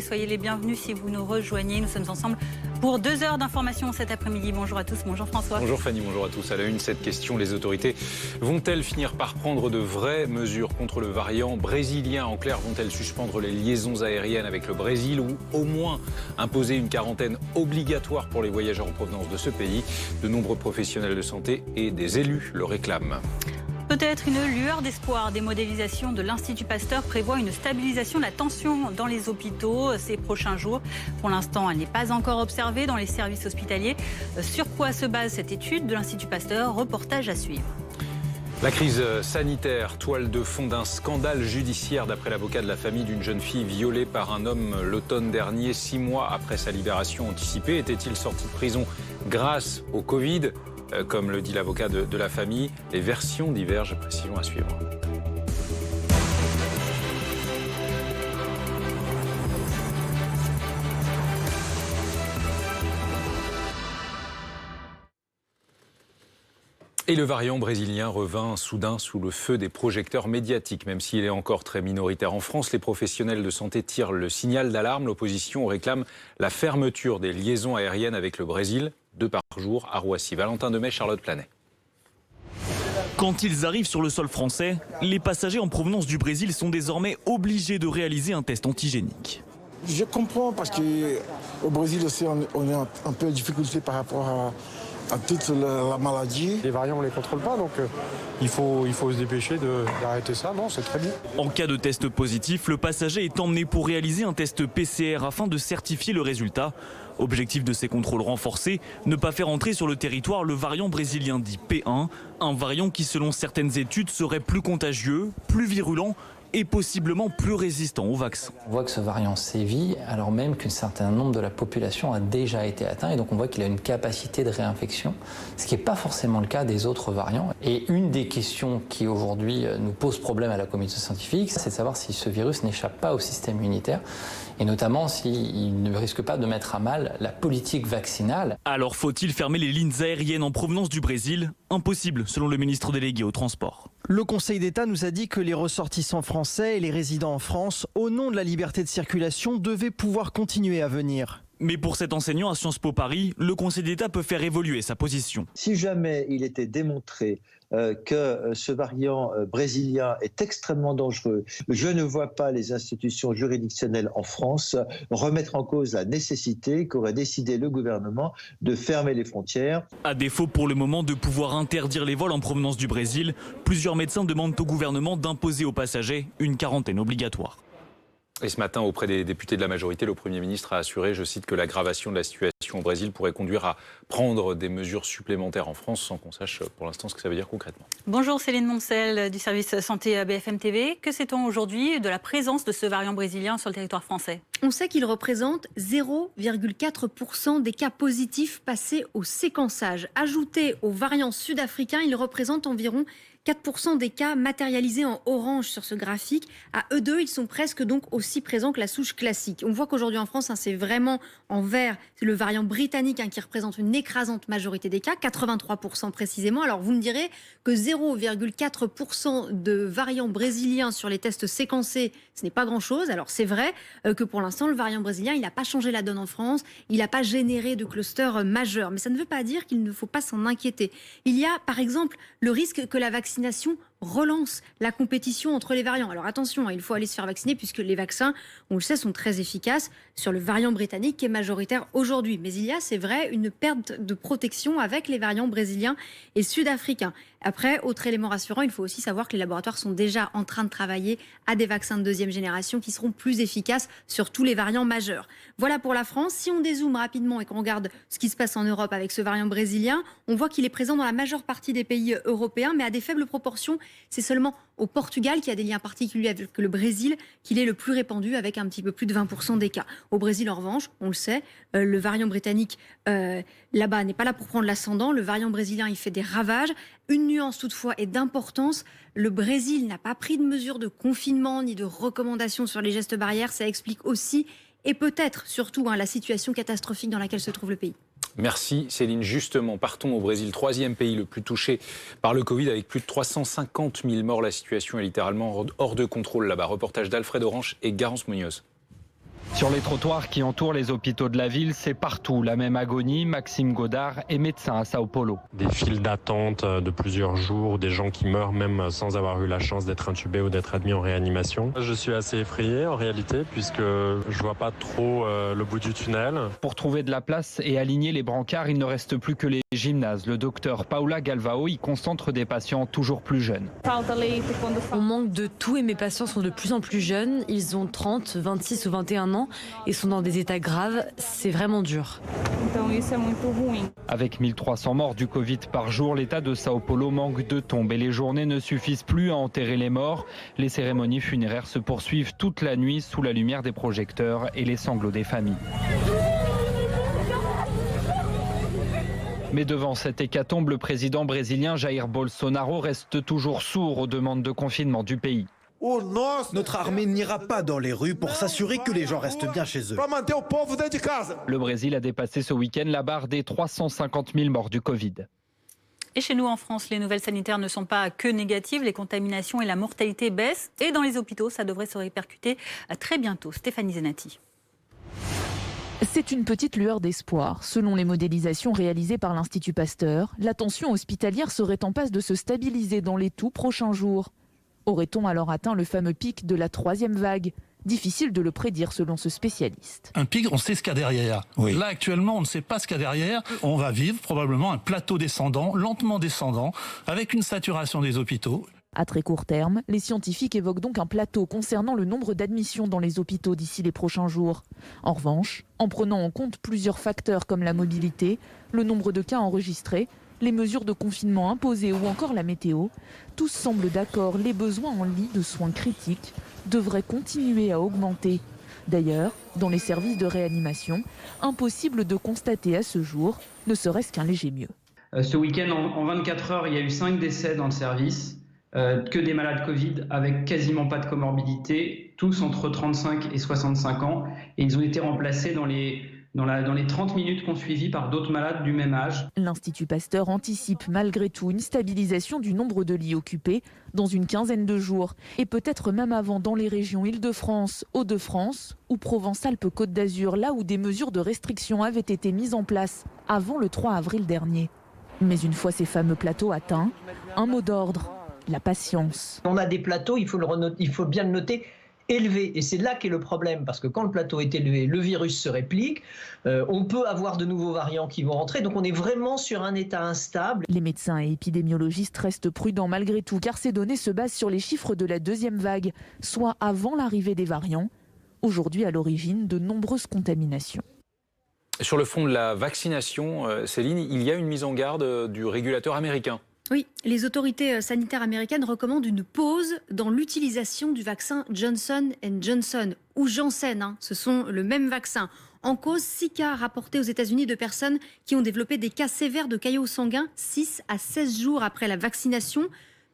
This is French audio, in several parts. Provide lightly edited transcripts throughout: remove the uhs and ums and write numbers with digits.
Soyez les bienvenus si vous nous rejoignez. Nous sommes ensemble pour 2 heures d'information cet après-midi. Bonjour à tous, bonjour François. Bonjour Fanny, bonjour à tous. À la une, cette question, les autorités vont-elles finir par prendre de vraies mesures contre le variant brésilien? En clair, vont-elles suspendre les liaisons aériennes avec le Brésil ou au moins imposer une quarantaine obligatoire pour les voyageurs en provenance de ce pays? De nombreux professionnels de santé et des élus le réclament. Peut-être une lueur d'espoir. Des modélisations de l'Institut Pasteur prévoient une stabilisation de la tension dans les hôpitaux ces prochains jours. Pour l'instant, elle n'est pas encore observée dans les services hospitaliers. Sur quoi se base cette étude de l'Institut Pasteur? Reportage à suivre. La crise sanitaire, toile de fond d'un scandale judiciaire d'après l'avocat de la famille d'une jeune fille violée par un homme l'automne dernier, 6 mois après sa libération anticipée. Était-il sorti de prison grâce au Covid? Comme le dit l'avocat de la famille, les versions divergent. Précision à suivre. Et le variant brésilien revint soudain sous le feu des projecteurs médiatiques. Même s'il est encore très minoritaire en France, les professionnels de santé tirent le signal d'alarme. L'opposition réclame la fermeture des liaisons aériennes avec le Brésil, 2 par jour à Roissy. Valentin Demey, Charlotte Planet. Quand ils arrivent sur le sol français, les passagers en provenance du Brésil sont désormais obligés de réaliser un test antigénique. Je comprends parce qu'au Brésil aussi, on est un peu en difficulté par rapport à toute la maladie. Les variants, on ne les contrôle pas, donc il faut se dépêcher d'arrêter ça. Non, c'est très bien. En cas de test positif, le passager est emmené pour réaliser un test PCR afin de certifier le résultat. Objectif de ces contrôles renforcés, ne pas faire entrer sur le territoire le variant brésilien dit P1, un variant qui selon certaines études serait plus contagieux, plus virulent et possiblement plus résistant au vaccin. On voit que ce variant sévit alors même qu'un certain nombre de la population a déjà été atteint et donc on voit qu'il a une capacité de réinfection, ce qui n'est pas forcément le cas des autres variants. Et une des questions qui aujourd'hui nous pose problème à la communauté scientifique, c'est de savoir si ce virus n'échappe pas au système immunitaire et notamment s'il ne risque pas de mettre à mal la politique vaccinale. Alors faut-il fermer les lignes aériennes en provenance du Brésil? Impossible selon le ministre délégué au transport. Le Conseil d'État nous a dit que les ressortissants français et les résidents en France, au nom de la liberté de circulation, devaient pouvoir continuer à venir. Mais pour cet enseignant à Sciences Po Paris, le Conseil d'État peut faire évoluer sa position. Si jamais il était démontré que ce variant brésilien est extrêmement dangereux, je ne vois pas les institutions juridictionnelles en France remettre en cause la nécessité qu'aurait décidé le gouvernement de fermer les frontières. À défaut pour le moment de pouvoir interdire les vols en provenance du Brésil, plusieurs médecins demandent au gouvernement d'imposer aux passagers une quarantaine obligatoire. Et ce matin, auprès des députés de la majorité, le Premier ministre a assuré, je cite, que l'aggravation de la situation au Brésil pourrait conduire à prendre des mesures supplémentaires en France, sans qu'on sache pour l'instant ce que ça veut dire concrètement. Bonjour Céline Moncel du service santé à BFM TV. Que sait-on aujourd'hui de la présence de ce variant brésilien sur le territoire français? On sait qu'il représente 0,4% des cas positifs passés au séquençage. Ajouté au variant sud-africain, il représente environ 4% des cas matérialisés en orange sur ce graphique. À eux deux, ils sont presque donc aussi présents que la souche classique. On voit qu'aujourd'hui en France, c'est vraiment en vert, c'est le variant britannique qui représente une écrasante majorité des cas, 83% précisément. Alors vous me direz que 0,4% de variants brésiliens sur les tests séquencés, ce n'est pas grand-chose. Alors c'est vrai que pour l'instant, le variant brésilien, il n'a pas changé la donne en France, il n'a pas généré de clusters majeurs. Mais ça ne veut pas dire qu'il ne faut pas s'en inquiéter. Il y a par exemple le risque que la vaccination relance la compétition entre les variants. Alors attention, il faut aller se faire vacciner puisque les vaccins, on le sait, sont très efficaces sur le variant britannique qui est majoritaire aujourd'hui. Mais il y a, c'est vrai, une perte de protection avec les variants brésiliens et sud-africains. Après, autre élément rassurant, il faut aussi savoir que les laboratoires sont déjà en train de travailler à des vaccins de 2e génération qui seront plus efficaces sur tous les variants majeurs. Voilà pour la France. Si on dézoome rapidement et qu'on regarde ce qui se passe en Europe avec ce variant brésilien, on voit qu'il est présent dans la majeure partie des pays européens, mais à des faibles proportions. C'est seulement au Portugal, qui a des liens particuliers avec le Brésil, qu'il est le plus répandu, avec un petit peu plus de 20% des cas. Au Brésil, en revanche, on le sait, le variant britannique, là-bas, n'est pas là pour prendre l'ascendant. Le variant brésilien, il fait des ravages. Une nuance, toutefois, est d'importance. Le Brésil n'a pas pris de mesures de confinement ni de recommandations sur les gestes barrières. Ça explique aussi, et peut-être surtout, la situation catastrophique dans laquelle se trouve le pays. Merci Céline. Justement, partons au Brésil, 3e pays le plus touché par le Covid avec plus de 350 000 morts. La situation est littéralement hors de contrôle là-bas. Reportage d'Alfred Orange et Garance Munoz. Sur les trottoirs qui entourent les hôpitaux de la ville, c'est partout la même agonie. Maxime Godard est médecin à Sao Paulo. Des files d'attente de plusieurs jours, des gens qui meurent même sans avoir eu la chance d'être intubés ou d'être admis en réanimation. Je suis assez effrayé en réalité puisque je vois pas trop le bout du tunnel. Pour trouver de la place et aligner les brancards, il ne reste plus que les gymnases. Le docteur Paula Galvao y concentre des patients toujours plus jeunes. On manque de tout et mes patients sont de plus en plus jeunes. Ils ont 30, 26 ou 21 ans et sont dans des états graves. C'est vraiment dur. Avec 1300 morts du Covid par jour, l'État de Sao Paulo manque de tombes et les journées ne suffisent plus à enterrer les morts. Les cérémonies funéraires se poursuivent toute la nuit sous la lumière des projecteurs et les sanglots des familles. Mais devant cette hécatombe, le président brésilien Jair Bolsonaro reste toujours sourd aux demandes de confinement du pays. Notre armée n'ira pas dans les rues pour s'assurer que les gens restent bien chez eux. Le Brésil a dépassé ce week-end la barre des 350 000 morts du Covid. Et chez nous en France, les nouvelles sanitaires ne sont pas que négatives. Les contaminations et la mortalité baissent. Et dans les hôpitaux, ça devrait se répercuter très bientôt. Stéphanie Zenati. C'est une petite lueur d'espoir. Selon les modélisations réalisées par l'Institut Pasteur, la tension hospitalière serait en passe de se stabiliser dans les tout prochains jours. Aurait-on alors atteint le fameux pic de la 3e vague ? Difficile de le prédire selon ce spécialiste. Un pic, on sait ce qu'il y a derrière. Oui. Là, actuellement, on ne sait pas ce qu'il y a derrière. On va vivre probablement un plateau descendant, lentement descendant, avec une saturation des hôpitaux. À très court terme, les scientifiques évoquent donc un plateau concernant le nombre d'admissions dans les hôpitaux d'ici les prochains jours. En revanche, en prenant en compte plusieurs facteurs comme la mobilité, le nombre de cas enregistrés, les mesures de confinement imposées ou encore la météo, tous semblent d'accord, les besoins en lits de soins critiques devraient continuer à augmenter. D'ailleurs, dans les services de réanimation, impossible de constater à ce jour, ne serait-ce qu'un léger mieux. Ce week-end, en 24 heures, il y a eu 5 décès dans le service, que des malades Covid avec quasiment pas de comorbidité, tous entre 35 et 65 ans, et ils ont été remplacés dans les 30 minutes qu'on suivit par d'autres malades du même âge. L'Institut Pasteur anticipe malgré tout une stabilisation du nombre de lits occupés dans une quinzaine de jours. Et peut-être même avant dans les régions Île-de-France, Hauts-de-France ou Provence-Alpes-Côte d'Azur, là où des mesures de restriction avaient été mises en place avant le 3 avril dernier. Mais une fois ces fameux plateaux atteints, un mot d'ordre, la patience. On a des plateaux, il faut bien le noter, élevé. Et c'est là qu'est le problème, parce que quand le plateau est élevé, le virus se réplique, on peut avoir de nouveaux variants qui vont rentrer, donc on est vraiment sur un état instable. Les médecins et épidémiologistes restent prudents malgré tout, car ces données se basent sur les chiffres de la 2e vague, soit avant l'arrivée des variants, aujourd'hui à l'origine de nombreuses contaminations. Sur le fond de la vaccination, Céline, il y a une mise en garde du régulateur américain. Oui, les autorités sanitaires américaines recommandent une pause dans l'utilisation du vaccin Johnson & Johnson ou Janssen. Ce sont le même vaccin. En cause, 6 cas rapportés aux États-Unis de personnes qui ont développé des cas sévères de caillots sanguins 6 à 16 jours après la vaccination.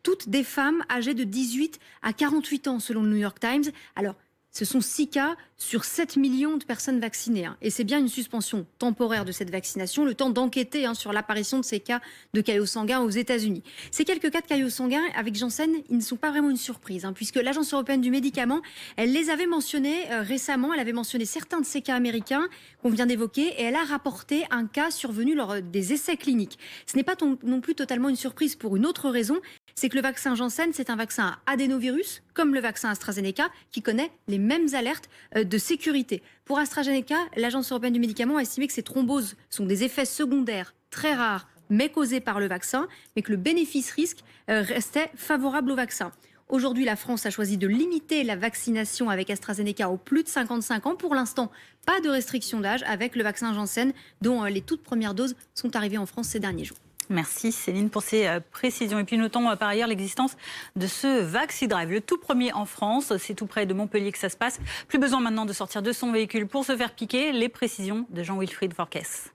Toutes des femmes âgées de 18 à 48 ans selon le New York Times. Alors, ce sont 6 cas sur 7 millions de personnes vaccinées. Et c'est bien une suspension temporaire de cette vaccination, le temps d'enquêter sur l'apparition de ces cas de caillots sanguins aux États-Unis. Ces quelques cas de caillots sanguins avec Janssen, ils ne sont pas vraiment une surprise, puisque l'Agence européenne du médicament, elle les avait mentionnés récemment. Elle avait mentionné certains de ces cas américains qu'on vient d'évoquer et elle a rapporté un cas survenu lors des essais cliniques. Ce n'est pas non plus totalement une surprise pour une autre raison, c'est que le vaccin Janssen, c'est un vaccin à adénovirus, comme le vaccin AstraZeneca, qui connaît les mêmes alertes de sécurité. Pour AstraZeneca, l'Agence européenne du médicament a estimé que ces thromboses sont des effets secondaires très rares, mais causés par le vaccin, mais que le bénéfice-risque restait favorable au vaccin. Aujourd'hui, la France a choisi de limiter la vaccination avec AstraZeneca aux plus de 55 ans. Pour l'instant, pas de restriction d'âge avec le vaccin Janssen, dont les toutes premières doses sont arrivées en France ces derniers jours. Merci Céline pour ces précisions. Et puis notons par ailleurs l'existence de ce VaxiDrive, le tout premier en France. C'est tout près de Montpellier que ça se passe. Plus besoin maintenant de sortir de son véhicule pour se faire piquer. Les précisions de Jean-Wilfried Forquès.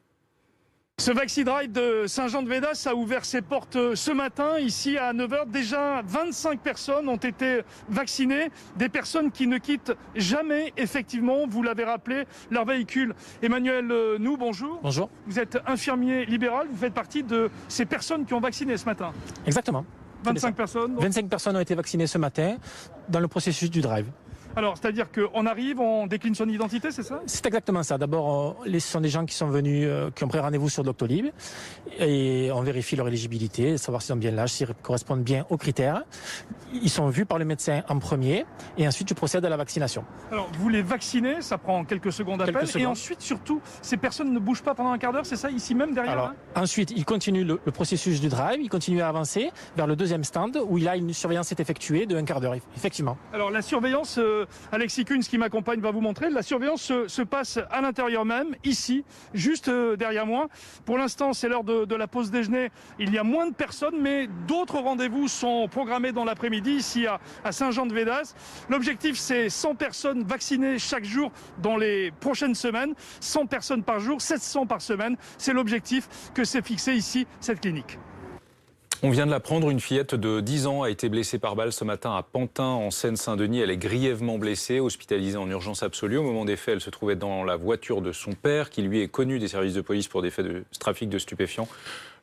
Ce VaxiDrive de Saint-Jean-de-Védas a ouvert ses portes ce matin, ici à 9h. Déjà 25 personnes ont été vaccinées, des personnes qui ne quittent jamais, effectivement, vous l'avez rappelé, leur véhicule. Emmanuel Nou, bonjour. Bonjour. Vous êtes infirmier libéral, vous faites partie de ces personnes qui ont vacciné ce matin. Exactement. 25 personnes. 25 personnes ont été vaccinées ce matin dans le processus du drive. Alors, c'est-à-dire qu'on arrive, on décline son identité, c'est ça? C'est exactement ça. D'abord, ce sont des gens qui sont venus, qui ont pris rendez-vous sur Doctolib et on vérifie leur éligibilité, savoir s'ils ont bien l'âge, s'ils correspondent bien aux critères. Ils sont vus par le médecin en premier et ensuite je procède à la vaccination. Alors, vous les vaccinez, ça prend quelques secondes à peine. Et ensuite, surtout, ces personnes ne bougent pas pendant un quart d'heure, c'est ça, ici même derrière? Alors, ensuite, ils continuent le processus du drive, ils continuent à avancer vers le deuxième stand où là, une surveillance est effectuée de un quart d'heure, effectivement. Alors, la surveillance, Alexis Kuhn, qui m'accompagne, va vous montrer, la surveillance se passe à l'intérieur même, ici, juste derrière moi. Pour l'instant, c'est l'heure de la pause déjeuner. Il y a moins de personnes, mais d'autres rendez-vous sont programmés dans l'après-midi, ici à Saint-Jean-de-Védas. L'objectif, c'est 100 personnes vaccinées chaque jour dans les prochaines semaines. 100 personnes par jour, 700 par semaine. C'est l'objectif que s'est fixé ici, cette clinique. On vient de l'apprendre, une fillette de 10 ans a été blessée par balle ce matin à Pantin, en Seine-Saint-Denis. Elle est grièvement blessée, hospitalisée en urgence absolue. Au moment des faits, elle se trouvait dans la voiture de son père, qui lui est connu des services de police pour des faits de trafic de stupéfiants.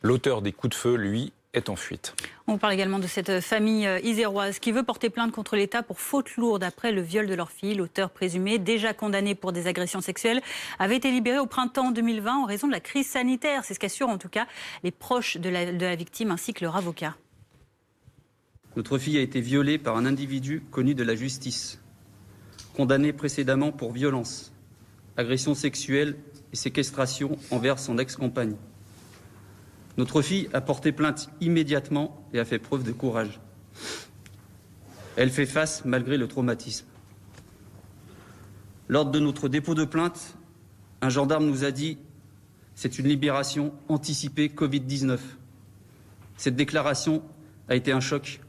L'auteur des coups de feu, lui, est en fuite. On parle également de cette famille iséroise qui veut porter plainte contre l'État pour faute lourde après le viol de leur fille. L'auteur présumé, déjà condamné pour des agressions sexuelles, avait été libéré au printemps 2020 en raison de la crise sanitaire. C'est ce qu'assurent en tout cas les proches de la victime ainsi que leur avocat. Notre fille a été violée par un individu connu de la justice, condamné précédemment pour violence, agression sexuelle et séquestration envers son ex-compagne. Notre fille a porté plainte immédiatement et a fait preuve de courage. Elle fait face malgré le traumatisme. Lors de notre dépôt de plainte, un gendarme nous a dit « c'est une libération anticipée Covid-19 ». Cette déclaration a été un choc,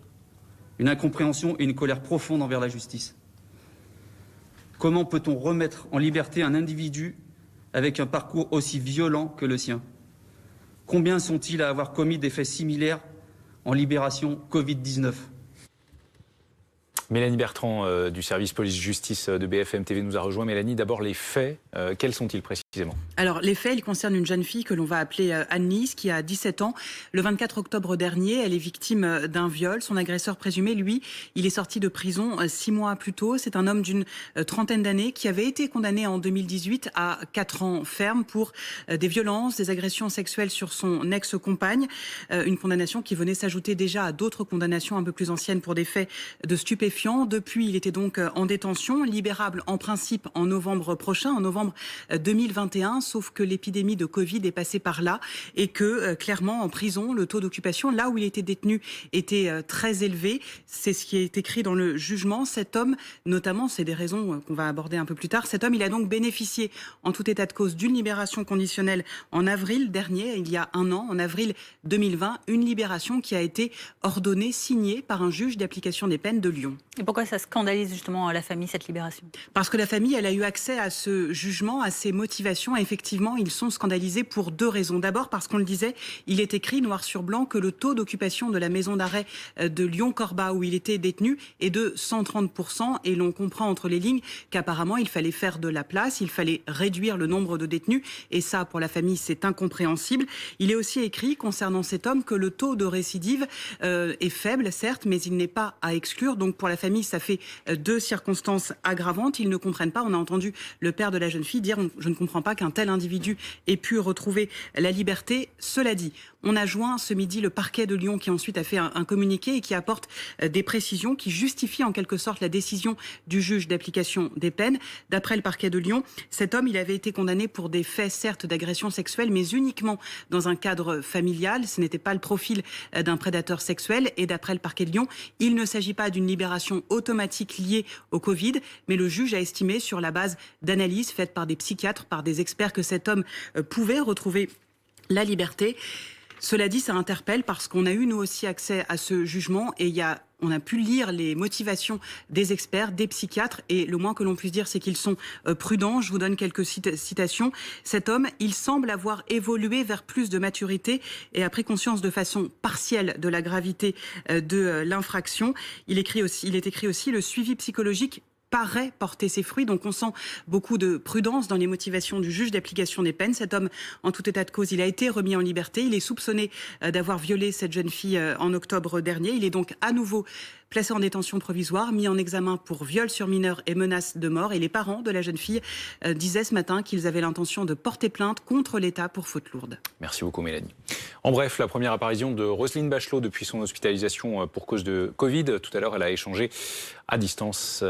une incompréhension et une colère profonde envers la justice. Comment peut-on remettre en liberté un individu avec un parcours aussi violent que le sien ? Combien sont-ils à avoir commis des faits similaires en libération Covid-19 ? Mélanie Bertrand du service police-justice de BFM TV nous a rejoint. Mélanie, d'abord les faits, quels sont-ils précisément ? Alors les faits, ils concernent une jeune fille que l'on va appeler Anne-Lise, qui a 17 ans. Le 24 octobre dernier, elle est victime d'un viol. Son agresseur présumé, lui, il est sorti de prison 6 mois plus tôt. C'est un homme d'une trentaine d'années qui avait été condamné en 2018 à 4 ans ferme pour des violences, des agressions sexuelles sur son ex-compagne. Une condamnation qui venait s'ajouter déjà à d'autres condamnations un peu plus anciennes pour des faits de stupéfiants. Depuis, il était donc en détention, libérable en principe en novembre prochain, en novembre 2021, sauf que l'épidémie de Covid est passée par là et que clairement en prison, le taux d'occupation, là où il était détenu, était très élevé. C'est ce qui est écrit dans le jugement. Cet homme, notamment, c'est des raisons qu'on va aborder un peu plus tard, cet homme, il a donc bénéficié en tout état de cause d'une libération conditionnelle en avril dernier, il y a un an, en avril 2020, une libération qui a été ordonnée, signée par un juge d'application des peines de Lyon. Et pourquoi ça scandalise justement la famille, cette libération ? Parce que la famille, elle a eu accès à ce jugement, à ses motivations. Et effectivement, ils sont scandalisés pour 2 raisons. D'abord, parce qu'on le disait, il est écrit noir sur blanc que le taux d'occupation de la maison d'arrêt de Lyon-Corba, où il était détenu, est de 130%. Et l'on comprend entre les lignes qu'apparemment, il fallait faire de la place, il fallait réduire le nombre de détenus. Et ça, pour la famille, c'est incompréhensible. Il est aussi écrit, concernant cet homme, que le taux de récidive est faible, certes, mais il n'est pas à exclure. Donc, pour la famille, ça fait 2 circonstances aggravantes. Ils ne comprennent pas. On a entendu le père de la jeune fille dire « Je ne comprends pas qu'un tel individu ait pu retrouver la liberté ». Cela dit, on a joint ce midi le parquet de Lyon qui ensuite a fait un communiqué et qui apporte des précisions qui justifient en quelque sorte la décision du juge d'application des peines. D'après le parquet de Lyon, cet homme, il avait été condamné pour des faits certes d'agression sexuelle, mais uniquement dans un cadre familial. Ce n'était pas le profil d'un prédateur sexuel. Et d'après le parquet de Lyon, il ne s'agit pas d'une libération automatique liée au Covid, mais le juge a estimé sur la base d'analyses faites par des psychiatres, par des experts, que cet homme pouvait retrouver la liberté. Cela dit, ça interpelle parce qu'on a eu nous aussi accès à ce jugement et on a pu lire les motivations des experts, des psychiatres, et le moins que l'on puisse dire, c'est qu'ils sont prudents. Je vous donne quelques citations. Cet homme, il semble avoir évolué vers plus de maturité et a pris conscience de façon partielle de la gravité de l'infraction. Il est écrit aussi, le suivi psychologique paraît porter ses fruits. Donc on sent beaucoup de prudence dans les motivations du juge d'application des peines. Cet homme, en tout état de cause, il a été remis en liberté. Il est soupçonné d'avoir violé cette jeune fille en octobre dernier. Il est donc à nouveau placé en détention provisoire, mis en examen pour viol sur mineur et menace de mort. Et les parents de la jeune fille disaient ce matin qu'ils avaient l'intention de porter plainte contre l'État pour faute lourde. Merci beaucoup Mélanie. En bref, la première apparition de Roselyne Bachelot depuis son hospitalisation pour cause de Covid. Tout à l'heure, elle a échangé à distance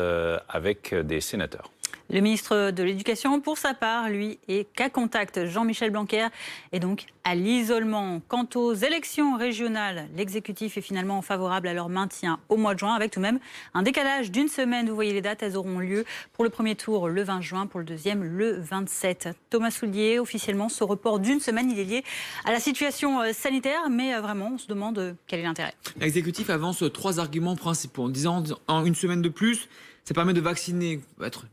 avec des sénateurs. Le ministre de l'Éducation, pour sa part, lui, est cas contact. Jean-Michel Blanquer est donc à l'isolement. Quant aux élections régionales, l'exécutif est finalement favorable à leur maintien au mois de juin, avec tout de même un décalage d'une semaine. Vous voyez les dates, elles auront lieu pour le premier tour le 20 juin, pour le deuxième le 27. Thomas Soulier, officiellement, ce report d'une semaine, il est lié à la situation sanitaire, mais vraiment, on se demande quel est l'intérêt. L'exécutif avance 3 arguments principaux en disant en une semaine de plus, ça permet de vacciner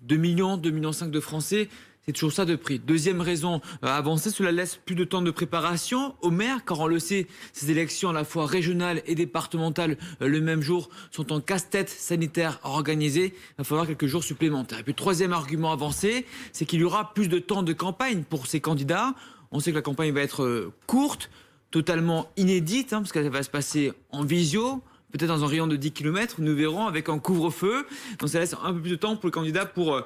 2 millions, 2,5 millions de Français. C'est toujours ça de prix. Deuxième raison avancée, cela laisse plus de temps de préparation aux maires, car on le sait, ces élections à la fois régionales et départementales le même jour sont en casse-tête sanitaire organisé. Il va falloir quelques jours supplémentaires. Et puis troisième argument avancé, c'est qu'il y aura plus de temps de campagne pour ces candidats. On sait que la campagne va être courte, totalement inédite, parce qu'elle va se passer en visio, peut-être dans un rayon de 10 km, nous verrons, avec un couvre-feu. Donc ça laisse un peu plus de temps pour les candidats pour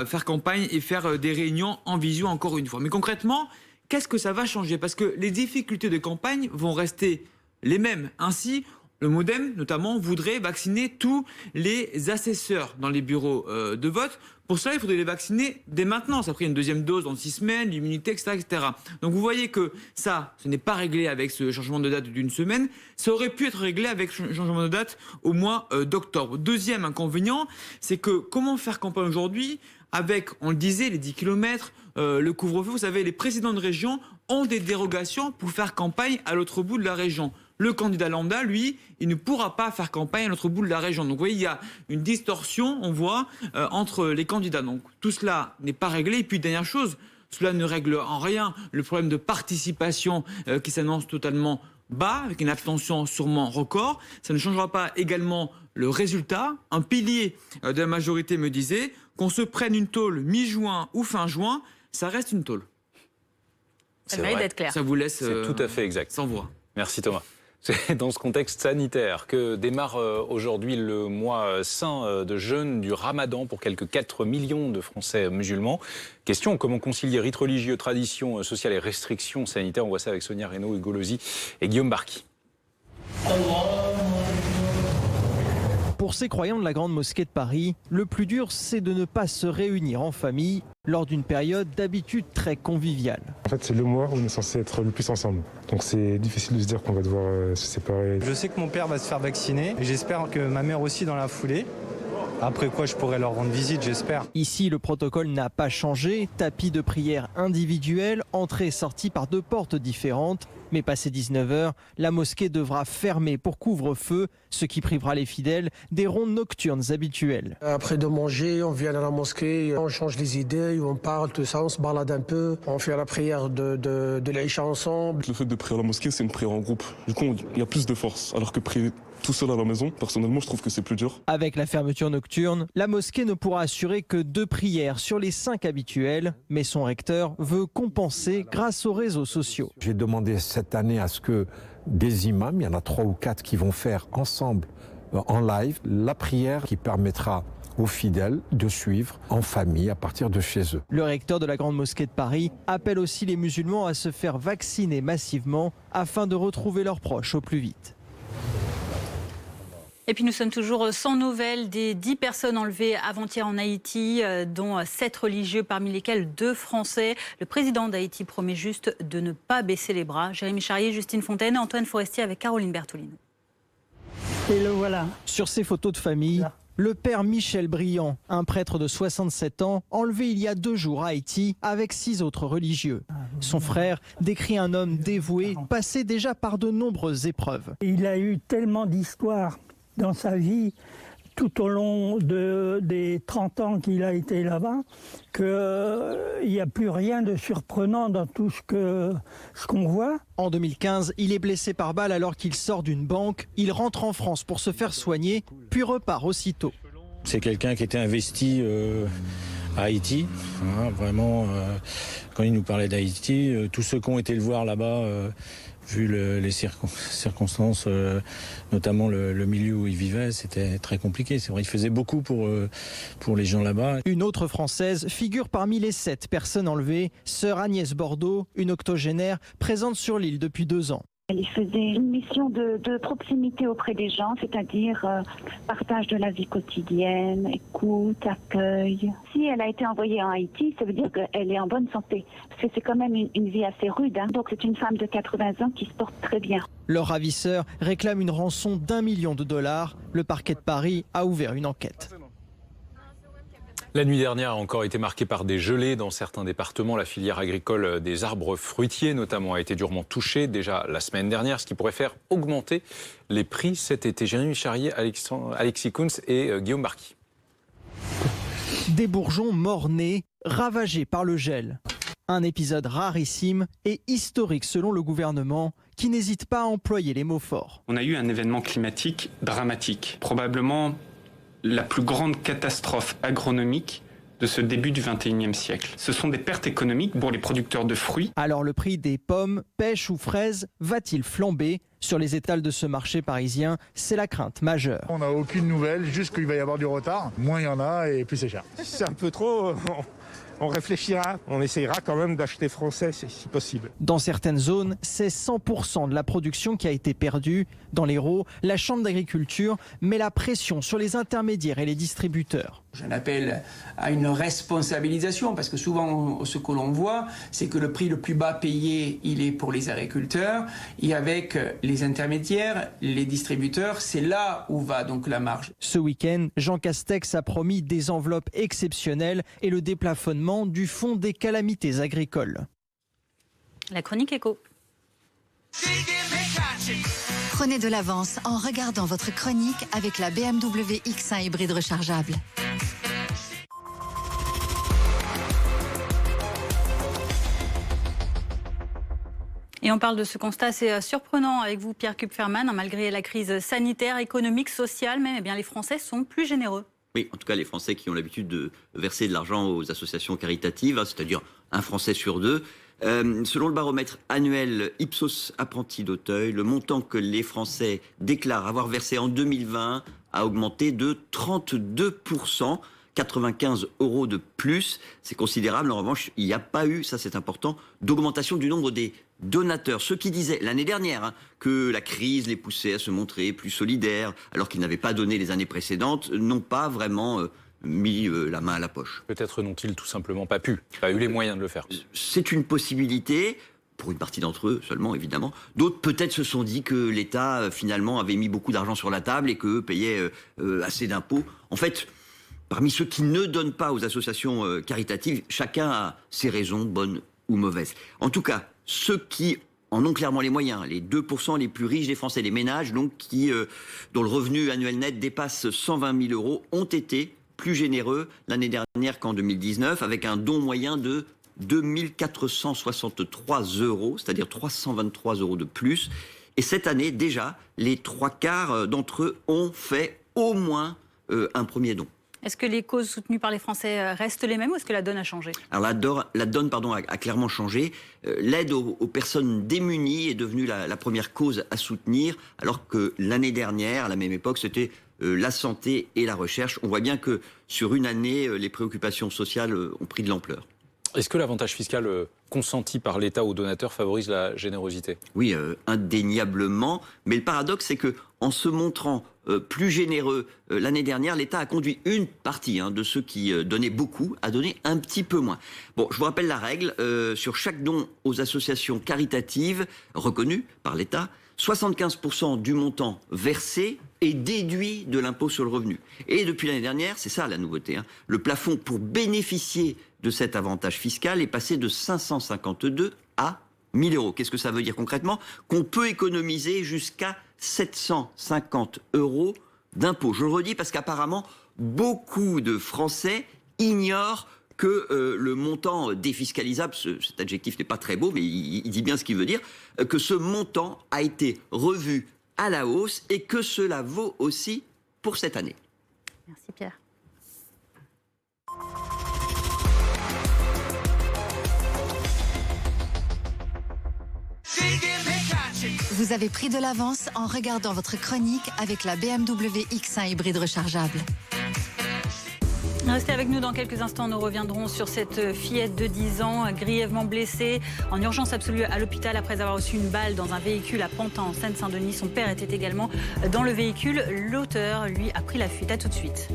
faire campagne et faire des réunions en visio encore une fois. Mais concrètement, qu'est-ce que ça va changer? Parce que les difficultés de campagne vont rester les mêmes. Ainsi, le MoDem, notamment, voudrait vacciner tous les assesseurs dans les bureaux de vote. Pour cela, il faudrait les vacciner dès maintenant. Ça ferait une deuxième dose dans 6 semaines, l'immunité, etc., etc. Donc vous voyez que ça, ce n'est pas réglé avec ce changement de date d'une semaine. Ça aurait pu être réglé avec ce changement de date au mois d'octobre. Deuxième inconvénient, c'est que comment faire campagne aujourd'hui avec, on le disait, les 10 km, le couvre-feu. Vous savez, les présidents de région ont des dérogations pour faire campagne à l'autre bout de la région. Le candidat lambda, lui, il ne pourra pas faire campagne à l'autre bout de la région. Donc vous voyez, il y a une distorsion, on voit, entre les candidats. Donc tout cela n'est pas réglé. Et puis dernière chose, cela ne règle en rien le problème de participation qui s'annonce totalement bas, avec une abstention sûrement record. Ça ne changera pas également le résultat. Un pilier de la majorité me disait qu'on se prenne une tôle mi-juin ou fin juin, ça reste une tôle. Ça mérite d'être clair. Ça vous laisse C'est tout à fait exact. sans voix. Merci Thomas. C'est dans ce contexte sanitaire que démarre aujourd'hui le mois saint de jeûne du Ramadan pour quelques 4 millions de Français musulmans. Question, comment concilier rite religieux, tradition sociale et restrictions sanitaires? On voit ça avec Sonia Reynaud, Hugo Lozi et Guillaume Barqui. Pour ces croyants de la Grande Mosquée de Paris, le plus dur, c'est de ne pas se réunir en famille lors d'une période d'habitude très conviviale. En fait, c'est le mois où on est censé être le plus ensemble. Donc c'est difficile de se dire qu'on va devoir se séparer. Je sais que mon père va se faire vacciner et j'espère que ma mère aussi dans la foulée. Après quoi, je pourrai leur rendre visite, j'espère. Ici, le protocole n'a pas changé. Tapis de prière individuel, entrée et sortie par 2 portes différentes. Mais passé 19h, la mosquée devra fermer pour couvre-feu, ce qui privera les fidèles des rondes nocturnes habituelles. Après de manger, on vient à la mosquée, on change les idées, on parle, tout ça, on se balade un peu, on fait la prière de l'Aïcha ensemble. Le fait de prier à la mosquée, c'est une prière en groupe. Du coup, il y a plus de force, alors que prier tout seul à la maison, personnellement, je trouve que c'est plus dur. Avec la fermeture nocturne, la mosquée ne pourra assurer que 2 prières sur les 5 habituelles, mais son recteur veut compenser grâce aux réseaux sociaux. J'ai demandé cette année à ce que des imams, il y en a 3 ou 4 qui vont faire ensemble en live la prière qui permettra aux fidèles de suivre en famille à partir de chez eux. Le recteur de la Grande Mosquée de Paris appelle aussi les musulmans à se faire vacciner massivement afin de retrouver leurs proches au plus vite. Et puis nous sommes toujours sans nouvelles des 10 personnes enlevées avant-hier en Haïti, dont 7 religieux, parmi lesquels 2 Français. Le président d'Haïti promet juste de ne pas baisser les bras. Jérémy Charrier, Justine Fontaine, Antoine Forestier avec Caroline Bertolino. Et le voilà. Sur ces photos de famille, le père Michel Briand, un prêtre de 67 ans, enlevé il y a 2 jours à Haïti avec 6 autres religieux. Son frère décrit un homme dévoué, passé déjà par de nombreuses épreuves. Il a eu tellement d'histoires dans sa vie, tout au long des 30 ans qu'il a été là-bas, qu'il n'y a plus rien de surprenant dans tout ce qu'on voit. En 2015, il est blessé par balle alors qu'il sort d'une banque. Il rentre en France pour se faire soigner, puis repart aussitôt. C'est quelqu'un qui était investi à Haïti. Hein, vraiment, quand il nous parlait d'Haïti, tous ceux qui ont été le voir là-bas, vu les circonstances, notamment le milieu où il vivait, c'était très compliqué. C'est vrai, il faisait beaucoup pour les gens là-bas. Une autre Française figure parmi les 7 personnes enlevées, sœur Agnès Bordeaux, une octogénaire présente sur l'île depuis 2 ans. Elle faisait une mission de proximité auprès des gens, c'est-à-dire partage de la vie quotidienne, écoute, accueil. Si elle a été envoyée en Haïti, ça veut dire qu'elle est en bonne santé. Parce que c'est quand même une vie assez rude. Hein. Donc c'est une femme de 80 ans qui se porte très bien. Leur ravisseur réclame une rançon d'$1 million. Le parquet de Paris a ouvert une enquête. La nuit dernière a encore été marquée par des gelées dans certains départements. La filière agricole des arbres fruitiers notamment a été durement touchée déjà la semaine dernière, ce qui pourrait faire augmenter les prix cet été. Jérémy Charrier, Alexis Kuntz et Guillaume Marquis. Des bourgeons morts-nés, ravagés par le gel. Un épisode rarissime et historique selon le gouvernement, qui n'hésite pas à employer les mots forts. On a eu un événement climatique dramatique, probablement la plus grande catastrophe agronomique de ce début du XXIe siècle. Ce sont des pertes économiques pour les producteurs de fruits. Alors le prix des pommes, pêches ou fraises va-t-il flamber ? Sur les étals de ce marché parisien, c'est la crainte majeure. On n'a aucune nouvelle, juste qu'il va y avoir du retard. Moins il y en a et plus c'est cher. C'est un peu trop... On réfléchira, on essayera quand même d'acheter français si possible. Dans certaines zones, c'est 100% de la production qui a été perdue. Dans l'Hérault, la Chambre d'agriculture met la pression sur les intermédiaires et les distributeurs. J'en appelle à une responsabilisation parce que souvent ce que l'on voit, c'est que le prix le plus bas payé, il est pour les agriculteurs et avec les intermédiaires, les distributeurs, c'est là où va donc la marge. Ce week-end, Jean Castex a promis des enveloppes exceptionnelles et le déplafonnement du fonds des calamités agricoles. La chronique éco. Prenez de l'avance en regardant votre chronique avec la BMW X1 hybride rechargeable. Et on parle de ce constat assez surprenant avec vous, Pierre Kupferman. Malgré la crise sanitaire, économique, sociale, même, eh bien, les Français sont plus généreux. Oui, en tout cas, les Français qui ont l'habitude de verser de l'argent aux associations caritatives, c'est-à-dire un Français sur 2. Selon le baromètre annuel Ipsos Apprentis d'Auteuil, le montant que les Français déclarent avoir versé en 2020 a augmenté de 32%. 95 € de plus, c'est considérable. En revanche, il n'y a pas eu, ça c'est important, d'augmentation du nombre des donateurs. Ceux qui disaient l'année dernière que la crise les poussait à se montrer plus solidaires, alors qu'ils n'avaient pas donné les années précédentes, n'ont pas vraiment mis la main à la poche. Peut-être n'ont-ils tout simplement pas eu les moyens de le faire. C'est une possibilité. Pour une partie d'entre eux seulement, évidemment. D'autres, peut-être, se sont dit que l'État, finalement, avait mis beaucoup d'argent sur la table et qu'eux payaient assez d'impôts. En fait, parmi ceux qui ne donnent pas aux associations caritatives, chacun a ses raisons, bonnes ou mauvaises. En tout cas, ceux qui en ont clairement les moyens, les 2% les plus riches des Français, les ménages, donc, dont le revenu annuel net dépasse 120 000 €, ont été plus généreux l'année dernière qu'en 2019, avec un don moyen de 2 463 €, c'est-à-dire 323 € de plus. Et cette année, déjà, les 3/4 d'entre eux ont fait au moins un premier don. Est-ce que les causes soutenues par les Français restent les mêmes ou est-ce que la donne a changé ? Alors la donne a clairement changé. L'aide aux personnes démunies est devenue la première cause à soutenir, alors que l'année dernière, à la même époque, c'était la santé et la recherche. On voit bien que sur une année, les préoccupations sociales ont pris de l'ampleur. Est-ce que l'avantage fiscal consenti par l'État aux donateurs favorise la générosité ? Oui, indéniablement. Mais le paradoxe, c'est que en se montrant plus généreux l'année dernière, l'État a conduit une partie de ceux qui donnaient beaucoup à donner un petit peu moins. Bon, je vous rappelle la règle. Sur chaque don aux associations caritatives reconnues par l'État, 75% du montant versé est déduit de l'impôt sur le revenu. Et depuis l'année dernière, c'est ça la nouveauté, le plafond pour bénéficier de cet avantage fiscal est passé de 552 à 1 000 €. Qu'est-ce que ça veut dire concrètement ? Qu'on peut économiser jusqu'à 750 € d'impôt. Je le redis parce qu'apparemment, beaucoup de Français ignorent que le montant défiscalisable, cet adjectif n'est pas très beau, mais il dit bien ce qu'il veut dire, que ce montant a été revu à la hausse et que cela vaut aussi pour cette année. Merci Pierre. Vous avez pris de l'avance en regardant votre chronique avec la BMW X1 hybride rechargeable. Restez avec nous dans quelques instants. Nous reviendrons sur cette fillette de 10 ans grièvement blessée en urgence absolue à l'hôpital après avoir reçu une balle dans un véhicule à Pantin en Seine-Saint-Denis. Son père était également dans le véhicule. L'auteur, lui, a pris la fuite. À tout de suite.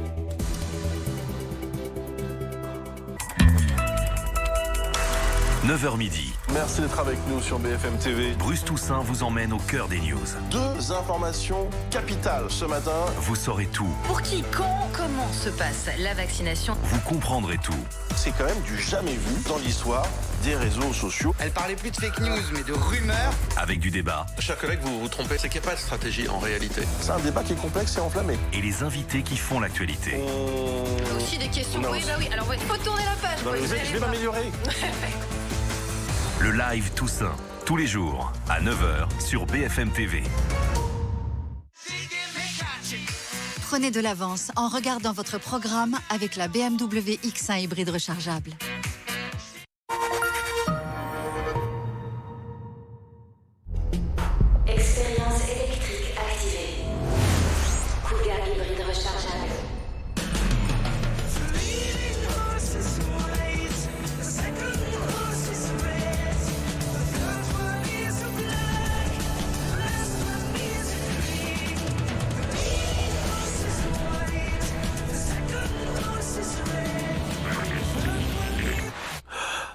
« 9h midi. Merci d'être avec nous sur BFM TV. Bruce Toussaint vous emmène au cœur des news. 2 informations capitales ce matin. Vous saurez tout. Pour qui, quand, comment se passe la vaccination? Vous comprendrez tout. C'est quand même du jamais vu dans l'histoire des réseaux sociaux. Elle parlait plus de fake news, mais de rumeurs. Avec du débat. Chers collègues, vous vous trompez, c'est qu'il n'y a pas de stratégie en réalité. C'est un débat qui est complexe et enflammé. Et les invités qui font l'actualité. Aussi des questions. Oui, bah oui. Alors, il faut tourner la page. Non, je vais m'améliorer. Le live Toussaint, tous les jours, à 9h sur BFM TV. Prenez de l'avance en regardant votre programme avec la BMW X1 hybride rechargeable. Expérience électrique activée. Cougar hybride rechargeable.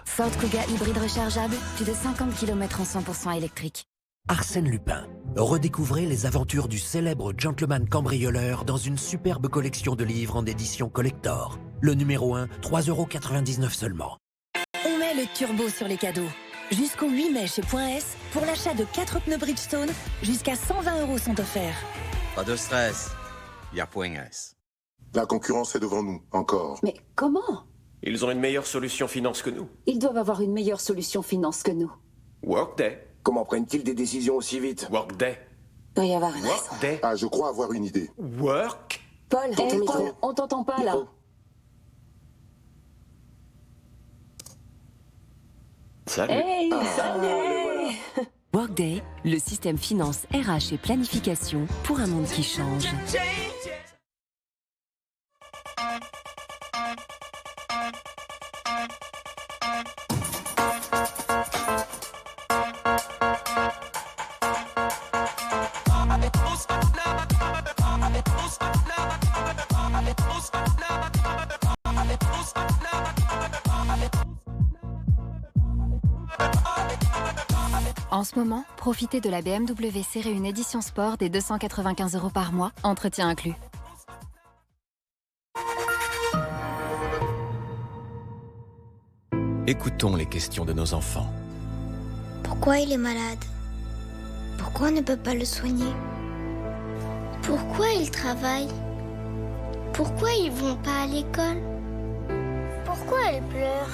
Ford Kuga hybride rechargeable, plus de 50 km en 100% électrique. Arsène Lupin. Redécouvrez les aventures du célèbre gentleman cambrioleur dans une superbe collection de livres en édition collector. Le numéro 1, 3,99 € seulement. On met le turbo sur les cadeaux. Jusqu'au 8 mai chez Point S, pour l'achat de 4 pneus Bridgestone, jusqu'à 120 € sont offerts. Pas de stress, il y a Point S. La concurrence est devant nous, encore. Mais comment ? Ils ont une meilleure solution finance que nous. Ils doivent avoir une meilleure solution finance que nous. Workday. Comment prennent-ils des décisions aussi vite? Workday. Il doit y avoir une raison. Workday. Ah, je crois avoir une idée. Work. Paul, on t'entend pas là. Salut. Hey, salut. Workday, le système finance, RH et planification pour un monde qui change. En ce moment, profitez de la BMW Série 1 édition sport des 295 € par mois, entretien inclus. Écoutons les questions de nos enfants. Pourquoi il est malade? Pourquoi on ne peut pas le soigner? Pourquoi il travaille? Pourquoi ils vont pas à l'école? Pourquoi elle pleure?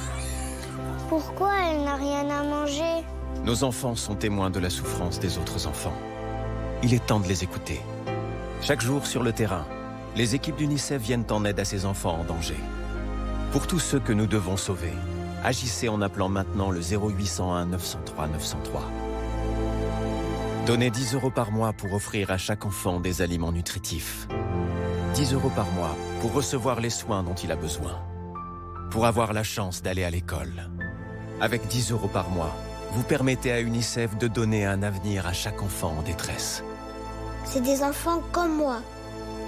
Pourquoi elle n'a rien à manger? Nos enfants sont témoins de la souffrance des autres enfants. Il est temps de les écouter. Chaque jour sur le terrain, les équipes d'UNICEF viennent en aide à ces enfants en danger. Pour tous ceux que nous devons sauver, agissez en appelant maintenant le 0801 903 903. Donnez 10 € par mois pour offrir à chaque enfant des aliments nutritifs. 10 € par mois pour recevoir les soins dont il a besoin. Pour avoir la chance d'aller à l'école. Avec 10 € par mois, vous permettez à UNICEF de donner un avenir à chaque enfant en détresse. C'est des enfants comme moi.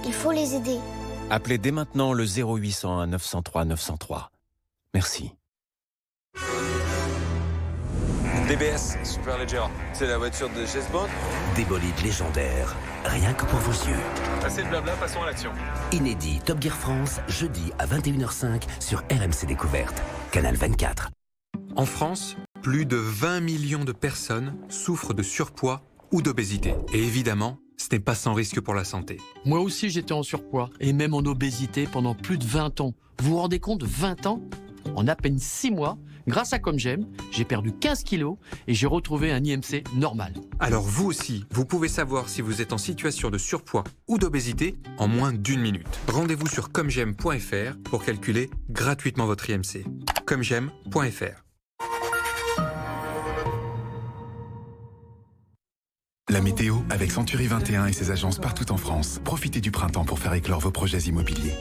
Il faut les aider. Appelez dès maintenant le 0801 903 903. Merci. DBS, Superleggera, c'est la voiture de James Bond. Des bolides légendaires, rien que pour vos yeux. Assez de blabla, passons à l'action. Inédit Top Gear France, jeudi à 21h05 sur RMC Découverte, Canal 24. En France, plus de 20 millions de personnes souffrent de surpoids ou d'obésité. Et évidemment, ce n'est pas sans risque pour la santé. Moi aussi, j'étais en surpoids et même en obésité pendant plus de 20 ans. Vous vous rendez compte, 20 ans? En à peine 6 mois, grâce à Comme J'aime, j'ai perdu 15 kilos et j'ai retrouvé un IMC normal. Alors vous aussi, vous pouvez savoir si vous êtes en situation de surpoids ou d'obésité en moins d'1 minute. Rendez-vous sur comej'aime.fr pour calculer gratuitement votre IMC. comej'aime.fr La météo avec Century 21 et ses agences partout en France. Profitez du printemps pour faire éclore vos projets immobiliers.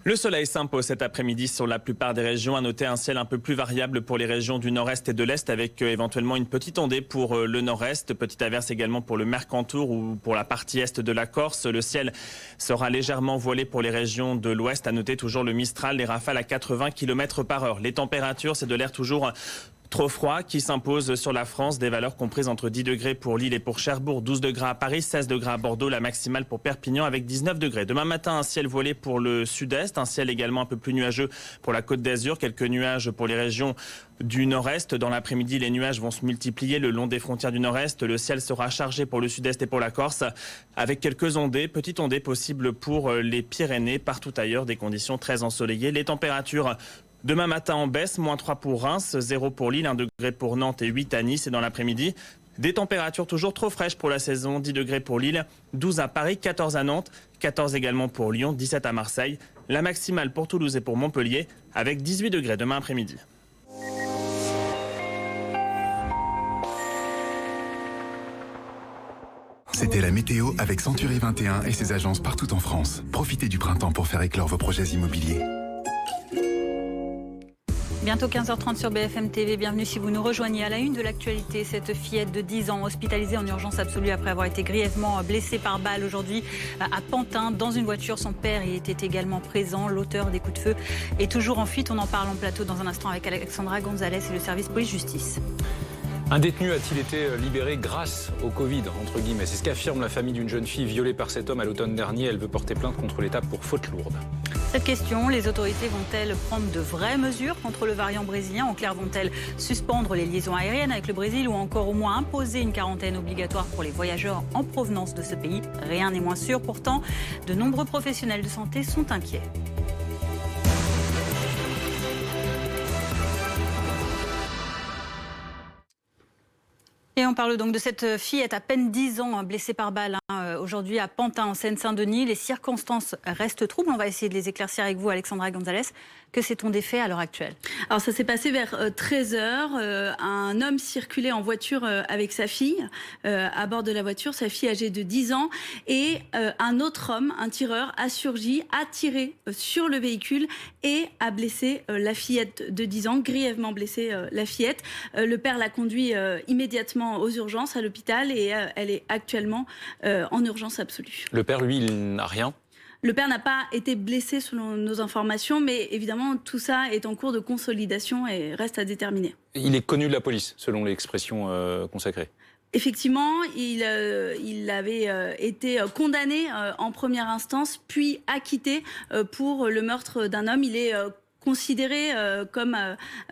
Le soleil s'impose cet après-midi sur la plupart des régions. À noter un ciel un peu plus variable pour les régions du nord-est et de l'est avec éventuellement une petite ondée pour le nord-est. Petite averse également pour le Mercantour ou pour la partie est de la Corse. Le ciel sera légèrement voilé pour les régions de l'ouest. À noter toujours le Mistral, les rafales à 80 km/h. Les températures, c'est de l'air toujours trop froid qui s'impose sur la France, des valeurs comprises entre 10 degrés pour Lille et pour Cherbourg, 12 degrés à Paris, 16 degrés à Bordeaux, la maximale pour Perpignan avec 19 degrés. Demain matin, un ciel voilé pour le sud-est, un ciel également un peu plus nuageux pour la Côte d'Azur, quelques nuages pour les régions du nord-est. Dans l'après-midi, les nuages vont se multiplier le long des frontières du nord-est. Le ciel sera chargé pour le sud-est et pour la Corse, avec quelques ondées, petites ondées possibles pour les Pyrénées. Partout ailleurs, des conditions très ensoleillées. Les températures demain matin en baisse, -3 pour Reims, 0 pour Lille, 1 degré pour Nantes et 8 à Nice. Et dans l'après-midi, des températures toujours trop fraîches pour la saison, 10 degrés pour Lille, 12 à Paris, 14 à Nantes, 14 également pour Lyon, 17 à Marseille. La maximale pour Toulouse et pour Montpellier, avec 18 degrés demain après-midi. C'était la météo avec Century 21 et ses agences partout en France. Profitez du printemps pour faire éclore vos projets immobiliers. Bientôt 15h30 sur BFM TV. Bienvenue si vous nous rejoignez. À la une de l'actualité, cette fillette de 10 ans hospitalisée en urgence absolue après avoir été grièvement blessée par balle aujourd'hui à Pantin dans une voiture. Son père y était également présent. L'auteur des coups de feu est toujours en fuite. On en parle en plateau dans un instant avec Alexandra Gonzalez et le service police-justice. Un détenu a-t-il été libéré grâce au Covid, entre guillemets? C'est ce qu'affirme la famille d'une jeune fille violée par cet homme à l'automne dernier. Elle veut porter plainte contre l'État pour faute lourde. Cette question, les autorités vont-elles prendre de vraies mesures contre le variant brésilien? En clair, vont-elles suspendre les liaisons aériennes avec le Brésil ou encore au moins imposer une quarantaine obligatoire pour les voyageurs en provenance de ce pays? Rien n'est moins sûr. Pourtant, de nombreux professionnels de santé sont inquiets. Et on parle donc de cette fillette à peine 10 ans blessée par balle aujourd'hui à Pantin en Seine-Saint-Denis. Les circonstances restent troubles. On va essayer de les éclaircir avec vous, Alexandra Gonzalez. Que sait-on des faits à l'heure actuelle? Alors ça s'est passé vers 13h. Un homme circulait en voiture avec sa fille à bord de la voiture, sa fille âgée de 10 ans. Et un autre homme, un tireur, a surgi, a tiré sur le véhicule et a blessé la fillette de 10 ans, grièvement blessé la fillette. Le père l'a conduit immédiatement aux urgences à l'hôpital et elle est actuellement en urgence absolue. Le père, lui, il n'a rien? Le père n'a pas été blessé selon nos informations, mais évidemment tout ça est en cours de consolidation et reste à déterminer. Il est connu de la police, selon l'expression consacrée. Effectivement, il avait été condamné en première instance, puis acquitté pour le meurtre d'un homme. Il est considéré comme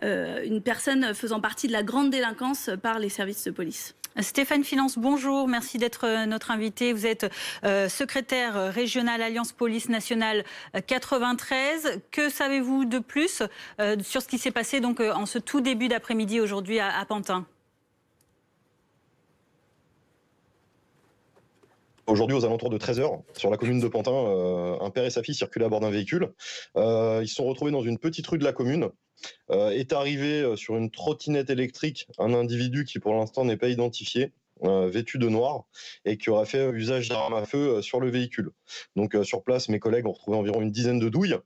une personne faisant partie de la grande délinquance par les services de police. Stéphane Finance, bonjour, merci d'être notre invité. Vous êtes secrétaire régional Alliance Police Nationale 93. Que savez-vous de plus sur ce qui s'est passé donc, en ce tout début d'après-midi aujourd'hui à Pantin? Aujourd'hui, aux alentours de 13h, sur la commune de Pantin, un père et sa fille circulaient à bord d'un véhicule. Ils se sont retrouvés dans une petite rue de la commune. Est arrivé sur une trottinette électrique un individu qui, pour l'instant, n'est pas identifié, vêtu de noir, et qui aurait fait usage d'armes à feu sur le véhicule. Donc, sur place, mes collègues ont retrouvé environ une dizaine de douilles.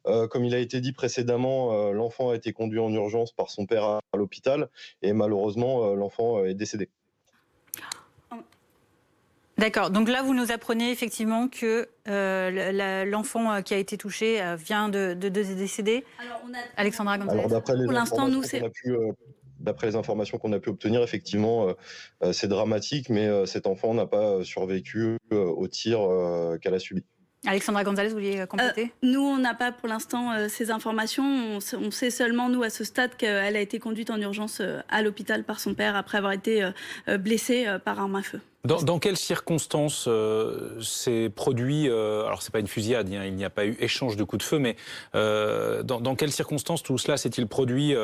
Comme il a été dit précédemment, l'enfant a été conduit en urgence par son père à l'hôpital, et malheureusement, l'enfant est décédé. D'accord, donc là vous nous apprenez effectivement que l'enfant qui a été touché vient de décéder. Alors, Alexandra Gonzalez. Alors, pour l'instant, nous c'est... D'après les informations qu'on a pu obtenir, effectivement, c'est dramatique, mais cet enfant n'a pas survécu au tir qu'elle a subi. Alexandra Gonzalez, vous vouliez compléter? Nous, on n'a pas pour l'instant ces informations. On sait seulement, nous, à ce stade, qu'elle a été conduite en urgence à l'hôpital par son père après avoir été blessée par arme à feu. Dans quelles circonstances s'est produit, alors c'est pas une fusillade, il n'y a pas eu échange de coups de feu, mais dans quelles circonstances tout cela s'est-il produit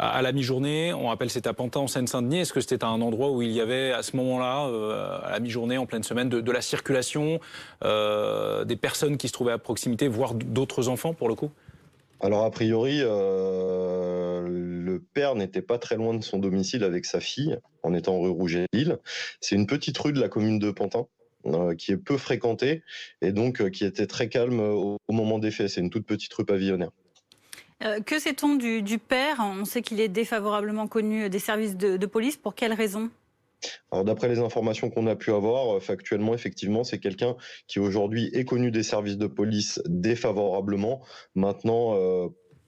à la mi-journée? On rappelle c'était à Pantin en Seine-Saint-Denis. Est-ce que c'était un endroit où il y avait à ce moment-là, à la mi-journée, en pleine semaine, de la circulation, des personnes qui se trouvaient à proximité, voire d'autres enfants pour le coup? Alors a priori, le père n'était pas très loin de son domicile avec sa fille, en étant rue Rouget-Lille. C'est une petite rue de la commune de Pantin, qui est peu fréquentée et donc qui était très calme au moment des faits. C'est une toute petite rue pavillonnaire. Que sait-on du père? On sait qu'il est défavorablement connu des services de police. Pour quelles raisons? Alors d'après les informations qu'on a pu avoir, factuellement, effectivement, c'est quelqu'un qui aujourd'hui est connu des services de police défavorablement. Maintenant,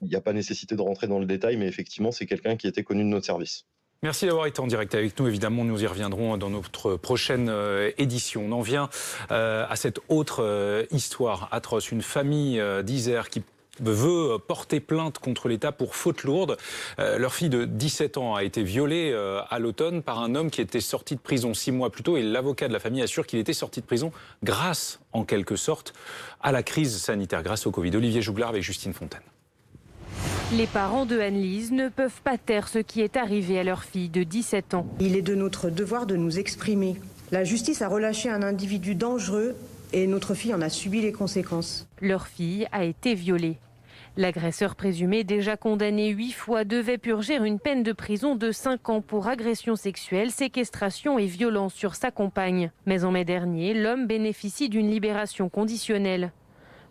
il n'y a pas nécessité de rentrer dans le détail, mais effectivement, c'est quelqu'un qui était connu de notre service. Merci d'avoir été en direct avec nous. Évidemment, nous y reviendrons dans notre prochaine édition. On en vient à cette autre histoire atroce. Une famille d'Isère qui veut porter plainte contre l'État pour faute lourde. Leur fille de 17 ans a été violée à l'automne par un homme qui était sorti de prison 6 mois plus tôt. Et l'avocat de la famille assure qu'il était sorti de prison grâce, en quelque sorte, à la crise sanitaire, grâce au Covid. Olivier Jouglard avec Justine Fontaine. Les parents de Anne-Lise ne peuvent pas taire ce qui est arrivé à leur fille de 17 ans. Il est de notre devoir de nous exprimer. La justice a relâché un individu dangereux et notre fille en a subi les conséquences. Leur fille a été violée. L'agresseur présumé, déjà condamné 8 fois, devait purger une peine de prison de 5 ans pour agression sexuelle, séquestration et violence sur sa compagne. Mais en mai dernier, l'homme bénéficie d'une libération conditionnelle.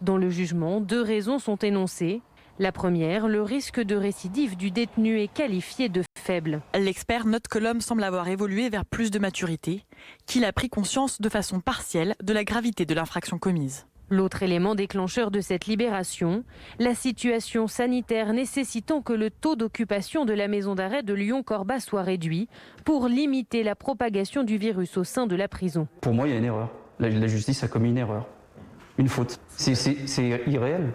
Dans le jugement, 2 raisons sont énoncées. La première, le risque de récidive du détenu est qualifié de faible. L'expert note que l'homme semble avoir évolué vers plus de maturité, qu'il a pris conscience de façon partielle de la gravité de l'infraction commise. L'autre élément déclencheur de cette libération, la situation sanitaire nécessitant que le taux d'occupation de la maison d'arrêt de Lyon-Corba soit réduit pour limiter la propagation du virus au sein de la prison. Pour moi, il y a une erreur. La justice a commis une erreur, une faute. C'est irréel.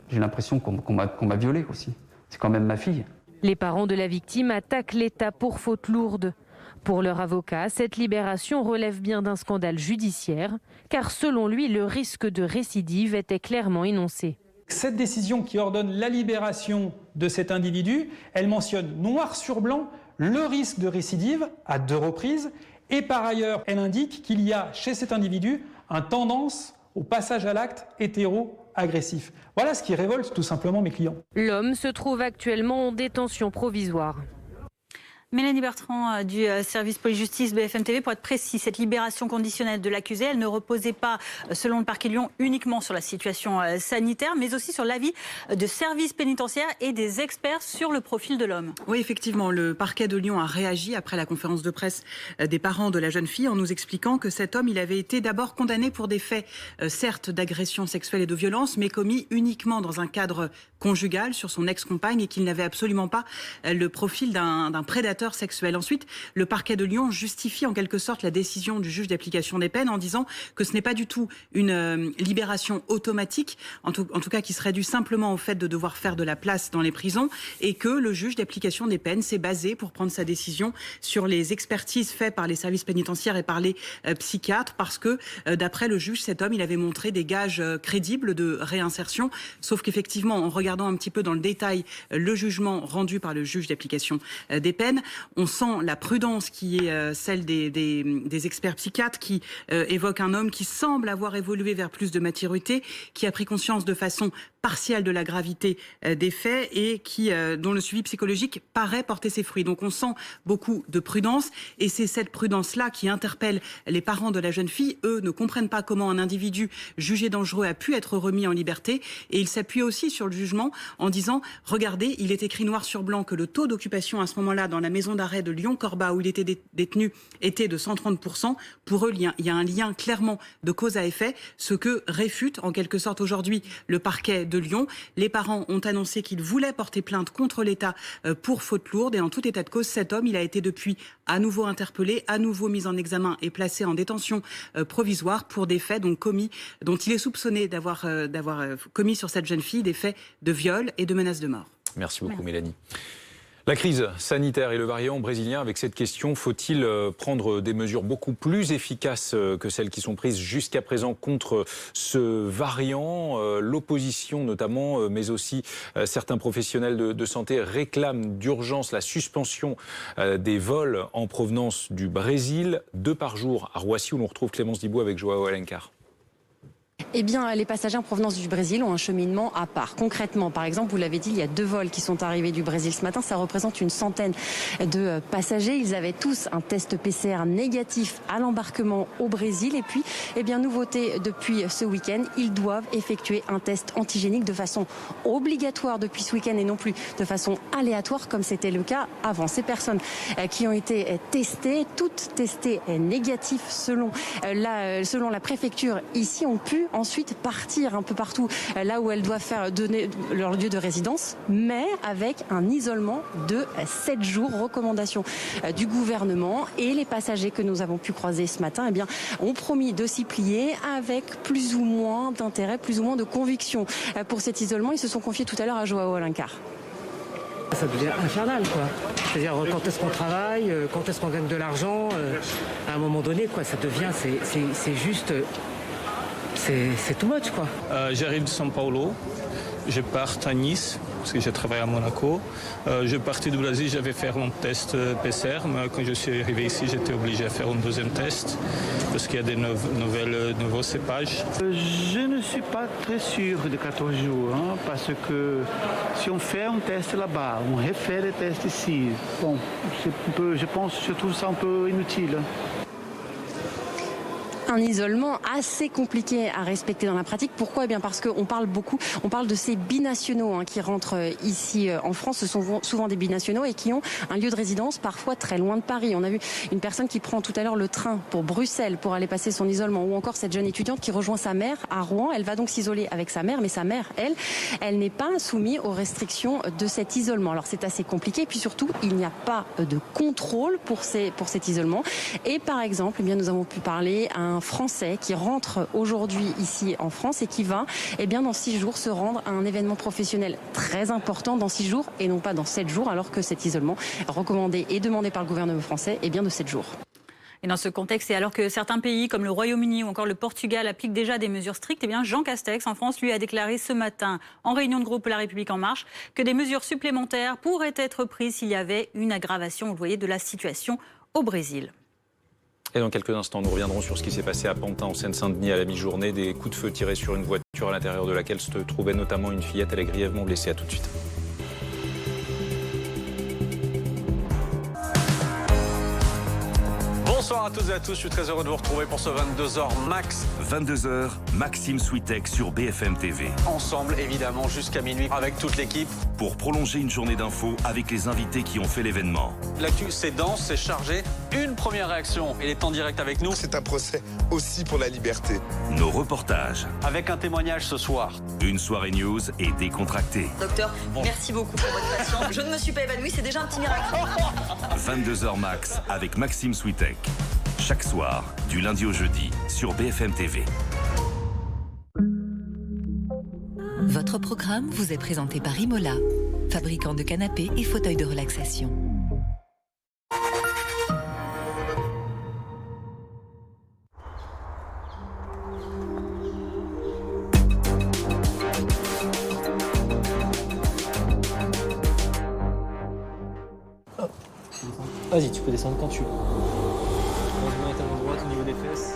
J'ai l'impression qu'on m'a violée aussi. C'est quand même ma fille. Les parents de la victime attaquent l'État pour faute lourde. Pour leur avocat, cette libération relève bien d'un scandale judiciaire, car selon lui, le risque de récidive était clairement énoncé. Cette décision qui ordonne la libération de cet individu, elle mentionne noir sur blanc le risque de récidive à 2 reprises, et par ailleurs, elle indique qu'il y a chez cet individu une tendance au passage à l'acte hétéro-agressif. Voilà ce qui révolte tout simplement mes clients. L'homme se trouve actuellement en détention provisoire. Mélanie Bertrand du service police-justice BFM TV. Pour être précis, cette libération conditionnelle de l'accusé, elle ne reposait pas, selon le parquet de Lyon, uniquement sur la situation sanitaire, mais aussi sur l'avis de services pénitentiaires et des experts sur le profil de l'homme. Oui, effectivement, le parquet de Lyon a réagi après la conférence de presse des parents de la jeune fille en nous expliquant que cet homme, il avait été d'abord condamné pour des faits, certes d'agression sexuelle et de violence, mais commis uniquement dans un cadre conjugal sur son ex-compagne et qu'il n'avait absolument pas le profil d'un prédateur sexuel. Ensuite, le parquet de Lyon justifie en quelque sorte la décision du juge d'application des peines en disant que ce n'est pas du tout une libération automatique, en tout cas qui serait due simplement au fait de devoir faire de la place dans les prisons, et que le juge d'application des peines s'est basé pour prendre sa décision sur les expertises faites par les services pénitentiaires et par les psychiatres, parce que d'après le juge, cet homme, il avait montré des gages crédibles de réinsertion, sauf qu'effectivement, en regardant un petit peu dans le détail le jugement rendu par le juge d'application des peines, on sent la prudence qui est celle des experts psychiatres qui évoquent un homme qui semble avoir évolué vers plus de maturité, qui a pris conscience de façon partielle de la gravité des faits et dont le suivi psychologique paraît porter ses fruits. Donc on sent beaucoup de prudence et c'est cette prudence-là qui interpelle les parents de la jeune fille. Eux ne comprennent pas comment un individu jugé dangereux a pu être remis en liberté, et ils s'appuient aussi sur le jugement en disant « Regardez, il est écrit noir sur blanc que le taux d'occupation à ce moment-là dans la maison d'arrêt de Lyon-Corba où il était détenu était de 130%. Pour eux, il y a un lien clairement de cause à effet, ce que réfute en quelque sorte aujourd'hui le parquet de Lyon. Les parents ont annoncé qu'ils voulaient porter plainte contre l'État pour faute lourde, et en tout état de cause, cet homme, il a été depuis à nouveau interpellé, à nouveau mis en examen et placé en détention provisoire pour des faits donc commis, dont il est soupçonné d'avoir commis sur cette jeune fille des faits de viol et de menaces de mort. Merci beaucoup Mélanie. La crise sanitaire et le variant brésilien, avec cette question, faut-il prendre des mesures beaucoup plus efficaces que celles qui sont prises jusqu'à présent contre ce variant? L'opposition notamment, mais aussi certains professionnels de santé réclament d'urgence la suspension des vols en provenance du Brésil, 2 par jour à Roissy, où l'on retrouve Clémence Dibou avec Joao Alencar. Eh bien, les passagers en provenance du Brésil ont un cheminement à part. Concrètement, par exemple, vous l'avez dit, il y a 2 vols qui sont arrivés du Brésil ce matin. Ça représente une centaine de passagers. Ils avaient tous un test PCR négatif à l'embarquement au Brésil. Et puis, eh bien, nouveauté depuis ce week-end, ils doivent effectuer un test antigénique de façon obligatoire depuis ce week-end et non plus de façon aléatoire comme c'était le cas avant. Ces personnes qui ont été testées, toutes testées négatives selon la préfecture ici, ont pu ensuite partir un peu partout là où elles doivent donner leur lieu de résidence, mais avec un isolement de 7 jours, recommandation du gouvernement. Et les passagers que nous avons pu croiser ce matin, eh bien, ont promis de s'y plier avec plus ou moins d'intérêt, plus ou moins de conviction pour cet isolement. Ils se sont confiés tout à l'heure à Joao Alencar. Ça devient infernal, quoi. C'est-à-dire, quand est-ce qu'on travaille, quand est-ce qu'on gagne de l'argent, à un moment donné, quoi, ça devient, c'est juste, c'est too much, quoi. J'arrive de São Paulo, je pars à Nice, parce que je travaille à Monaco. Je partais du Brésil, j'avais fait mon test PCR, mais quand je suis arrivé ici, j'étais obligé à faire un deuxième test, parce qu'il y a des nouveaux cépages. Je ne suis pas très sûr de 14 jours, hein, parce que si on fait un test là-bas, on refait le test ici, bon, je trouve ça un peu inutile. Un isolement assez compliqué à respecter dans la pratique. Pourquoi ? Eh bien parce qu'on parle de ces binationaux qui rentrent ici en France. Ce sont souvent des binationaux et qui ont un lieu de résidence parfois très loin de Paris. On a vu une personne qui prend tout à l'heure le train pour Bruxelles pour aller passer son isolement, ou encore cette jeune étudiante qui rejoint sa mère à Rouen. Elle va donc s'isoler avec sa mère, mais sa mère, elle n'est pas soumise aux restrictions de cet isolement. Alors c'est assez compliqué, et puis surtout, il n'y a pas de contrôle pour cet isolement. Et par exemple, eh bien, nous avons pu parler à un Français qui rentre aujourd'hui ici en France et qui va, eh bien, dans 6 jours, se rendre à un événement professionnel très important dans 6 jours et non pas dans 7 jours, alors que cet isolement recommandé et demandé par le gouvernement français est bien de 7 jours. Et dans ce contexte, et alors que certains pays comme le Royaume-Uni ou encore le Portugal appliquent déjà des mesures strictes, eh bien Jean Castex en France lui a déclaré ce matin en réunion de groupe La République En Marche que des mesures supplémentaires pourraient être prises s'il y avait une aggravation, vous voyez, de la situation au Brésil. Et dans quelques instants, nous reviendrons sur ce qui s'est passé à Pantin, en Seine-Saint-Denis, à la mi-journée. Des coups de feu tirés sur une voiture à l'intérieur de laquelle se trouvait notamment une fillette. Elle est grièvement blessée. À tout de suite. Bonsoir à toutes et à tous, je suis très heureux de vous retrouver pour ce 22h Max. 22h, Maxime Switek sur BFM TV. Ensemble, évidemment, jusqu'à minuit avec toute l'équipe. Pour prolonger une journée d'infos avec les invités qui ont fait l'événement. L'actu, c'est dense, c'est chargé. Une première réaction, il est en direct avec nous. C'est un procès aussi pour la liberté. Nos reportages. Avec un témoignage ce soir. Une soirée news et décontractée. Docteur, merci beaucoup pour votre patience. Je ne me suis pas évanouie, c'est déjà un petit miracle. 22h Max avec Maxime Switek. Chaque soir, du lundi au jeudi, sur BFM TV. Votre programme vous est présenté par Imola, fabricant de canapés et fauteuils de relaxation. Vas-y, tu peux descendre quand tu veux. Je mets ta main droite au niveau des fesses.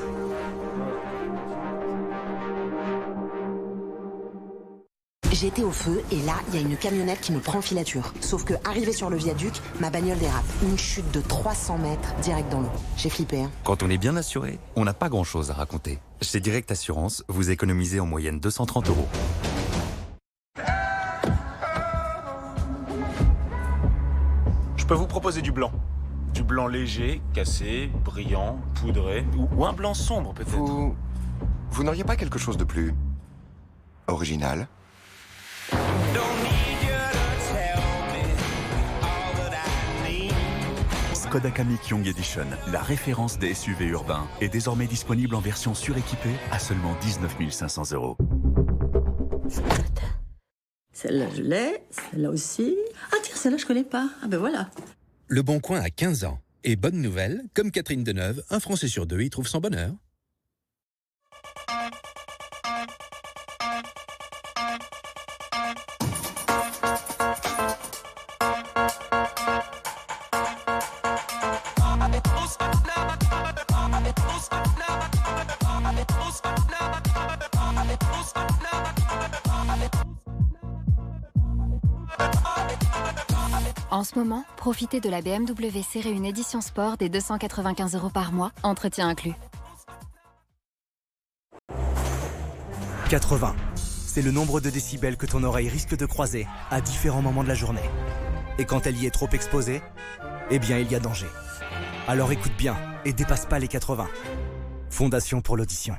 J'étais au feu et là, il y a une camionnette qui me prend en filature. Sauf que, arrivé sur le viaduc, ma bagnole dérape. Une chute de 300 mètres direct dans l'eau. J'ai flippé, hein. Quand on est bien assuré, on n'a pas grand-chose à raconter. Chez Direct Assurance, vous économisez en moyenne 230 €. Je peux vous proposer du blanc. Du blanc léger, cassé, brillant, poudré, ou un blanc sombre peut-être. Vous n'auriez pas quelque chose de plus original ? Skoda Kamiq Young Edition, la référence des SUV urbains, est désormais disponible en version suréquipée à seulement 19 500 €. Celle-là, je l'ai. Celle-là aussi. Ah tiens, celle-là, je connais pas. Ah ben voilà. Le Bon Coin a 15 ans. Et bonne nouvelle, comme Catherine Deneuve, un Français sur 2 y trouve son bonheur. En ce moment, profitez de la BMW Série 1 édition sport des 295 € par mois, entretien inclus. 80. C'est le nombre de décibels que ton oreille risque de croiser à différents moments de la journée. Et quand elle y est trop exposée, eh bien il y a danger. Alors écoute bien et dépasse pas les 80. Fondation pour l'audition.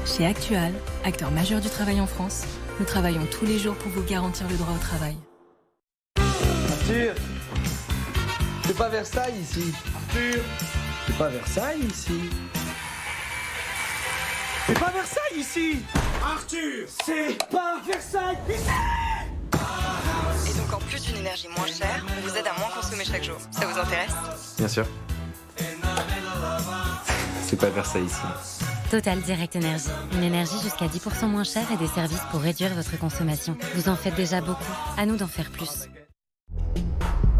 Chez Actual, acteur majeur du travail en France, nous travaillons tous les jours pour vous garantir le droit au travail. Arthur, c'est pas Versailles ici. Arthur, c'est pas Versailles ici. C'est pas Versailles ici. Arthur, c'est pas Versailles ici. Et donc en plus d'une énergie moins chère, on vous aide à moins consommer chaque jour. Ça vous intéresse? Bien sûr. C'est pas Versailles ici. Total Direct Énergie. Une énergie jusqu'à 10% moins chère et des services pour réduire votre consommation. Vous en faites déjà beaucoup. À nous d'en faire plus.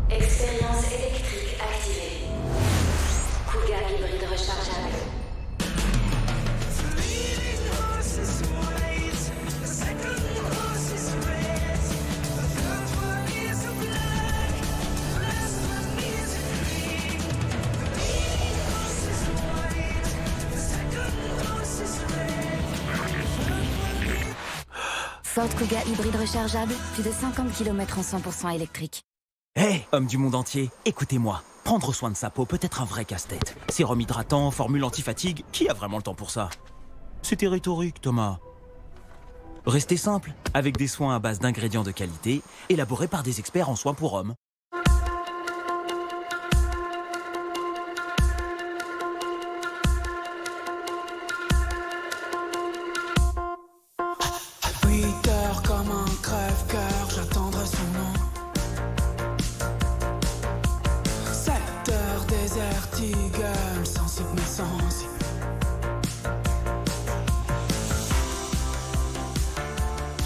Expérience électrique activée. Cougar hybride rechargeable. Ford Kuga hybride rechargeable, plus de 50 km en 100% électrique. Hé, homme du monde entier, écoutez-moi. Prendre soin de sa peau peut être un vrai casse-tête. Sérum hydratant, formule anti-fatigue, qui a vraiment le temps pour ça? C'était rhétorique, Thomas. Restez simple, avec des soins à base d'ingrédients de qualité, élaborés par des experts en soins pour hommes. Comme un crève-cœur, j'attendrai son nom. 7 heures désertique, sensible mais sensible.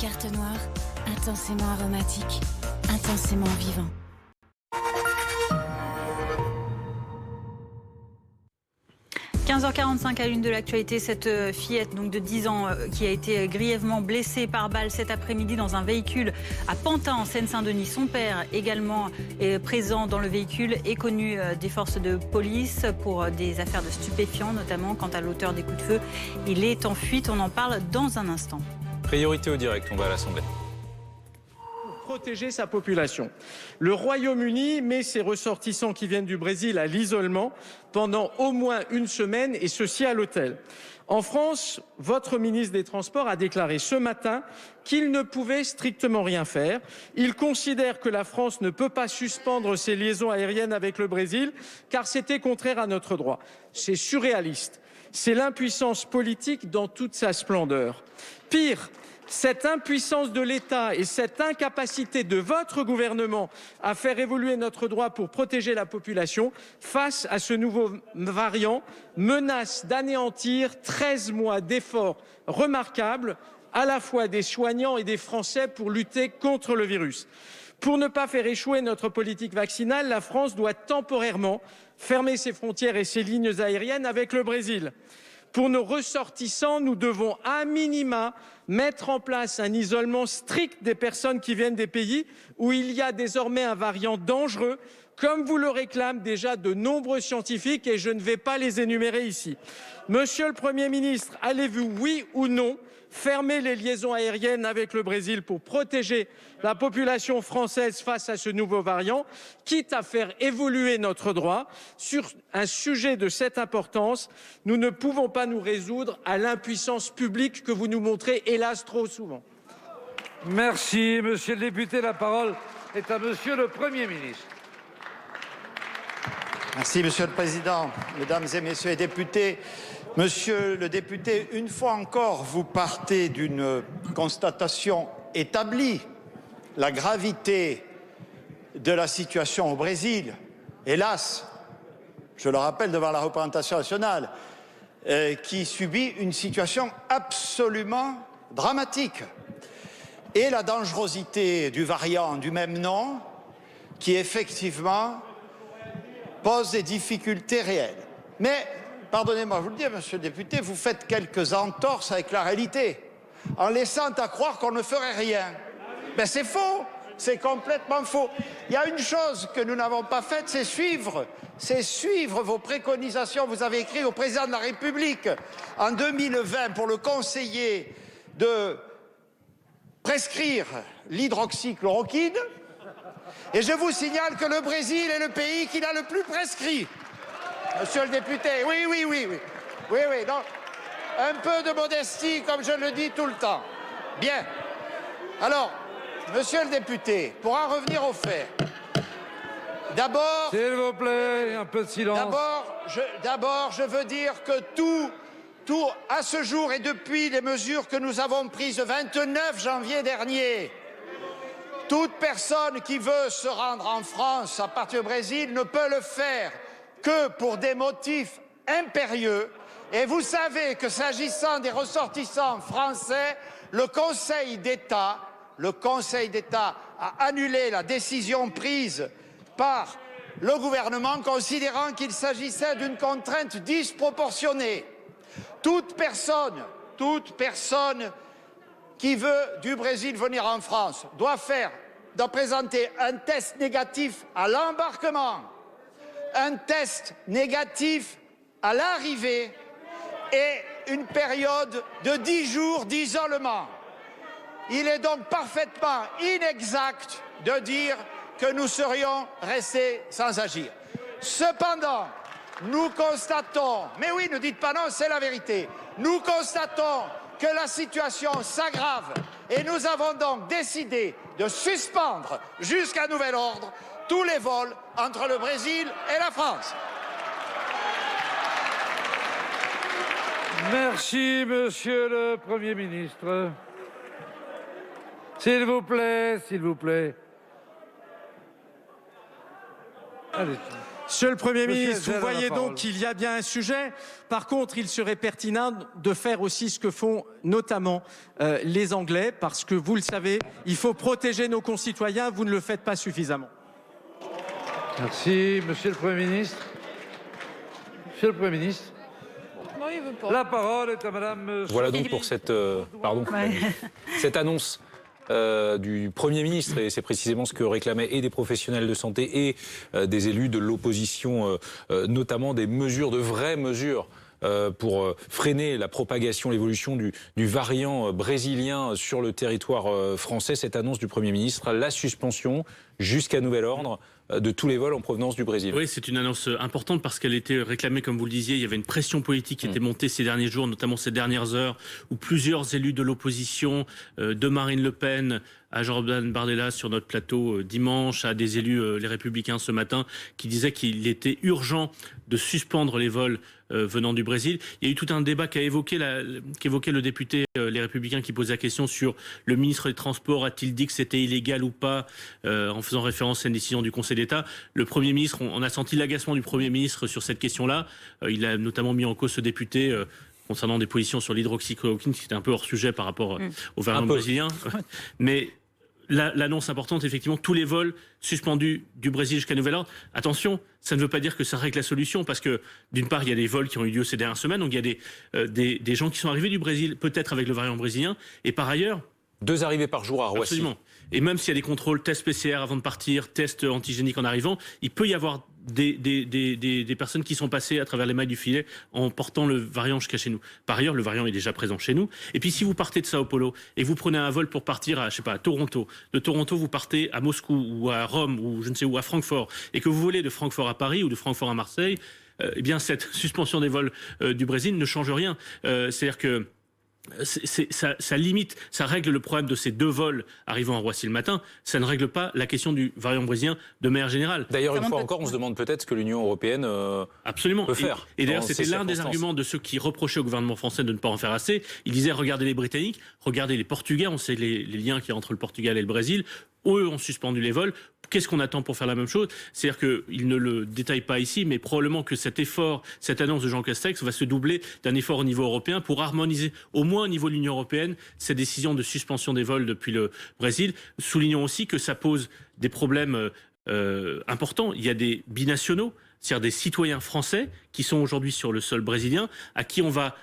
Carte noire, intensément aromatique, intensément vivant. – 15h45 à l'une de l'actualité, cette fillette donc de 10 ans qui a été grièvement blessée par balle cet après-midi dans un véhicule à Pantin en Seine-Saint-Denis. Son père également est présent dans le véhicule, est connu des forces de police pour des affaires de stupéfiants notamment. Quant à l'auteur des coups de feu, il est en fuite, on en parle dans un instant. Priorité au direct, on va à l'Assemblée. Protéger sa population. Le Royaume-Uni met ses ressortissants qui viennent du Brésil à l'isolement pendant au moins une semaine, et ceci à l'hôtel. En France, votre ministre des Transports a déclaré ce matin qu'il ne pouvait strictement rien faire. Il considère que la France ne peut pas suspendre ses liaisons aériennes avec le Brésil car c'était contraire à notre droit. C'est surréaliste. C'est l'impuissance politique dans toute sa splendeur. Pire, cette impuissance de l'État et cette incapacité de votre gouvernement à faire évoluer notre droit pour protéger la population face à ce nouveau variant menace d'anéantir 13 mois d'efforts remarquables à la fois des soignants et des Français pour lutter contre le virus. Pour ne pas faire échouer notre politique vaccinale, la France doit temporairement fermer ses frontières et ses lignes aériennes avec le Brésil. Pour nos ressortissants, nous devons à minima mettre en place un isolement strict des personnes qui viennent des pays où il y a désormais un variant dangereux, comme vous le réclament déjà de nombreux scientifiques, et je ne vais pas les énumérer ici. Monsieur le Premier ministre, allez-vous, oui ou non, fermer les liaisons aériennes avec le Brésil pour protéger la population française face à ce nouveau variant, quitte à faire évoluer notre droit? Sur un sujet de cette importance, nous ne pouvons pas nous résoudre à l'impuissance publique que vous nous montrez, hélas, trop souvent. Merci, monsieur le député. La parole est à monsieur le Premier ministre. Merci, monsieur le président. Mesdames et messieurs les députés, monsieur le député, une fois encore, vous partez d'une constatation établie, la gravité de la situation au Brésil. Hélas, je le rappelle devant la représentation nationale, qui subit une situation absolument dramatique. Et la dangerosité du variant du même nom, qui effectivement pose des difficultés réelles. Mais, pardonnez-moi, je vous le dis, monsieur le député, vous faites quelques entorses avec la réalité. en laissant à croire qu'on ne ferait rien. Ben c'est faux, c'est complètement faux. Il y a une chose que nous n'avons pas faite, c'est suivre vos préconisations. Vous avez écrit au président de la République en 2020 pour le conseiller de prescrire l'hydroxychloroquine. Et je vous signale que le Brésil est le pays qui l'a le plus prescrit. Monsieur le député, oui. Donc, un peu de modestie, comme je le dis tout le temps. Bien. Alors, monsieur le député, pour en revenir aux faits, d'abord... S'il vous plaît, un peu de silence. D'abord, je veux dire que tout, à ce jour et depuis les mesures que nous avons prises le 29 janvier dernier, toute personne qui veut se rendre en France à partir du Brésil ne peut le faire que pour des motifs impérieux. Et vous savez que s'agissant des ressortissants français, le Conseil d'État a annulé la décision prise par le gouvernement, considérant qu'il s'agissait d'une contrainte disproportionnée. Toute personne qui veut du Brésil venir en France doit présenter un test négatif à l'embarquement, un test négatif à l'arrivée et une période de 10 jours d'isolement. Il est donc parfaitement inexact de dire que nous serions restés sans agir. Cependant, nous constatons, mais oui, ne dites pas non, c'est la vérité, nous constatons que la situation s'aggrave et nous avons donc décidé de suspendre jusqu'à nouvel ordre tous les vols entre le Brésil et la France. Merci, monsieur le Premier ministre. S'il vous plaît. Allez. Monsieur le Premier ministre, vous voyez donc qu'il y a bien un sujet. Par contre, il serait pertinent de faire aussi ce que font notamment les Anglais, parce que vous le savez, il faut protéger nos concitoyens. Vous ne le faites pas suffisamment. Merci, monsieur le Premier ministre. Monsieur le Premier ministre. Non, il veut pas. La parole est à madame... Voilà donc pour cette annonce du Premier ministre, et c'est précisément ce que réclamaient et des professionnels de santé et des élus de l'opposition, notamment des mesures, de vraies mesures pour freiner la propagation, l'évolution du variant brésilien sur le territoire français. Cette annonce du Premier ministre, la suspension jusqu'à nouvel ordre de tous les vols en provenance du Brésil. Oui, c'est une annonce importante parce qu'elle était réclamée, comme vous le disiez. Il y avait une pression politique qui était montée ces derniers jours, notamment ces dernières heures, où plusieurs élus de l'opposition, de Marine Le Pen à Jordan Bardella sur notre plateau dimanche, à des élus les Républicains ce matin, qui disaient qu'il était urgent de suspendre les vols venant du Brésil. Il y a eu tout un débat qu'évoquait le député Les Républicains, qui posait la question sur le ministre des Transports a-t-il dit que c'était illégal ou pas, en faisant référence à une décision du Conseil d'État. Le Premier ministre, on a senti l'agacement du Premier ministre sur cette question-là. Il a notamment mis en cause ce député concernant des positions sur l'hydroxychloroquine, qui était un peu hors sujet par rapport au variant brésilien. Mais l'annonce importante, effectivement, tous les vols suspendus du Brésil jusqu'à nouvel ordre. Attention, ça ne veut pas dire que ça règle la solution, parce que d'une part, il y a des vols qui ont eu lieu ces dernières semaines, donc il y a des gens qui sont arrivés du Brésil, peut-être avec le variant brésilien, et par ailleurs... 2 arrivées par jour à Roissy. Absolument. Et même s'il y a des contrôles, tests PCR avant de partir, tests antigéniques en arrivant, il peut y avoir des personnes qui sont passées à travers les mailles du filet en portant le variant jusqu'à chez nous. Par ailleurs, le variant est déjà présent chez nous. Et puis si vous partez de Sao Paulo et vous prenez un vol pour partir à, à Toronto, de Toronto vous partez à Moscou ou à Rome ou je ne sais où, à Francfort, et que vous volez de Francfort à Paris ou de Francfort à Marseille, eh bien cette suspension des vols du Brésil ne change rien. C'est-à-dire que ça limite, ça règle le problème de ces 2 vols arrivant à Roissy le matin. Ça ne règle pas la question du variant brésilien de manière générale. D'ailleurs, une fois encore, on se demande peut-être ce que l'Union européenne peut faire. Et d'ailleurs, c'était l'un des arguments de ceux qui reprochaient au gouvernement français de ne pas en faire assez. Ils disaient, regardez les Britanniques, regardez les Portugais, on sait les liens qu'il y a entre le Portugal et le Brésil. Eux ont suspendu les vols. Qu'est-ce qu'on attend pour faire la même chose? C'est-à-dire qu'ils ne le détaillent pas ici, mais probablement que cet effort, cette annonce de Jean Castex va se doubler d'un effort au niveau européen pour harmoniser, au moins au niveau de l'Union européenne, ces décisions de suspension des vols depuis le Brésil. Soulignons aussi que ça pose des problèmes importants. Il y a des binationaux. c'est-à-dire des citoyens français qui sont aujourd'hui sur le sol brésilien, à qui on va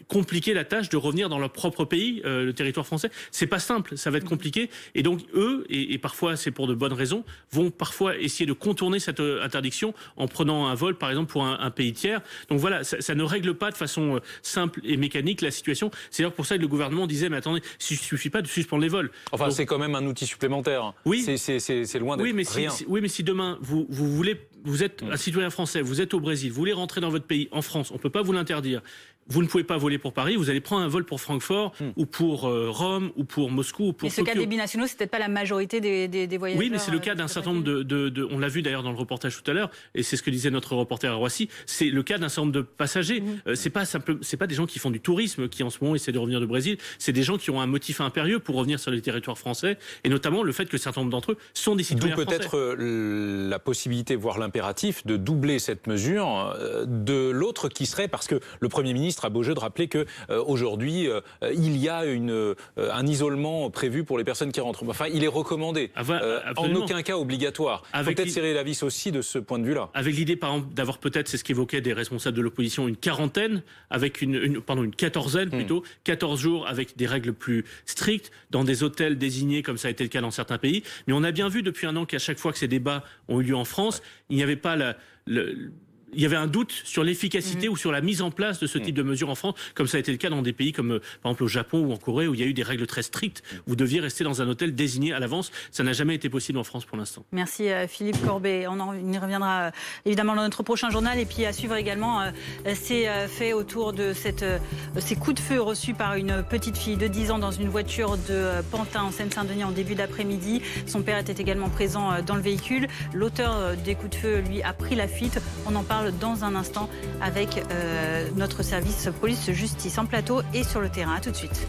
compliquer la tâche de revenir dans leur propre pays, le territoire français. C'est pas simple, ça va être compliqué. Et donc eux, et parfois c'est pour de bonnes raisons, vont parfois essayer de contourner cette interdiction en prenant un vol, par exemple, pour un pays tiers. Donc voilà, ça ne règle pas de façon simple et mécanique la situation. C'est d'ailleurs pour ça que le gouvernement disait, mais attendez, il suffit pas de suspendre les vols. Enfin, c'est quand même un outil supplémentaire. Oui, c'est loin d'être rien. Oui, mais si demain vous êtes un citoyen français, vous êtes au Brésil, vous voulez rentrer dans votre pays, en France, on peut pas vous l'interdire. Vous ne pouvez pas voler pour Paris, vous allez prendre un vol pour Francfort ou pour Rome ou pour Moscou ou pour Tokyo. Mais ce cas des binationaux, c'est peut-être pas la majorité des voyageurs. Oui, mais c'est le cas d'un certain nombre on l'a vu d'ailleurs dans le reportage tout à l'heure, et c'est ce que disait notre reporter à Roissy, c'est le cas d'un certain nombre de passagers. C'est pas des gens qui font du tourisme qui en ce moment essaient de revenir du Brésil, c'est des gens qui ont un motif impérieux pour revenir sur les territoires français, et notamment le fait que certains nombre d'entre eux sont des citoyens français. D'où peut-être la possibilité, voire l'impératif, de doubler cette mesure de l'autre qui serait, parce que le Premier ministre a beau jeu de rappeler que aujourd'hui il y a un isolement prévu pour les personnes qui rentrent. Enfin, il est recommandé, en aucun cas obligatoire. Il faut peut-être serrer la vis aussi de ce point de vue-là. Avec l'idée, par exemple, d'avoir peut-être, c'est ce qu'évoquaient des responsables de l'opposition, une quarantaine, avec une quatorzaine plutôt, 14 jours avec des règles plus strictes, dans des hôtels désignés, comme ça a été le cas dans certains pays. Mais on a bien vu depuis un an qu'à chaque fois que ces débats ont eu lieu en France, il n'y avait pas il y avait un doute sur l'efficacité ou sur la mise en place de ce type de mesures en France, comme ça a été le cas dans des pays comme par exemple au Japon ou en Corée, où il y a eu des règles très strictes. Vous deviez rester dans un hôtel désigné à l'avance. Ça n'a jamais été possible en France pour l'instant. Merci Philippe Corbet. On y reviendra évidemment dans notre prochain journal, et puis à suivre également ces faits autour de ces coups de feu reçus par une petite fille de 10 ans dans une voiture de Pantin en Seine-Saint-Denis en début d'après-midi. Son père était également présent dans le véhicule. L'auteur des coups de feu, lui, a pris la fuite. On en parle dans un instant avec notre service police-justice en plateau et sur le terrain. À tout de suite.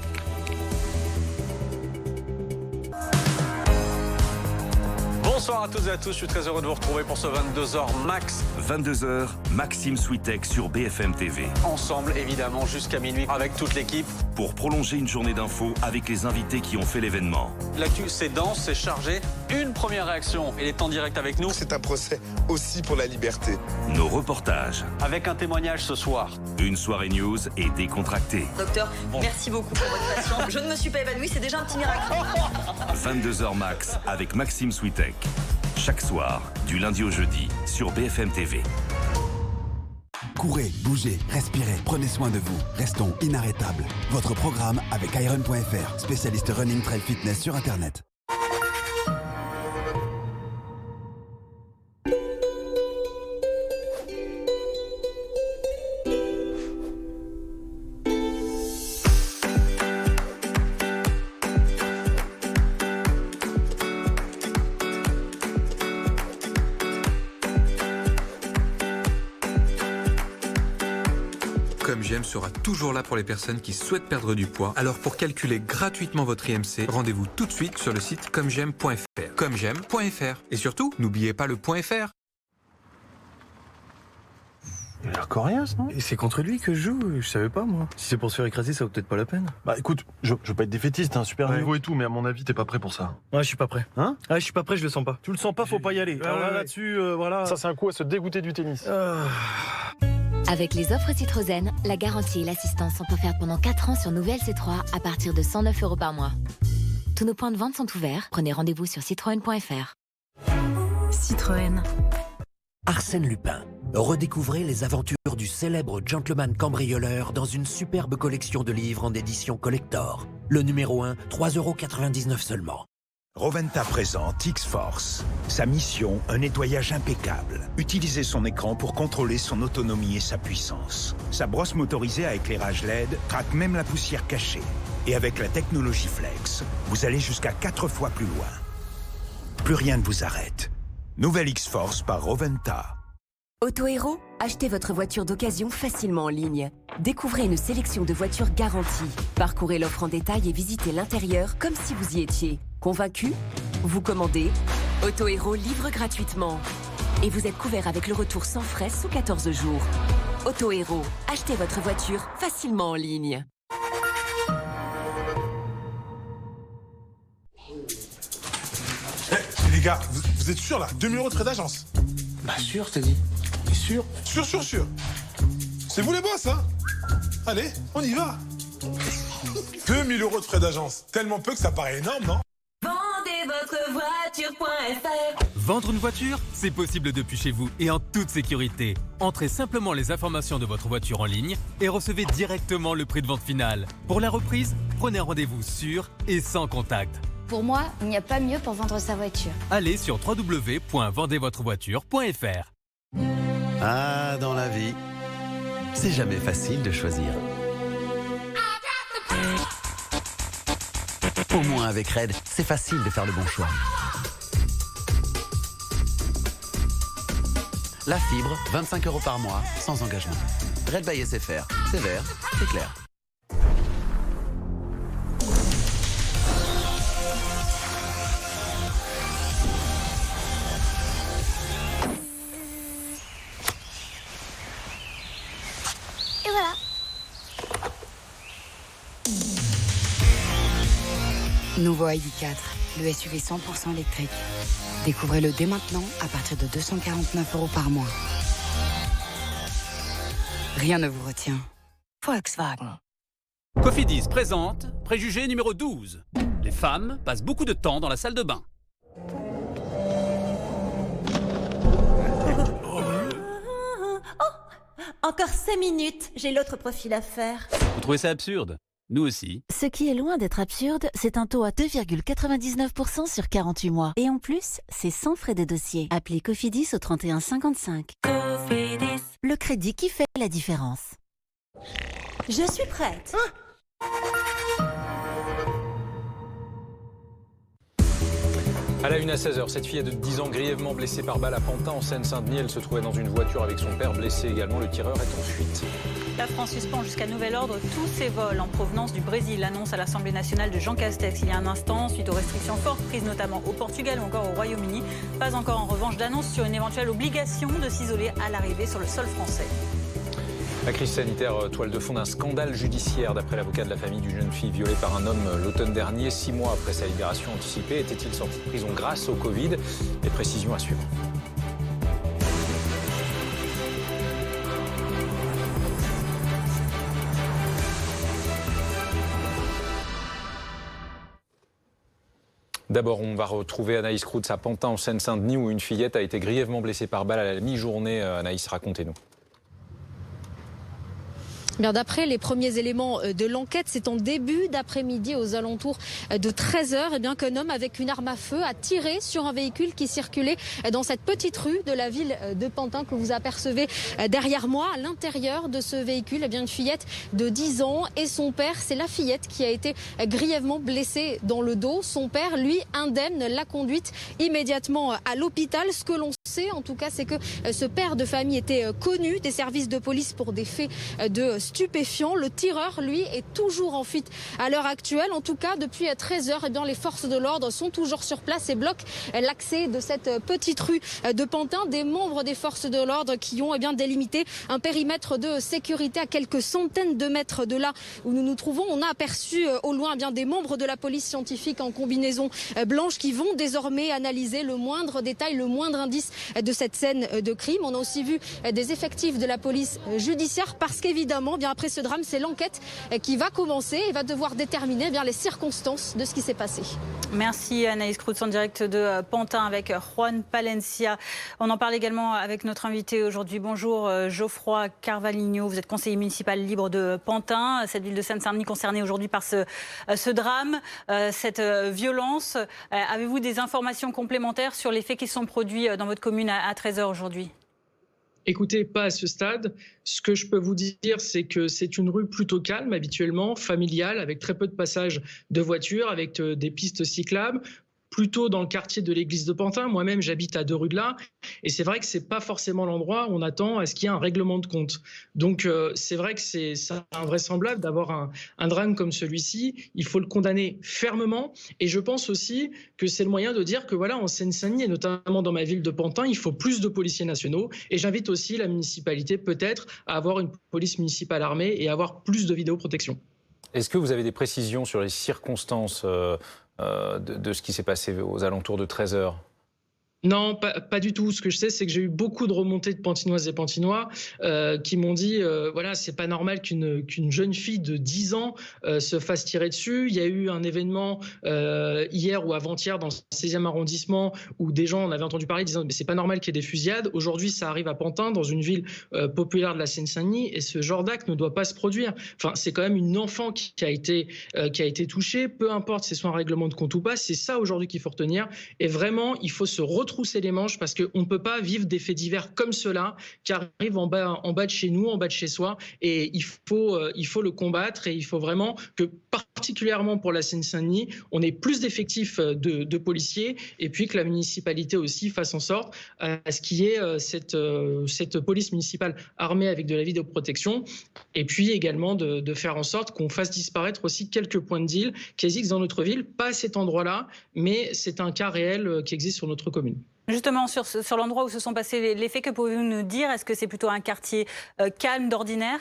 Bonsoir à toutes et à tous, je suis très heureux de vous retrouver pour ce 22h Max. 22h, Maxime Switek sur BFM TV. Ensemble, évidemment, jusqu'à minuit avec toute l'équipe. Pour prolonger une journée d'infos avec les invités qui ont fait l'événement. L'actu, c'est dense, c'est chargé. Une première réaction, il est en direct avec nous. C'est un procès aussi pour la liberté. Nos reportages. Avec un témoignage ce soir. Une soirée news et décontractée. Docteur, merci beaucoup pour votre patience. Je ne me suis pas évanouie, c'est déjà un petit miracle. 22h Max avec Maxime Switek. Chaque soir, du lundi au jeudi, sur BFM TV. Courez, bougez, respirez, prenez soin de vous. Restons inarrêtables. Votre programme avec Iron.fr, spécialiste running trail fitness sur Internet. ComGem sera toujours là pour les personnes qui souhaitent perdre du poids. Alors pour calculer gratuitement votre IMC, rendez-vous tout de suite sur le site comgem.fr. comgem.fr. Et surtout, n'oubliez pas le .fr. Il a l'air coriace, non? Et c'est contre lui que je joue, je savais pas moi. Si c'est pour se faire écraser, ça vaut peut-être pas la peine. Bah écoute, je veux pas être défaitiste, super niveau et tout, mais à mon avis, t'es pas prêt pour ça. Ouais, je suis pas prêt. Hein? Ouais, je suis pas prêt, je le sens pas. Tu le sens pas, faut pas y aller. Alors là-dessus, voilà. Ça, c'est un coup à se dégoûter du tennis. Avec les offres Citroën, la garantie et l'assistance sont offertes pendant 4 ans sur nouvelle C3 à partir de 109 € par mois. Tous nos points de vente sont ouverts. Prenez rendez-vous sur citroën.fr. Citroën. Arsène Lupin. Redécouvrez les aventures du célèbre gentleman cambrioleur dans une superbe collection de livres en édition collector. Le numéro 1, 3,99 € seulement. Roventa présente X-Force. Sa mission, un nettoyage impeccable. Utilisez son écran pour contrôler son autonomie et sa puissance. Sa brosse motorisée à éclairage LED traque même la poussière cachée. Et avec la technologie Flex, vous allez jusqu'à 4 fois plus loin. Plus rien ne vous arrête. Nouvelle X-Force par Roventa. Autohéros, achetez votre voiture d'occasion facilement en ligne. Découvrez une sélection de voitures garanties. Parcourez l'offre en détail et visitez l'intérieur comme si vous y étiez. Convaincu? Vous commandez. Autohéros livre gratuitement. Et vous êtes couvert avec le retour sans frais sous 14 jours. Autohéros, achetez votre voiture facilement en ligne. Les gars, vous êtes sûrs là? 2000 € de frais d'agence? Bah sûr, je t'ai dit. sûr. Sûr. C'est vous les boss, hein? Allez, on y va. 2000 € de frais d'agence. Tellement peu que ça paraît énorme, non? Vendezvotrevoiture.fr. Vendre une voiture, c'est possible depuis chez vous et en toute sécurité. Entrez simplement les informations de votre voiture en ligne et recevez directement le prix de vente final. Pour la reprise, prenez un rendez-vous sûr et sans contact. Pour moi, il n'y a pas mieux pour vendre sa voiture. Allez sur www.vendezvotrevoiture.fr. Ah, dans la vie, c'est jamais facile de choisir. Au moins avec Red, c'est facile de faire le bon choix. La fibre, 25 € par mois, sans engagement. Red by SFR, c'est vert, c'est clair. Et voilà. Nouveau ID4, le SUV 100% électrique. Découvrez-le dès maintenant à partir de 249 € par mois. Rien ne vous retient. Volkswagen. Cofidis présente préjugé numéro 12. Les femmes passent beaucoup de temps dans la salle de bain. Encore 5 minutes, j'ai l'autre profil à faire. Vous trouvez ça absurde? Nous aussi. Ce qui est loin d'être absurde, c'est un taux à 2,99% sur 48 mois. Et en plus, c'est sans frais de dossier. Appelez Cofidis au 31 55. Cofidis. Le crédit qui fait la différence. Je suis prête. À la une à 16h, cette fille de 10 ans grièvement blessée par balle à Pantin en Seine-Saint-Denis. Elle se trouvait dans une voiture avec son père blessé également. Le tireur est en fuite. La France suspend jusqu'à nouvel ordre tous ses vols en provenance du Brésil. L'annonce à l'Assemblée nationale de Jean Castex il y a un instant, suite aux restrictions fortes prises notamment au Portugal ou encore au Royaume-Uni. Pas encore en revanche d'annonce sur une éventuelle obligation de s'isoler à l'arrivée sur le sol français. La crise sanitaire, toile de fond d'un scandale judiciaire. D'après l'avocat de la famille d'une jeune fille violée par un homme l'automne dernier, 6 mois après sa libération anticipée, était-il sorti de prison grâce au Covid? Les précisions à suivre. D'abord, on va retrouver Anaïs Kroutz à Pantin en Seine-Saint-Denis où une fillette a été grièvement blessée par balle à la mi-journée. Anaïs, racontez-nous. Bien, d'après les premiers éléments de l'enquête, c'est en début d'après-midi aux alentours de 13h qu'un homme avec une arme à feu a tiré sur un véhicule qui circulait dans cette petite rue de la ville de Pantin que vous apercevez derrière moi. À l'intérieur de ce véhicule, une fillette de 10 ans et son père. C'est la fillette qui a été grièvement blessée dans le dos. Son père, lui, indemne, l'a conduite immédiatement à l'hôpital. Ce que l'on sait, en tout cas, c'est que ce père de famille était connu des services de police pour des faits de stupéfiants. Le tireur, lui, est toujours en fuite à l'heure actuelle. En tout cas, depuis 13h, les forces de l'ordre sont toujours sur place et bloquent l'accès de cette petite rue de Pantin. Des membres des forces de l'ordre qui ont délimité un périmètre de sécurité à quelques centaines de mètres de là où nous nous trouvons. On a aperçu au loin des membres de la police scientifique en combinaison blanche qui vont désormais analyser le moindre détail, le moindre indice de cette scène de crime. On a aussi vu des effectifs de la police judiciaire parce qu'évidemment, après ce drame, c'est l'enquête qui va commencer et va devoir déterminer les circonstances de ce qui s'est passé. Merci Anaïs Kroutz en direct de Pantin avec Juan Palencia. On en parle également avec notre invité aujourd'hui. Bonjour Geoffroy Carvalhinho, vous êtes conseiller municipal libre de Pantin, cette ville de Seine-Saint-Denis concernée aujourd'hui par ce drame, cette violence. Avez-vous des informations complémentaires sur les faits qui sont produits dans votre commune à 13h aujourd'hui ? Écoutez, pas à ce stade. Ce que je peux vous dire, c'est que c'est une rue plutôt calme habituellement, familiale, avec très peu de passages de voitures, avec des pistes cyclables, plutôt dans le quartier de l'église de Pantin. Moi-même, j'habite à 2 rues de là. Et c'est vrai que ce n'est pas forcément l'endroit où on attend à ce qu'il y ait un règlement de compte. Donc, c'est vrai que c'est invraisemblable d'avoir un drame comme celui-ci. Il faut le condamner fermement. Et je pense aussi que c'est le moyen de dire que voilà, en Seine-Saint-Denis, et notamment dans ma ville de Pantin, il faut plus de policiers nationaux. Et j'invite aussi la municipalité peut-être à avoir une police municipale armée et à avoir plus de vidéoprotection. Est-ce que vous avez des précisions sur les circonstances de ce qui s'est passé aux alentours de 13h? Non, pas du tout. Ce que je sais, c'est que j'ai eu beaucoup de remontées de Pantinoises et Pantinois qui m'ont dit voilà, c'est pas normal qu'une jeune fille de 10 ans se fasse tirer dessus. Il y a eu un événement hier ou avant-hier dans le 16e arrondissement où des gens en avaient entendu parler disant mais c'est pas normal qu'il y ait des fusillades. Aujourd'hui, ça arrive à Pantin, dans une ville populaire de la Seine-Saint-Denis, et ce genre d'acte ne doit pas se produire. Enfin, c'est quand même une enfant qui a été touchée, peu importe si c'est un règlement de compte ou pas. C'est ça aujourd'hui qu'il faut retenir. Et vraiment, il faut se retrousser les manches parce qu'on ne peut pas vivre des faits divers comme cela qui arrivent en bas de chez nous, en bas de chez soi. Et il faut le combattre, et il faut vraiment que, particulièrement pour la Seine-Saint-Denis, on ait plus d'effectifs de policiers, et puis que la municipalité aussi fasse en sorte à ce qu'il y ait cette police municipale armée avec de la vidéoprotection, et puis également de faire en sorte qu'on fasse disparaître aussi quelques points de deal qui existent dans notre ville, pas à cet endroit-là, mais c'est un cas réel qui existe sur notre commune. Justement, sur l'endroit où se sont passés les faits, que pouvez-vous nous dire? Est-ce que c'est plutôt un quartier calme d'ordinaire?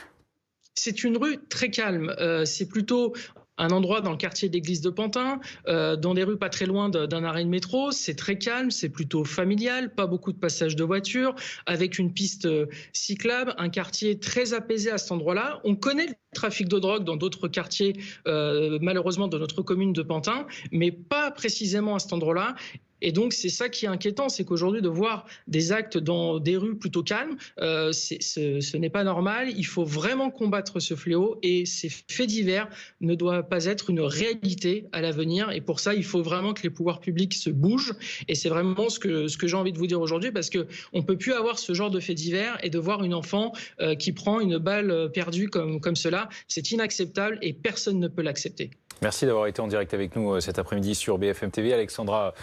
C'est une rue très calme. C'est plutôt un endroit dans le quartier de l'église de Pantin, dans des rues pas très loin d'un arrêt de métro. C'est très calme, c'est plutôt familial, pas beaucoup de passages de voitures, avec une piste cyclable, un quartier très apaisé à cet endroit-là. On connaît le trafic de drogue dans d'autres quartiers, malheureusement, de notre commune de Pantin, mais pas précisément à cet endroit-là. Et donc, c'est ça qui est inquiétant, c'est qu'aujourd'hui, de voir des actes dans des rues plutôt calmes, ce n'est pas normal. Il faut vraiment combattre ce fléau, et ces faits divers ne doivent pas être une réalité à l'avenir. Et pour ça, il faut vraiment que les pouvoirs publics se bougent. Et c'est vraiment ce que j'ai envie de vous dire aujourd'hui, parce qu'on ne peut plus avoir ce genre de faits divers et de voir une enfant qui prend une balle perdue comme cela. C'est inacceptable et personne ne peut l'accepter. Merci d'avoir été en direct avec nous cet après-midi sur BFM TV. Alexandra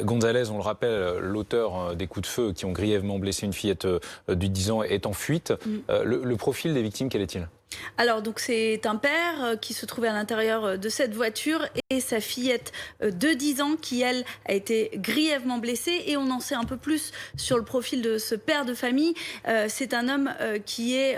Gonzalez, on le rappelle, l'auteur des coups de feu qui ont grièvement blessé une fillette de 10 ans est en fuite. Le profil des victimes, quel est-il ? Alors donc c'est un père qui se trouvait à l'intérieur de cette voiture et sa fillette de 10 ans qui, elle, a été grièvement blessée. Et on en sait un peu plus sur le profil de ce père de famille. C'est un homme qui est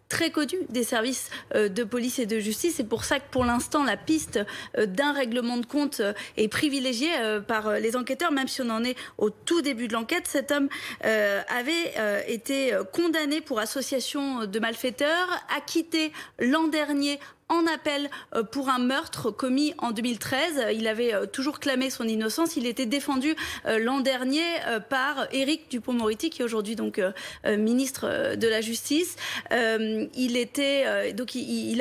très connu des services de police et de justice. C'est pour ça que pour l'instant, la piste d'un règlement de compte est privilégiée par les enquêteurs, même si on en est au tout début de l'enquête. Cet homme avait été condamné pour association de malfaiteurs, acquitté l'an dernier en appel pour un meurtre commis en 2013. Il avait toujours clamé son innocence. Il était défendu l'an dernier par Éric Dupond-Moretti, qui est aujourd'hui donc ministre de la Justice. Il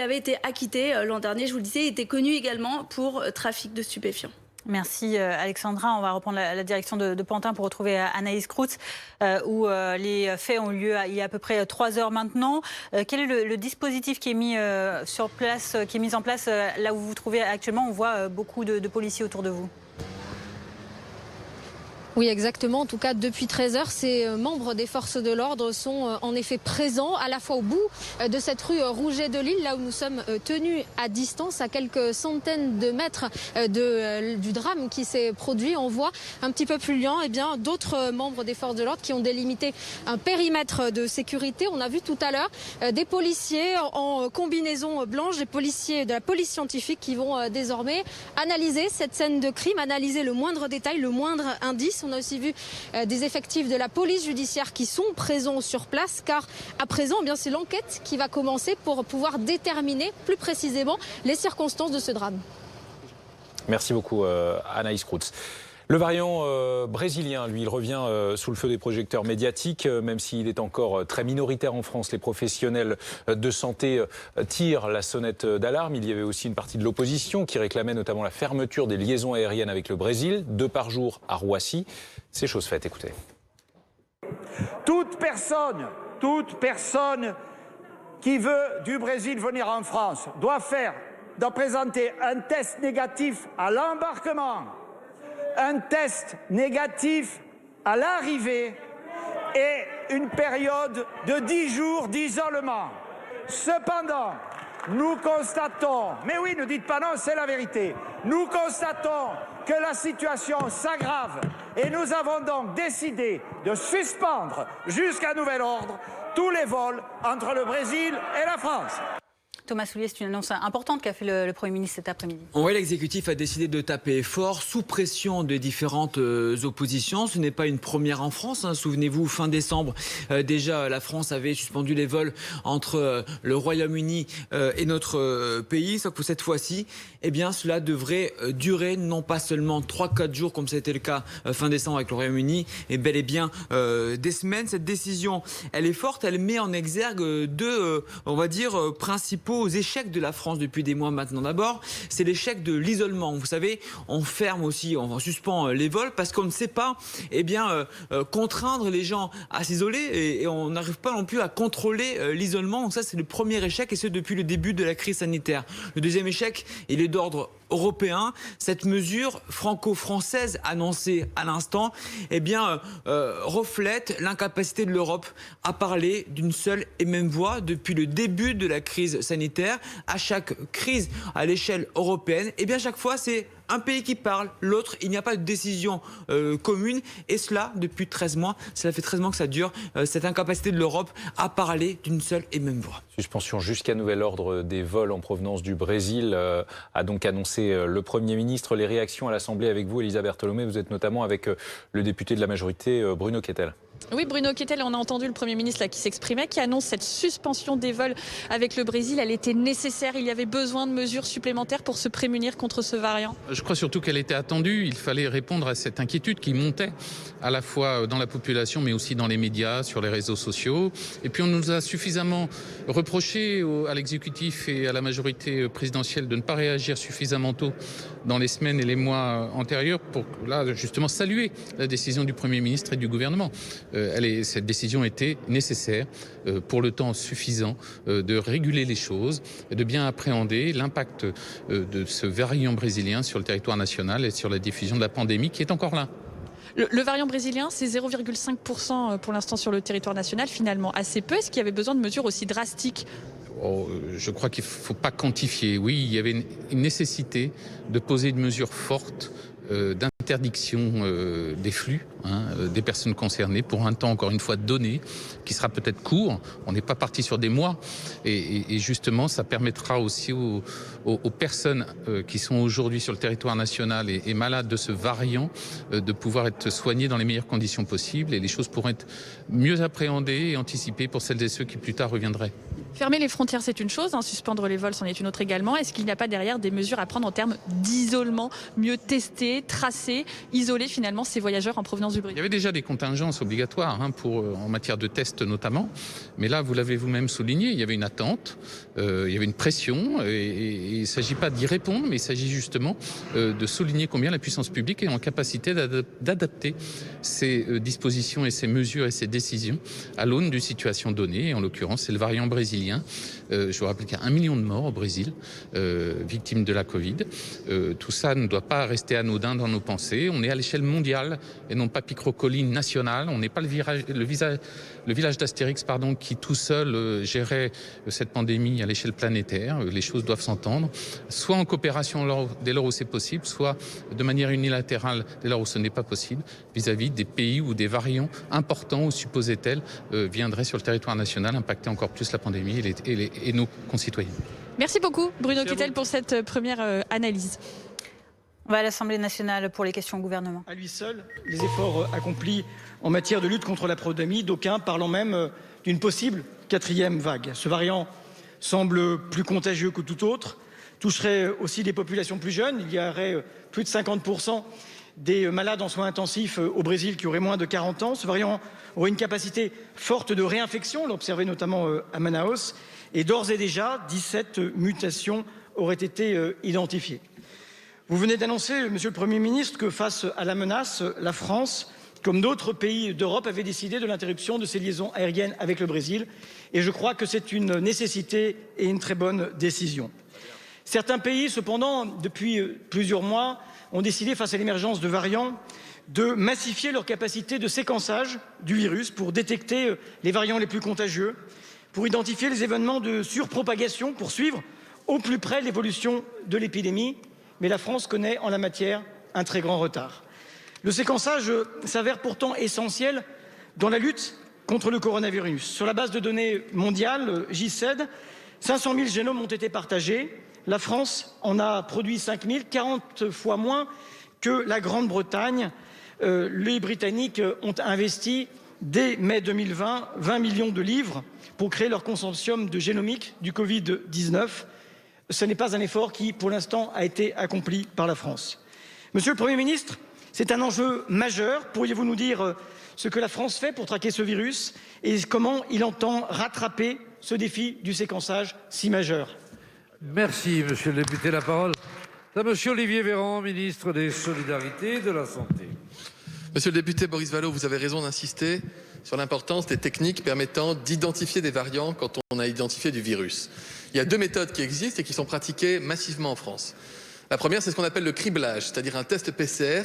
avait été acquitté l'an dernier, je vous le disais. Il était connu également pour trafic de stupéfiants. Merci Alexandra. On va reprendre la direction de Pantin pour retrouver Anaïs Kroutz, où les faits ont lieu il y a à peu près 3 heures maintenant. Quel est le dispositif qui est mis sur place, qui est mis en place là où vous vous trouvez actuellement? On voit beaucoup de policiers autour de vous. Oui, exactement. En tout cas, depuis 13 heures, ces membres des forces de l'ordre sont en effet présents à la fois au bout de cette rue Rouget de Lille, là où nous sommes tenus à distance, à quelques centaines de mètres du drame qui s'est produit. On voit un petit peu plus loin d'autres membres des forces de l'ordre qui ont délimité un périmètre de sécurité. On a vu tout à l'heure des policiers en combinaison blanche, des policiers de la police scientifique qui vont désormais analyser cette scène de crime, analyser le moindre détail, le moindre indice. On a aussi vu des effectifs de la police judiciaire qui sont présents sur place, car à présent, c'est l'enquête qui va commencer pour pouvoir déterminer plus précisément les circonstances de ce drame. Merci beaucoup Anaïs Kroutz. Le variant brésilien, lui, il revient sous le feu des projecteurs médiatiques, même s'il est encore très minoritaire en France. Les professionnels de santé tirent la sonnette d'alarme. Il y avait aussi une partie de l'opposition qui réclamait notamment la fermeture des liaisons aériennes avec le Brésil, 2 par jour à Roissy. C'est chose faite, écoutez. Toute personne qui veut du Brésil venir en France doit présenter un test négatif à l'embarquement, un test négatif à l'arrivée et une période de 10 jours d'isolement. Cependant, nous constatons, mais oui, ne dites pas non, c'est la vérité, nous constatons que la situation s'aggrave et nous avons donc décidé de suspendre jusqu'à nouvel ordre tous les vols entre le Brésil et la France. Thomas Soulier, c'est une annonce importante qu'a fait le Premier ministre cet après-midi. Oui, l'exécutif a décidé de taper fort, sous pression des différentes oppositions. Ce n'est pas une première en France. Souvenez-vous, fin décembre, déjà, la France avait suspendu les vols entre le Royaume-Uni et notre pays. Sauf que cette fois-ci, eh bien, cela devrait durer non pas seulement 3-4 jours, comme c'était le cas fin décembre avec le Royaume-Uni, et bel et bien des semaines. Cette décision, elle est forte. Elle met en exergue deux, on va dire, principaux échecs de la France depuis des mois maintenant. D'abord, c'est l'échec de l'isolement. Vous savez, on ferme aussi, on suspend les vols parce qu'on ne sait pas, eh bien, contraindre les gens à s'isoler et on n'arrive pas non plus à contrôler l'isolement. Donc ça, c'est le premier échec et ce depuis le début de la crise sanitaire. Le deuxième échec, il est d'ordre européen. Cette mesure franco-française annoncée à l'instant, eh bien, reflète l'incapacité de l'Europe à parler d'une seule et même voix depuis le début de la crise sanitaire. À chaque crise à l'échelle européenne, eh bien, chaque fois, c'est un pays qui parle, l'autre, il n'y a pas de décision commune. Et cela, depuis 13 mois, cela fait 13 mois que ça dure, cette incapacité de l'Europe à parler d'une seule et même voix. Suspension jusqu'à nouvel ordre des vols en provenance du Brésil, a donc annoncé le Premier ministre. Les réactions à l'Assemblée avec vous, Elisa Bertolomé, vous êtes notamment avec le député de la majorité, Bruno Kettel. Oui, Bruno Kettel, on a entendu le Premier ministre là, qui s'exprimait, qui annonce cette suspension des vols avec le Brésil. Elle était nécessaire, il y avait besoin de mesures supplémentaires pour se prémunir contre ce variant. Je crois surtout qu'elle était attendue. Il fallait répondre à cette inquiétude qui montait à la fois dans la population mais aussi dans les médias, sur les réseaux sociaux. Et puis on nous a suffisamment reproché à l'exécutif et à la majorité présidentielle de ne pas réagir suffisamment tôt dans les semaines et les mois antérieurs pour là justement saluer la décision du Premier ministre et du gouvernement. Cette décision était nécessaire pour le temps suffisant de réguler les choses, de bien appréhender l'impact de ce variant brésilien sur le territoire national et sur la diffusion de la pandémie qui est encore là. Le variant brésilien, c'est 0,5% pour l'instant sur le territoire national, finalement assez peu. Est-ce qu'il y avait besoin de mesures aussi drastiques ? Je crois qu'il ne faut pas quantifier. Oui, il y avait une nécessité de poser une mesure forte d'interdiction des flux, des personnes concernées pour un temps encore une fois donné, qui sera peut-être court. On n'est pas parti sur des mois et justement ça permettra aussi aux personnes qui sont aujourd'hui sur le territoire national et malades de ce variant de pouvoir être soignées dans les meilleures conditions possibles et les choses pourront être mieux appréhendées et anticipées pour celles et ceux qui plus tard reviendraient. Fermer les frontières, c'est une chose, suspendre les vols, c'en est une autre également. Est-ce qu'il n'y a pas derrière des mesures à prendre en termes d'isolement, mieux tester, tracer, isoler finalement ces voyageurs en provenance du Brésil? Il y avait déjà des contingences obligatoires en matière de tests notamment, mais là vous l'avez vous-même souligné, il y avait une attente, il y avait une pression et il ne s'agit pas d'y répondre, mais il s'agit justement de souligner combien la puissance publique est en capacité d'adapter ces dispositions et ces mesures et ces décisions à l'aune d'une situation donnée. Et en l'occurrence, c'est le variant brésilien. Je vous rappelle qu'il y a 1 million de morts au Brésil, victimes de la Covid. Tout ça ne doit pas rester anodin dans nos pensées. On est à l'échelle mondiale et non pas picrocolline nationale. On n'est pas le village d'Astérix qui tout seul gérait cette pandémie à l'échelle planétaire. Les choses doivent s'entendre, soit en coopération dès lors où c'est possible, soit de manière unilatérale dès lors où ce n'est pas possible, vis-à-vis des pays où des variants importants ou supposés tels viendraient sur le territoire national impacter encore plus la pandémie et nos concitoyens. Merci beaucoup Bruno Kettel pour cette première analyse. On va à l'Assemblée nationale pour les questions au gouvernement. À lui seul, les efforts accomplis en matière de lutte contre la pandémie, d'aucuns parlant même d'une possible 4e vague. Ce variant semble plus contagieux que tout autre, toucherait aussi des populations plus jeunes. Il y aurait plus de 50% des malades en soins intensifs au Brésil qui auraient moins de 40 ans. Ce variant aurait une capacité forte de réinfection, on l'a observé notamment à Manaus, et d'ores et déjà 17 mutations auraient été identifiées. Vous venez d'annoncer, Monsieur le Premier ministre, que face à la menace, la France, comme d'autres pays d'Europe, avait décidé de l'interruption de ses liaisons aériennes avec le Brésil. Et je crois que c'est une nécessité et une très bonne décision. Certains pays, cependant, depuis plusieurs mois, ont décidé, face à l'émergence de variants, de massifier leur capacité de séquençage du virus pour détecter les variants les plus contagieux, pour identifier les événements de surpropagation, pour suivre au plus près l'évolution de l'épidémie. Mais la France connaît en la matière un très grand retard. Le séquençage s'avère pourtant essentiel dans la lutte contre le coronavirus. Sur la base de données mondiales, GISAID, 500 000 génomes ont été partagés. La France en a produit 5 000, 40 fois moins que la Grande-Bretagne. Les Britanniques ont investi dès mai 2020 20 millions de livres pour créer leur consortium de génomique du Covid-19. Ce n'est pas un effort qui, pour l'instant, a été accompli par la France. Monsieur le Premier ministre, c'est un enjeu majeur. Pourriez-vous nous dire ce que la France fait pour traquer ce virus et comment il entend rattraper ce défi du séquençage si majeur? Merci, monsieur le député. La parole est à monsieur Olivier Véran, ministre des Solidarités et de la Santé. Monsieur le député Boris Vallaud, vous avez raison d'insister sur l'importance des techniques permettant d'identifier des variants quand on a identifié du virus. Il y a deux méthodes qui existent et qui sont pratiquées massivement en France. La première, c'est ce qu'on appelle le criblage, c'est-à-dire un test PCR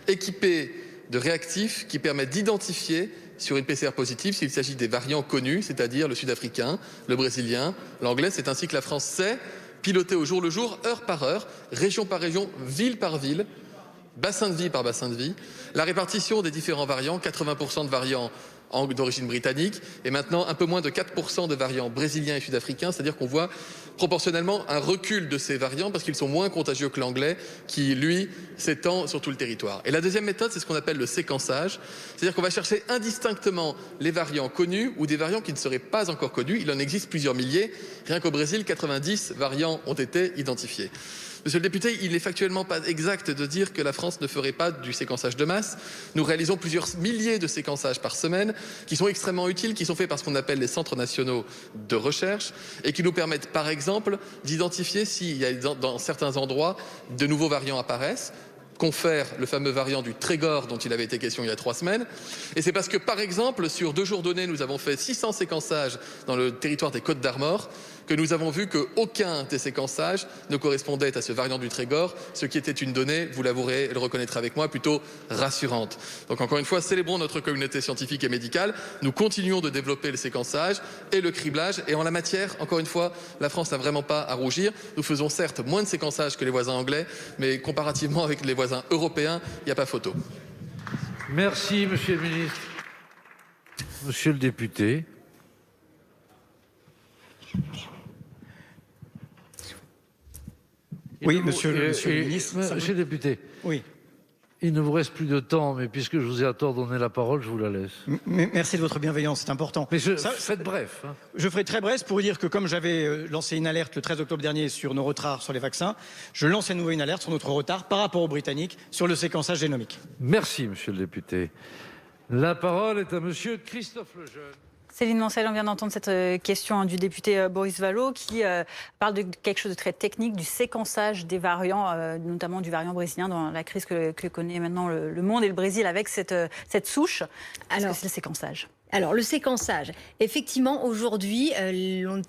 équipé de réactifs qui permet d'identifier sur une PCR positive s'il s'agit des variants connus, c'est-à-dire le sud-africain, le brésilien, l'anglais. C'est ainsi que la France sait piloter au jour le jour, heure par heure, région par région, ville par ville, bassin de vie par bassin de vie, la répartition des différents variants, 80% de variants d'origine britannique et maintenant un peu moins de 4% de variants brésiliens et sud-africains, c'est-à-dire qu'on voit proportionnellement un recul de ces variants parce qu'ils sont moins contagieux que l'anglais qui, lui, s'étend sur tout le territoire. Et la deuxième méthode, c'est ce qu'on appelle le séquençage, c'est-à-dire qu'on va chercher indistinctement les variants connus ou des variants qui ne seraient pas encore connus. Il en existe plusieurs milliers. Rien qu'au Brésil, 90 variants ont été identifiés. Monsieur le député, il n'est factuellement pas exact de dire que la France ne ferait pas du séquençage de masse. Nous réalisons plusieurs milliers de séquençages par semaine qui sont extrêmement utiles, qui sont faits par ce qu'on appelle les centres nationaux de recherche et qui nous permettent par exemple d'identifier s'il y a dans certains endroits de nouveaux variants apparaissent. Confère le fameux variant du Trégor dont il avait été question il y a 3 semaines. Et c'est parce que, par exemple, sur 2 jours donnés, nous avons fait 600 séquençages dans le territoire des Côtes-d'Armor, que nous avons vu qu'aucun des séquençages ne correspondait à ce variant du Trégor, ce qui était une donnée, vous l'avouerez et le reconnaîtrez avec moi, plutôt rassurante. Donc encore une fois, célébrons notre communauté scientifique et médicale. Nous continuons de développer le séquençage et le criblage. Et en la matière, encore une fois, la France n'a vraiment pas à rougir. Nous faisons certes moins de séquençage que les voisins anglais, mais comparativement avec les voisins européens, il n'y a pas photo. Merci, monsieur le ministre. Monsieur le député. Oui, monsieur le ministre. Monsieur le député. Oui. Il ne vous reste plus de temps, mais puisque je vous ai à tort donné la parole, je vous la laisse. Merci de votre bienveillance, c'est important. Mais faites bref. Hein. Je ferai très bref pour vous dire que comme j'avais lancé une alerte le 13 octobre dernier sur nos retards sur les vaccins, je lance à nouveau une alerte sur notre retard par rapport aux Britanniques sur le séquençage génomique. Merci, monsieur le député. La parole est à monsieur Christophe Lejeune. Céline Mancel, on vient d'entendre cette question du député Boris Vallaud qui parle de quelque chose de très technique, du séquençage des variants, notamment du variant brésilien dans la crise que connaît maintenant le monde et le Brésil avec cette souche. Est-ce que c'est le séquençage ? Alors, le séquençage, effectivement, aujourd'hui,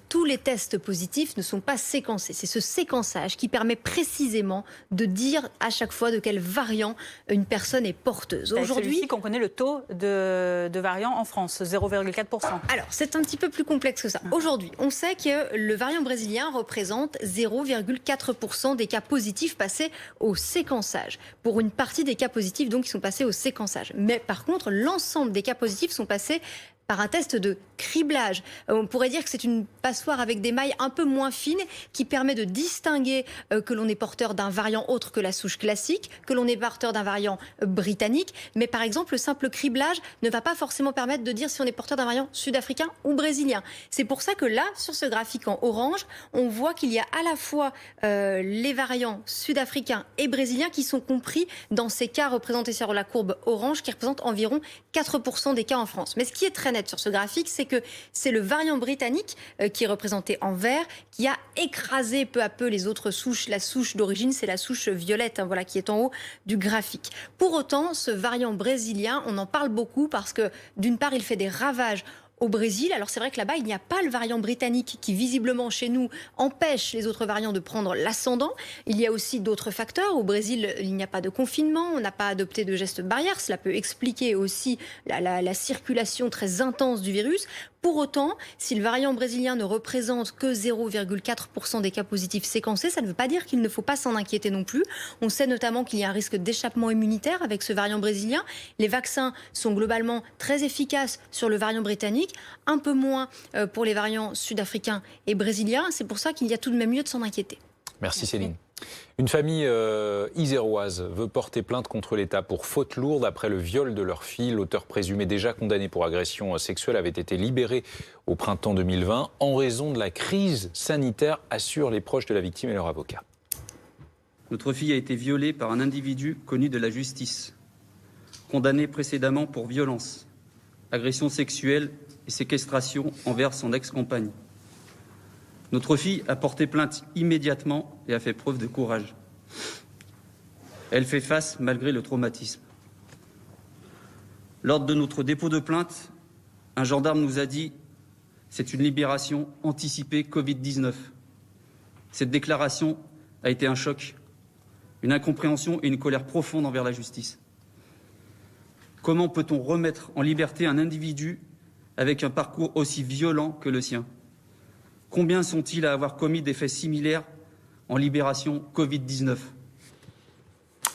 tous les tests positifs ne sont pas séquencés. C'est ce séquençage qui permet précisément de dire à chaque fois de quel variant une personne est porteuse. Aujourd'hui, celui-ci qu'on connaît le taux de variants en France, 0,4%. Alors, c'est un petit peu plus complexe que ça. Aujourd'hui, on sait que le variant brésilien représente 0,4% des cas positifs passés au séquençage. Pour une partie des cas positifs, donc, qui sont passés au séquençage. Mais par contre, l'ensemble des cas positifs sont passés par un test de criblage. On pourrait dire que c'est une passoire avec des mailles un peu moins fines qui permet de distinguer que l'on est porteur d'un variant autre que la souche classique, que l'on est porteur d'un variant britannique. Mais par exemple, le simple criblage ne va pas forcément permettre de dire si on est porteur d'un variant sud-africain ou brésilien. C'est pour ça que là, sur ce graphique en orange, on voit qu'il y a à la fois les variants sud-africains et brésiliens qui sont compris dans ces cas représentés sur la courbe orange qui représentent environ 4% des cas en France. Mais ce qui est très net sur ce graphique, c'est que c'est le variant britannique qui est représenté en vert, qui a écrasé peu à peu les autres souches. La souche d'origine, c'est la souche violette, voilà, qui est en haut du graphique. Pour autant, ce variant brésilien, on en parle beaucoup parce que d'une part, il fait des ravages au Brésil. Alors c'est vrai que là-bas, il n'y a pas le variant britannique qui visiblement chez nous empêche les autres variants de prendre l'ascendant. Il y a aussi d'autres facteurs. Au Brésil, il n'y a pas de confinement, on n'a pas adopté de gestes barrières. Cela peut expliquer aussi la circulation très intense du virus. Pour autant, si le variant brésilien ne représente que 0,4% des cas positifs séquencés, ça ne veut pas dire qu'il ne faut pas s'en inquiéter non plus. On sait notamment qu'il y a un risque d'échappement immunitaire avec ce variant brésilien. Les vaccins sont globalement très efficaces sur le variant britannique, un peu moins pour les variants sud-africains et brésiliens. C'est pour ça qu'il y a tout de même lieu de s'en inquiéter. Merci Céline. Une famille iséroise veut porter plainte contre l'État pour faute lourde après le viol de leur fille. L'auteur présumé déjà condamné pour agression sexuelle avait été libéré au printemps 2020 en raison de la crise sanitaire, assurent les proches de la victime et leur avocat. Notre fille a été violée par un individu connu de la justice, condamné précédemment pour violence, agression sexuelle et séquestration envers son ex-compagne. Notre fille a porté plainte immédiatement et a fait preuve de courage. Elle fait face malgré le traumatisme. Lors de notre dépôt de plainte, un gendarme nous a dit « c'est une libération anticipée Covid-19 ». Cette déclaration a été un choc, une incompréhension et une colère profonde envers la justice. Comment peut-on remettre en liberté un individu avec un parcours aussi violent que le sien ? Combien sont-ils à avoir commis des faits similaires en libération Covid-19 ?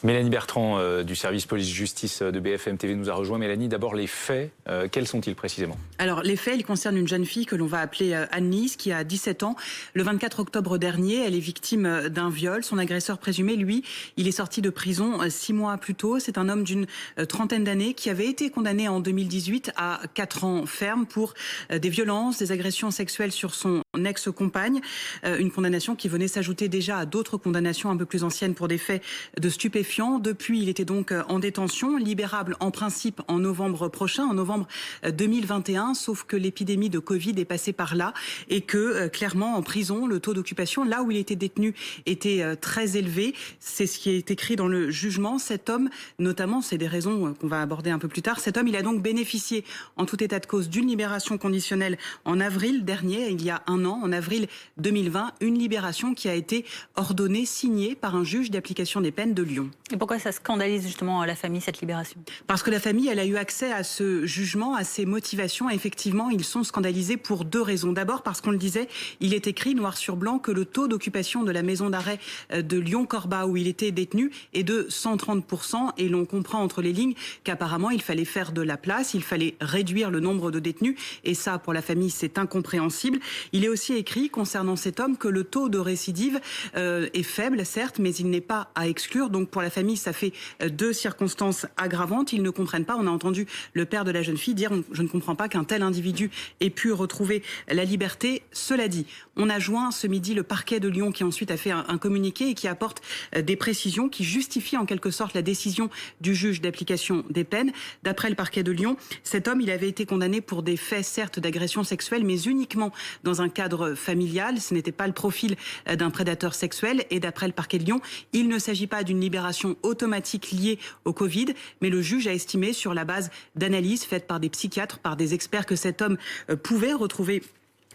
Mélanie Bertrand du service police-justice de BFM TV nous a rejoint. Mélanie, d'abord les faits, quels sont-ils précisément ? Alors les faits, ils concernent une jeune fille que l'on va appeler Anne-Lise qui a 17 ans. Le 24 octobre dernier, elle est victime d'un viol. Son agresseur présumé, lui, il est sorti de prison 6 mois plus tôt. C'est un homme d'une trentaine d'années qui avait été condamné en 2018 à 4 ans ferme pour des violences, des agressions sexuelles sur son ex-compagne. Une condamnation qui venait s'ajouter déjà à d'autres condamnations un peu plus anciennes pour des faits de stupéfiants. Depuis, il était donc en détention, libérable en principe en novembre prochain, en novembre 2021, sauf que l'épidémie de Covid est passée par là et que clairement en prison, le taux d'occupation, là où il était détenu, était très élevé. C'est ce qui est écrit dans le jugement. Cet homme, notamment, c'est des raisons qu'on va aborder un peu plus tard, cet homme, il a donc bénéficié en tout état de cause d'une libération conditionnelle en avril dernier, il y a un an, en avril 2020, une libération qui a été ordonnée, signée par un juge d'application des peines de Lyon. Et pourquoi ça scandalise justement la famille, cette libération ? Parce que la famille, elle a eu accès à ce jugement, à ses motivations. Et effectivement, ils sont scandalisés pour 2 raisons. D'abord, parce qu'on le disait, il est écrit noir sur blanc que le taux d'occupation de la maison d'arrêt de Lyon-Corba, où il était détenu, est de 130%. Et l'on comprend entre les lignes qu'apparemment, il fallait faire de la place, il fallait réduire le nombre de détenus. Et ça, pour la famille, c'est incompréhensible. Il est aussi écrit, concernant cet homme, que le taux de récidive est faible, certes, mais il n'est pas à exclure. Donc, pour la famille, ça fait 2 circonstances aggravantes. Ils ne comprennent pas. On a entendu le père de la jeune fille dire « Je ne comprends pas qu'un tel individu ait pu retrouver la liberté ». Cela dit, on a joint ce midi le parquet de Lyon qui ensuite a fait un communiqué et qui apporte des précisions qui justifient en quelque sorte la décision du juge d'application des peines. D'après le parquet de Lyon, cet homme, il avait été condamné pour des faits certes d'agression sexuelle, mais uniquement dans un cadre familial. Ce n'était pas le profil d'un prédateur sexuel. Et d'après le parquet de Lyon, il ne s'agit pas d'une libération automatique liée au Covid, mais le juge a estimé sur la base d'analyses faites par des psychiatres, par des experts, que cet homme pouvait retrouver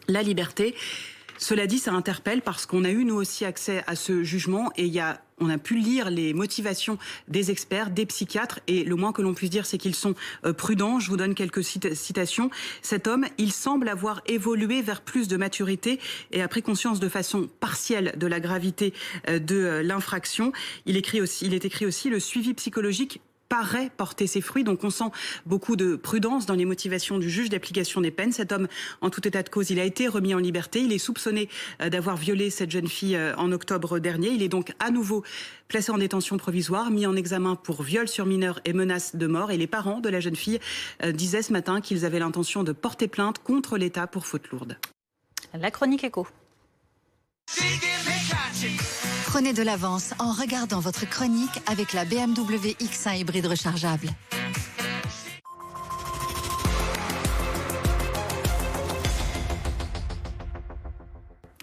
la liberté. Cela dit, ça interpelle parce qu'on a eu nous aussi accès à ce jugement et on a pu lire les motivations des experts, des psychiatres, et le moins que l'on puisse dire, c'est qu'ils sont prudents. Je vous donne quelques citations. Cet homme, il semble avoir évolué vers plus de maturité et a pris conscience de façon partielle de la gravité de l'infraction. Il est écrit aussi le suivi psychologique paraît porter ses fruits. Donc on sent beaucoup de prudence dans les motivations du juge d'application des peines. Cet homme, en tout état de cause, il a été remis en liberté. Il est soupçonné d'avoir violé cette jeune fille en octobre dernier. Il est donc à nouveau placé en détention provisoire, mis en examen pour viol sur mineur et menace de mort. Et les parents de la jeune fille disaient ce matin qu'ils avaient l'intention de porter plainte contre l'État pour faute lourde. La chronique éco. Prenez de l'avance en regardant votre chronique avec la BMW X1 hybride rechargeable.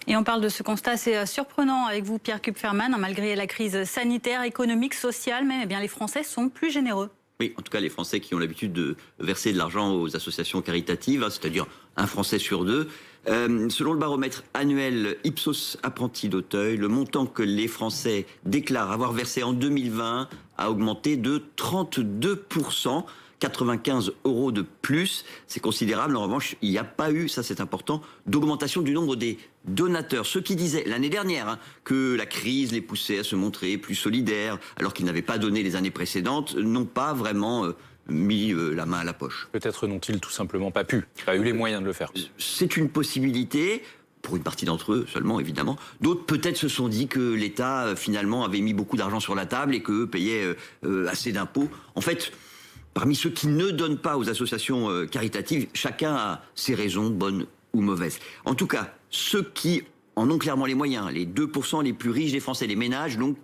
Et on parle de ce constat assez surprenant avec vous, Pierre Kupferman. Malgré la crise sanitaire, économique, sociale, mais les Français sont plus généreux. Oui, en tout cas, les Français qui ont l'habitude de verser de l'argent aux associations caritatives, c'est-à-dire un Français sur 2. Selon le baromètre annuel Ipsos Apprentis d'Auteuil, le montant que les Français déclarent avoir versé en 2020 a augmenté de 32%. 95 € de plus. C'est considérable. En revanche, il n'y a pas eu, ça c'est important, d'augmentation du nombre des donateurs. Ceux qui disaient l'année dernière que la crise les poussait à se montrer plus solidaires, alors qu'ils n'avaient pas donné les années précédentes, n'ont pas vraiment mis la main à la poche. Peut-être n'ont-ils tout simplement pas eu les moyens de le faire. C'est une possibilité. Pour une partie d'entre eux seulement, évidemment. D'autres, peut-être, se sont dit que l'État, finalement, avait mis beaucoup d'argent sur la table et qu'eux payaient assez d'impôts. En fait, parmi ceux qui ne donnent pas aux associations caritatives, chacun a ses raisons, bonnes ou mauvaises. En tout cas, ceux qui en ont clairement les moyens, les 2% les plus riches des Français, les ménages, donc,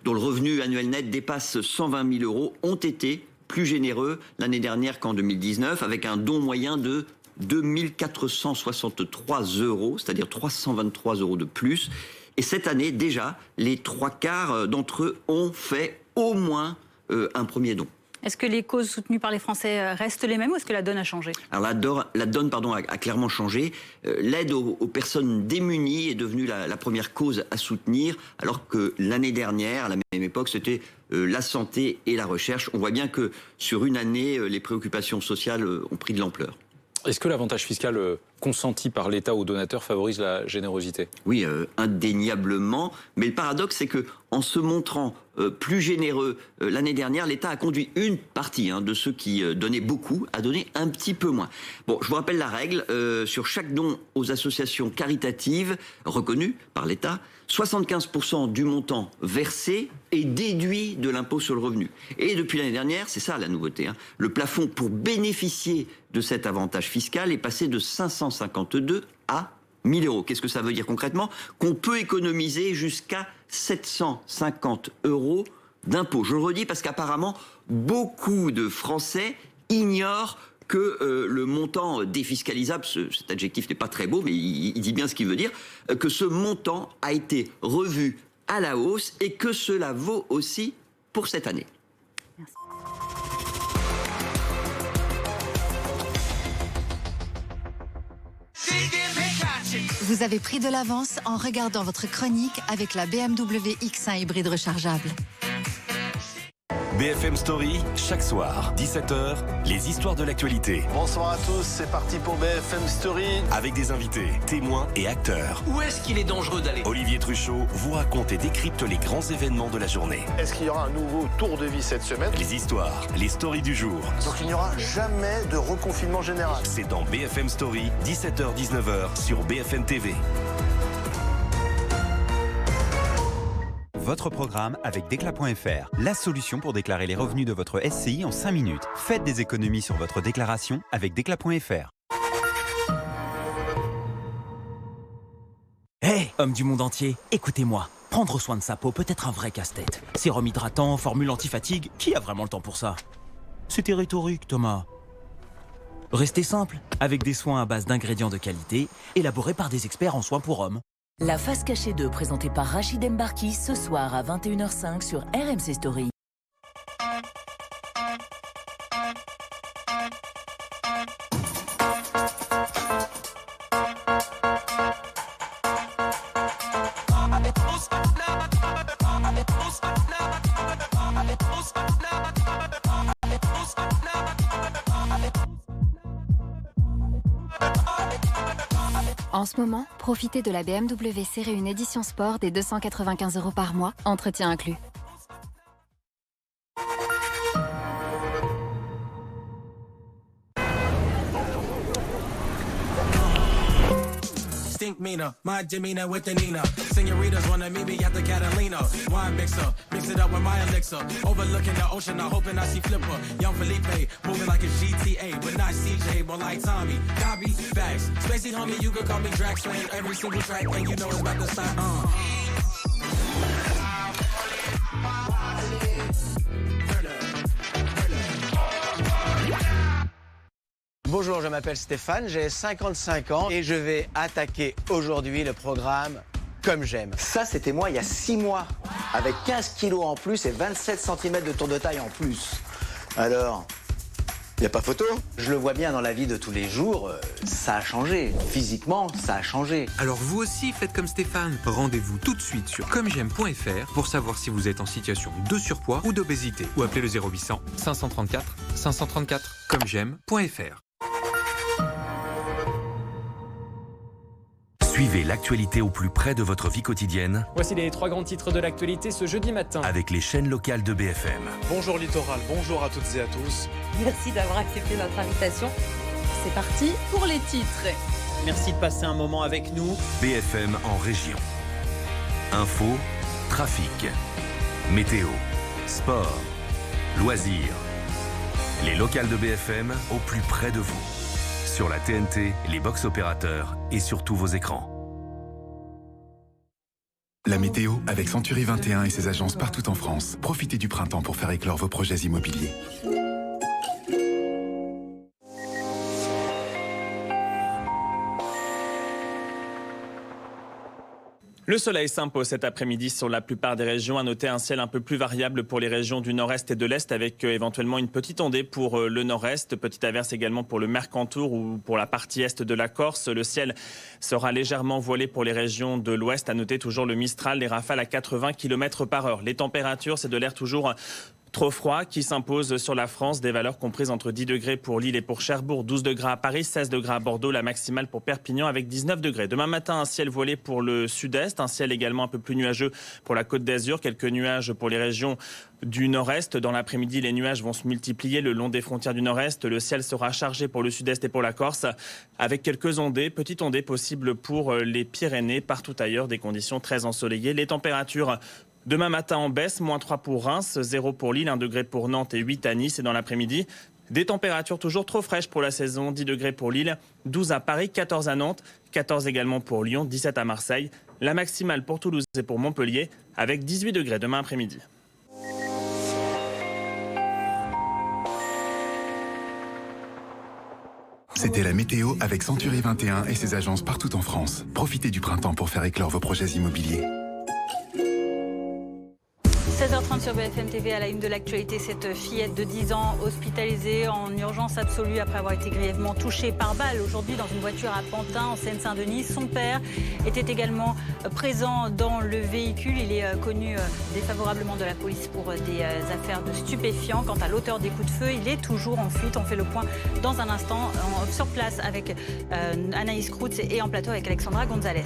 dont le revenu annuel net dépasse 120 000 €, ont été plus généreux l'année dernière qu'en 2019, avec un don moyen de 2 463 €, c'est-à-dire 323 € de plus. Et cette année, déjà, les 3/4 d'entre eux ont fait au moins un premier don. Est-ce que les causes soutenues par les Français restent les mêmes ou est-ce que la donne a changé? Alors la donne a clairement changé. L'aide aux personnes démunies est devenue la première cause à soutenir, alors que l'année dernière, à la même époque, c'était la santé et la recherche. On voit bien que sur une année, les préoccupations sociales ont pris de l'ampleur. Est-ce que l'avantage fiscal consenti par l'État aux donateurs favorise la générosité? Oui, indéniablement. Mais le paradoxe, c'est que en se montrant plus généreux l'année dernière, l'État a conduit une partie de ceux qui donnaient beaucoup à donner un petit peu moins. Bon, je vous rappelle la règle. Sur chaque don aux associations caritatives reconnues par l'État, 75% du montant versé est déduit de l'impôt sur le revenu. Et depuis l'année dernière, c'est ça la nouveauté, le plafond pour bénéficier de cet avantage fiscal est passé de 552 à 1 000 €. Qu'est-ce que ça veut dire concrètement? Qu'on peut économiser jusqu'à 750 € d'impôt. Je le redis parce qu'apparemment, beaucoup de Français ignorent que le montant défiscalisable, cet adjectif n'est pas très beau, mais il dit bien ce qu'il veut dire, que ce montant a été revu à la hausse et que cela vaut aussi pour cette année. Merci. Vous avez pris de l'avance en regardant votre chronique avec la BMW X1 hybride rechargeable. BFM Story, chaque soir, 17h, les histoires de l'actualité. Bonsoir à tous, c'est parti pour BFM Story. Avec des invités, témoins et acteurs. Où est-ce qu'il est dangereux d'aller? Olivier Truchot vous raconte et décrypte les grands événements de la journée. Est-ce qu'il y aura un nouveau tour de vie cette semaine? Les histoires, les stories du jour. Donc il n'y aura jamais de reconfinement général. C'est dans BFM Story, 17h-19h sur BFM TV. Votre programme avec Déclat.fr, la solution pour déclarer les revenus de votre SCI en 5 minutes. Faites des économies sur votre déclaration avec Déclat.fr. Hé, homme du monde entier, écoutez-moi. Prendre soin de sa peau peut être un vrai casse-tête. Sérum hydratant, formule anti-fatigue, qui a vraiment le temps pour ça? C'était rhétorique, Thomas. Restez simple, avec des soins à base d'ingrédients de qualité, élaborés par des experts en soins pour hommes. La face cachée 2, présentée par Rachid Mbarki, ce soir à 21h05 sur RMC Story. En ce moment, profitez de la BMW Série 1 édition sport des 295 € par mois, entretien inclus. Stink meaner, my demeanor with the Nina. Senoritas wanna meet me at the Catalina. Wine mixer, mix it up with my elixir. Overlooking the ocean, I'm hoping I see Flipper. Young Felipe, moving like a GTA, but not CJ, more like Tommy. Copy, facts. Spacey homie, you could call me Drax, playing every single track, and you know it's about to sign. Bonjour, je m'appelle Stéphane, j'ai 55 ans et je vais attaquer aujourd'hui le programme Comme j'aime. Ça, c'était moi il y a 6 mois, avec 15 kilos en plus et 27 cm de tour de taille en plus. Alors, Il n'y a pas photo. Je le vois bien dans la vie de tous les jours, ça a changé. Physiquement, ça a changé. Alors vous aussi faites comme Stéphane. Rendez-vous tout de suite sur commej'aime.fr pour savoir si vous êtes en situation de surpoids ou d'obésité. Ou appelez le 0800 534 534 commej'aime.fr. Suivez l'actualité au plus près de votre vie quotidienne. Voici les 3 grands titres de l'actualité ce jeudi matin. Avec les chaînes locales de BFM. Bonjour Littoral, bonjour à toutes et à tous. Merci d'avoir accepté notre invitation. C'est parti pour les titres. Merci de passer un moment avec nous. BFM en région. Info, trafic, météo, sport, loisirs. Les locales de BFM au plus près de vous. Sur la TNT, les box opérateurs et sur tous vos écrans. La météo avec Century 21 et ses agences partout en France. Profitez du printemps pour faire éclore vos projets immobiliers. Le soleil s'impose cet après-midi sur la plupart des régions. À noter un ciel un peu plus variable pour les régions du nord-est et de l'est avec éventuellement une petite ondée pour le nord-est. Petite averse également pour le Mercantour ou pour la partie est de la Corse. Le ciel sera légèrement voilé pour les régions de l'ouest. À noter toujours le Mistral, les rafales à 80 km/h. Les températures, c'est de l'air toujours trop froid qui s'impose sur la France, des valeurs comprises entre 10 degrés pour Lille et pour Cherbourg, 12 degrés à Paris, 16 degrés à Bordeaux, la maximale pour Perpignan avec 19 degrés. Demain matin, un ciel voilé pour le sud-est, un ciel également un peu plus nuageux pour la Côte d'Azur, quelques nuages pour les régions du nord-est. Dans l'après-midi, les nuages vont se multiplier le long des frontières du nord-est. Le ciel sera chargé pour le sud-est et pour la Corse, avec quelques ondées, petites ondées possibles pour les Pyrénées. Partout ailleurs, des conditions très ensoleillées. Les températures demain matin en baisse, -3 pour Reims, 0 pour Lille, 1 degré pour Nantes et 8 à Nice. Et dans l'après-midi, des températures toujours trop fraîches pour la saison, 10 degrés pour Lille, 12 à Paris, 14 à Nantes, 14 également pour Lyon, 17 à Marseille. La maximale pour Toulouse et pour Montpellier, avec 18 degrés demain après-midi. C'était la météo avec Century 21 et ses agences partout en France. Profitez du printemps pour faire éclore vos projets immobiliers. 16h30 sur BFM TV, à la une de l'actualité, cette fillette de 10 ans hospitalisée en urgence absolue après avoir été grièvement touchée par balle aujourd'hui dans une voiture à Pantin en Seine-Saint-Denis. Son père était également présent dans le véhicule. Il est connu défavorablement de la police pour des affaires de stupéfiants. Quant à l'auteur des coups de feu, il est toujours en fuite. On fait le point dans un instant sur place avec Anaïs Kroutz et en plateau avec Alexandra Gonzalez.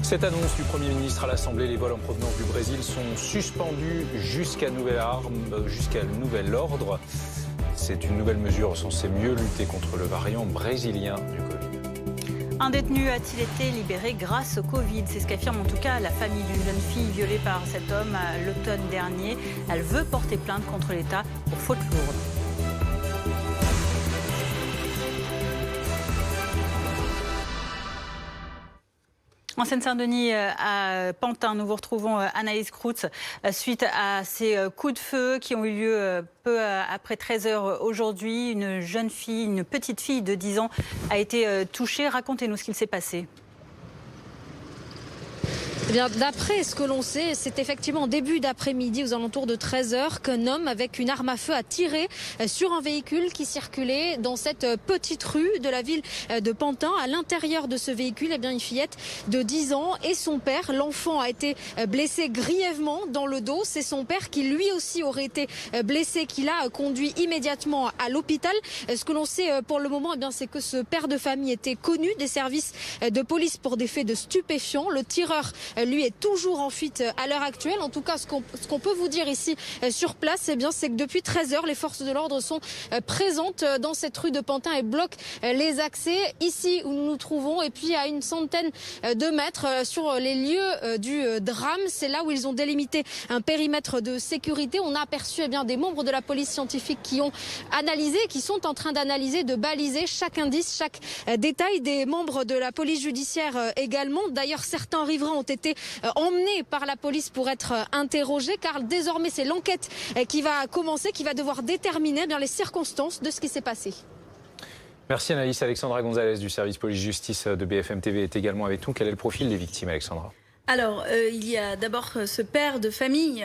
Cette annonce du Premier ministre à l'Assemblée, les vols en provenance du Brésil sont suspendus jusqu'à nouvel ordre. C'est une nouvelle mesure censée mieux lutter contre le variant brésilien du Covid. Un détenu a-t-il été libéré grâce au Covid? C'est ce qu'affirme en tout cas la famille d'une jeune fille violée par cet homme l'automne dernier. Elle veut porter plainte contre l'État pour faute lourde. En Seine-Saint-Denis, à Pantin, nous vous retrouvons Anaïs Kroutz suite à ces coups de feu qui ont eu lieu peu après 13h aujourd'hui. Une jeune fille, une petite fille de 10 ans a été touchée. Racontez-nous ce qu'il s'est passé. Eh bien, d'après ce que l'on sait, c'est effectivement en début d'après-midi, aux alentours de 13h, qu'un homme avec une arme à feu a tiré sur un véhicule qui circulait dans cette petite rue de la ville de Pantin. À l'intérieur de ce véhicule, eh bien, une fillette de 10 ans et son père. L'enfant a été blessé grièvement dans le dos. C'est son père qui lui aussi aurait été blessé, qui l'a conduit immédiatement à l'hôpital. Ce que l'on sait pour le moment, eh bien, c'est que ce père de famille était connu des services de police pour des faits de stupéfiants. Le tireur, lui, est toujours en fuite à l'heure actuelle. En tout cas, ce qu'on peut vous dire ici sur place, eh bien, c'est que depuis 13h, les forces de l'ordre sont présentes dans cette rue de Pantin et bloquent les accès ici où nous nous trouvons. Et puis à une centaine de mètres sur les lieux du drame, c'est là où ils ont délimité un périmètre de sécurité. On a aperçu des membres de la police scientifique qui ont analysé, qui sont en train d'analyser, de baliser chaque indice, chaque détail. Des membres de la police judiciaire également. D'ailleurs, certains riverains ont été emmenés par la police pour être interrogés, car désormais c'est l'enquête qui va commencer, qui va devoir déterminer les circonstances de ce qui s'est passé. Merci Anaïs. Alexandra Gonzalez du service police-justice de BFM TV est également avec nous. Quel est le profil des victimes, Alexandra ? Alors, il y a d'abord ce père de famille,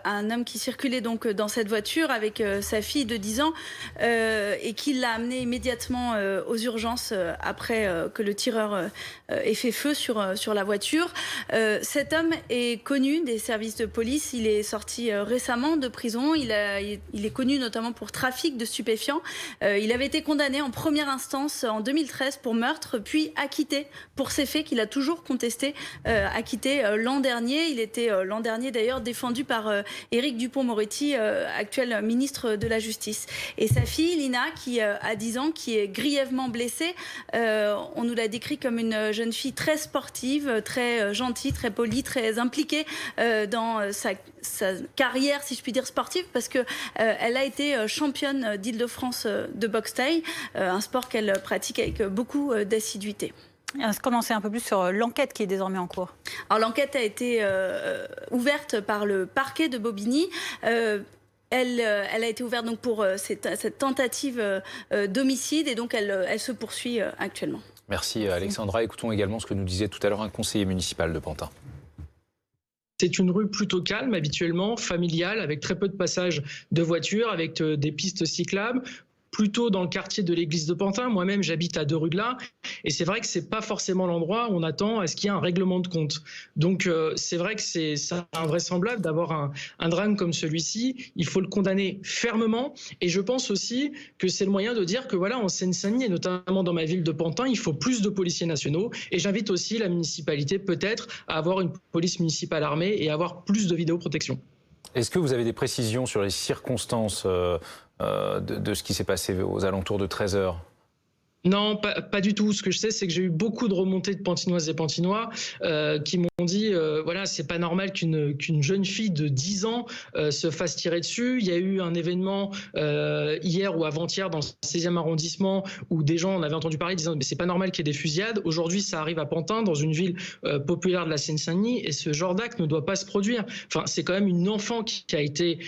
un homme qui circulait donc dans cette voiture avec sa fille de 10 ans et qui l'a amené immédiatement aux urgences après que le tireur ait fait feu sur la voiture. Cet homme est connu des services de police. Il est sorti récemment de prison. Il est connu notamment pour trafic de stupéfiants. Il avait été condamné en première instance en 2013 pour meurtre, puis acquitté pour ces faits qu'il a toujours contestés. Acquitté l'an dernier. Il était l'an dernier d'ailleurs défendu par Éric Dupond-Moretti, actuel ministre de la Justice. Et sa fille, Lina, qui a 10 ans, qui est grièvement blessée, on nous l'a décrit comme une jeune fille très sportive, très gentille, très polie, très impliquée dans sa carrière, si je puis dire, sportive, parce qu'elle a été championne d'Île-de-France de boxe thaï, un sport qu'elle pratique avec beaucoup d'assiduité. Est-ce qu'on en sait un peu plus sur l'enquête qui est désormais en cours? Alors l'enquête a été ouverte par le parquet de Bobigny. Elle a été ouverte donc pour cette tentative d'homicide et donc elle se poursuit actuellement. Merci Alexandra. Écoutons également ce que nous disait tout à l'heure un conseiller municipal de Pantin. C'est une rue plutôt calme habituellement, familiale, avec très peu de passages de voitures, avec des pistes cyclables. Plutôt dans le quartier de l'église de Pantin. Moi-même, j'habite à 2 rues de là. Et c'est vrai que c'est pas forcément l'endroit où on attend à ce qu'il y ait un règlement de compte. Donc, c'est vrai que c'est invraisemblable d'avoir un drame comme celui-ci. Il faut le condamner fermement. Et je pense aussi que c'est le moyen de dire que voilà, en Seine-Saint-Denis, et notamment dans ma ville de Pantin, il faut plus de policiers nationaux. Et j'invite aussi la municipalité, peut-être, à avoir une police municipale armée et à avoir plus de vidéoprotection. Est-ce que vous avez des précisions sur les circonstances de ce qui s'est passé aux alentours de 13h? Non, pas du tout. Ce que je sais, c'est que j'ai eu beaucoup de remontées de Pantinoises et Pantinois qui m'ont dit voilà, c'est pas normal qu'une jeune fille de 10 ans se fasse tirer dessus. Il y a eu un événement hier ou avant-hier dans le 16e arrondissement où des gens en avaient entendu parler disant mais c'est pas normal qu'il y ait des fusillades. Aujourd'hui, ça arrive à Pantin, dans une ville populaire de la Seine-Saint-Denis, et ce genre d'acte ne doit pas se produire. Enfin, c'est quand même une enfant qui a été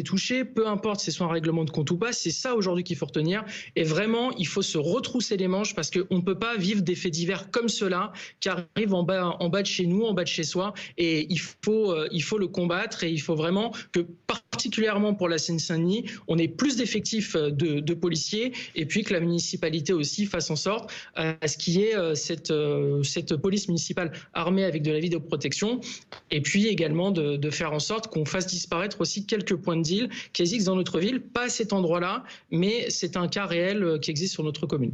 touchée. Peu importe si c'est soit un règlement de compte ou pas, c'est ça aujourd'hui qu'il faut retenir. Et vraiment, il faut se retrousser les manches parce qu'on ne peut pas vivre des faits divers comme cela qui arrivent en bas de chez nous, en bas de chez soi, et il faut le combattre, et il faut vraiment que, particulièrement pour la Seine-Saint-Denis, on ait plus d'effectifs de policiers, et puis que la municipalité aussi fasse en sorte à ce qu'il y ait cette police municipale armée avec de la vidéoprotection, et puis également de faire en sorte qu'on fasse disparaître aussi quelques points de deal qui existent dans notre ville, pas à cet endroit-là, mais c'est un cas réel qui existe sur notre commune.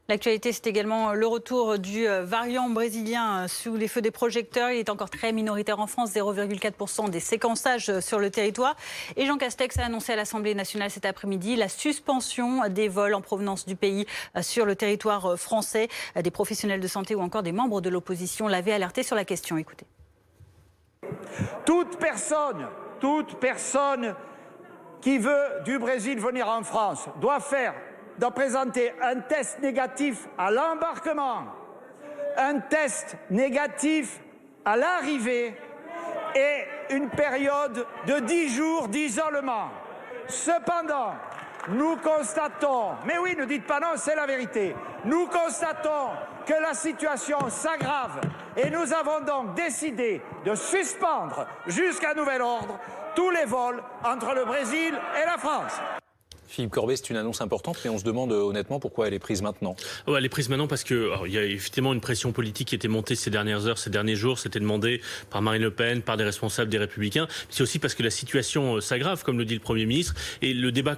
L'actualité, c'est également le retour du variant brésilien sous les feux des projecteurs. Il est encore très minoritaire en France, 0,4% des séquençages sur le territoire. Et Jean Castex a annoncé à l'Assemblée nationale cet après-midi la suspension des vols en provenance du pays sur le territoire français. Des professionnels de santé ou encore des membres de l'opposition l'avaient alerté sur la question. Écoutez. Toute personne qui veut du Brésil venir en France doit présenter un test négatif à l'embarquement, un test négatif à l'arrivée et une période de 10 jours d'isolement. Cependant, nous constatons, mais oui, ne dites pas non, c'est la vérité, nous constatons que la situation s'aggrave et nous avons donc décidé de suspendre jusqu'à nouvel ordre tous les vols entre le Brésil et la France. Philippe Corbet, c'est une annonce importante, mais on se demande honnêtement pourquoi elle est prise maintenant. Ouais, elle est prise maintenant parce qu'il y a effectivement une pression politique qui était montée ces dernières heures, ces derniers jours. C'était demandé par Marine Le Pen, par des responsables des Républicains. C'est aussi parce que la situation s'aggrave, comme le dit le Premier ministre. Et le débat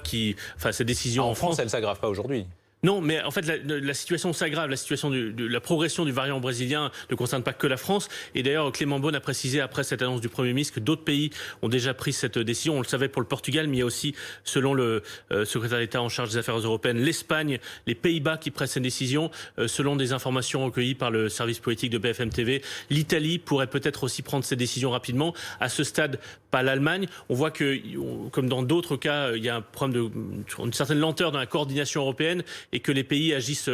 cette décision en France, elle ne s'aggrave pas aujourd'hui. Non, mais en fait, la situation s'aggrave. La situation de la progression du variant brésilien ne concerne pas que la France. Et d'ailleurs, Clément Beaune a précisé après cette annonce du Premier ministre que d'autres pays ont déjà pris cette décision. On le savait pour le Portugal, mais il y a aussi, selon le secrétaire d'État en charge des affaires européennes, l'Espagne, les Pays-Bas qui prennent cette décision. Selon des informations recueillies par le service politique de BFM TV, l'Italie pourrait peut-être aussi prendre cette décision rapidement. À ce stade, pas l'Allemagne. On voit que, comme dans d'autres cas, il y a un problème une certaine lenteur dans la coordination européenne, et que les pays agissent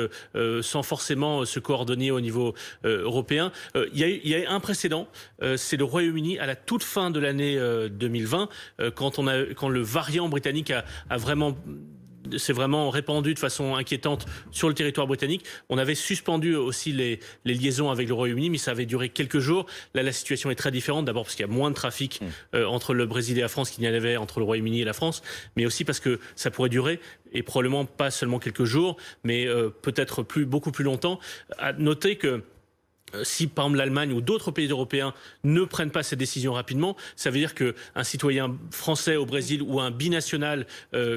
sans forcément se coordonner au niveau européen. Il y a un précédent, c'est le Royaume-Uni à la toute fin de l'année 2020, quand le variant britannique a vraiment c'est vraiment répandu de façon inquiétante sur le territoire britannique. On avait suspendu aussi les liaisons avec le Royaume-Uni, mais ça avait duré quelques jours. Là, la situation est très différente. D'abord parce qu'il y a moins de trafic entre le Brésil et la France qu'il n'y en avait entre le Royaume-Uni et la France, mais aussi parce que ça pourrait durer, et probablement pas seulement quelques jours, mais peut-être beaucoup plus longtemps. À noter que si, par exemple, l'Allemagne ou d'autres pays européens ne prennent pas cette décision rapidement, ça veut dire qu'un citoyen français au Brésil ou un binational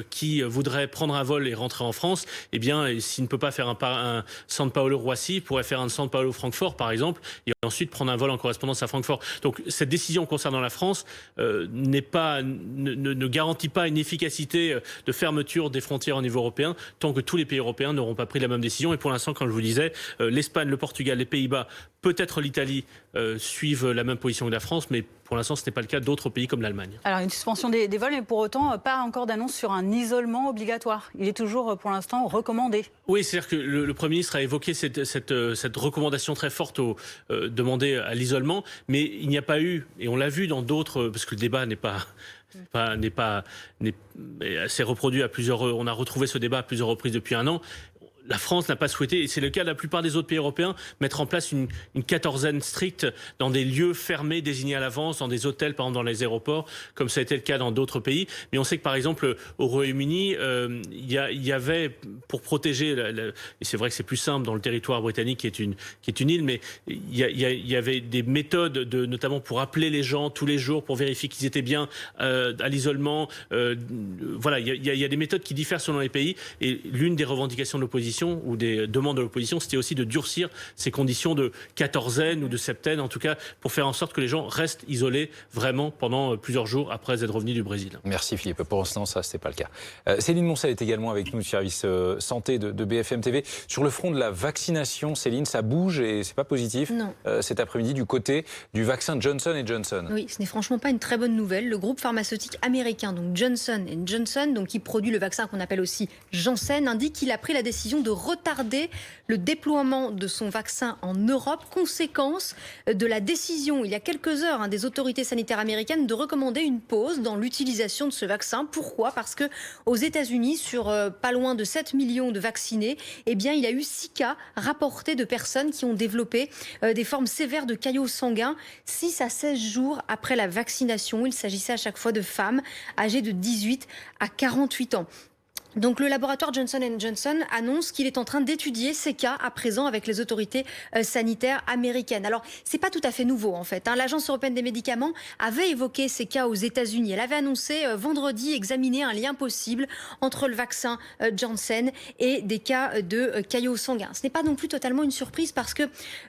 qui voudrait prendre un vol et rentrer en France, eh bien, s'il ne peut pas faire un São Paulo-Roissy, il pourrait faire un São Paulo-Francfort, par exemple, et ensuite prendre un vol en correspondance à Francfort. Donc, cette décision concernant la France ne garantit pas une efficacité de fermeture des frontières au niveau européen tant que tous les pays européens n'auront pas pris la même décision. Et pour l'instant, comme je vous disais, l'Espagne, le Portugal, les Pays-Bas, peut-être l'Italie suivent la même position que la France, mais pour l'instant, ce n'est pas le cas d'autres pays comme l'Allemagne. Alors, une suspension des vols, mais pour autant, pas encore d'annonce sur un isolement obligatoire. Il est toujours, pour l'instant, recommandé. Oui, c'est-à-dire que le Premier ministre a évoqué cette recommandation très forte demandée à l'isolement, mais il n'y a pas eu, et on l'a vu dans d'autres, parce que le débat s'est reproduit à plusieurs, on a retrouvé ce débat à plusieurs reprises depuis un an. La France n'a pas souhaité, et c'est le cas de la plupart des autres pays européens, mettre en place une quatorzaine stricte dans des lieux fermés désignés à l'avance, dans des hôtels, par exemple dans les aéroports, comme ça a été le cas dans d'autres pays. Mais on sait que par exemple au Royaume-Uni, il y avait, pour protéger, et c'est vrai que c'est plus simple dans le territoire britannique qui est une île, mais il y avait des méthodes, notamment pour appeler les gens tous les jours, pour vérifier qu'ils étaient bien à l'isolement. Voilà, il y a des méthodes qui diffèrent selon les pays, et l'une des revendications de l'opposition ou des demandes de l'opposition, c'était aussi de durcir ces conditions de quatorzaine ou de septaine, en tout cas pour faire en sorte que les gens restent isolés vraiment pendant plusieurs jours après être revenus du Brésil. Merci Philippe. Pour l'instant, ça, ce n'est pas le cas. Céline Moncel est également avec nous du service santé de BFM TV. Sur le front de la vaccination, Céline, ça bouge et c'est pas positif. Non. Cet après-midi du côté du vaccin Johnson & Johnson. Oui, ce n'est franchement pas une très bonne nouvelle. Le groupe pharmaceutique américain, donc Johnson & Johnson, donc qui produit le vaccin qu'on appelle aussi Janssen, indique qu'il a pris la décision de retarder le déploiement de son vaccin en Europe, conséquence de la décision il y a quelques heures des autorités sanitaires américaines de recommander une pause dans l'utilisation de ce vaccin. Pourquoi ? Parce que aux États-Unis, sur pas loin de 7 millions de vaccinés, eh bien, il y a eu 6 cas rapportés de personnes qui ont développé des formes sévères de caillots sanguins 6 à 16 jours après la vaccination. Il s'agissait à chaque fois de femmes âgées de 18 à 48 ans. Donc le laboratoire Johnson & Johnson annonce qu'il est en train d'étudier ces cas à présent avec les autorités sanitaires américaines. Alors c'est pas tout à fait nouveau en fait. L'Agence européenne des médicaments avait évoqué ces cas aux États-Unis. Elle avait annoncé vendredi examiner un lien possible entre le vaccin Janssen et des cas de caillots sanguins. Ce n'est pas non plus totalement une surprise parce que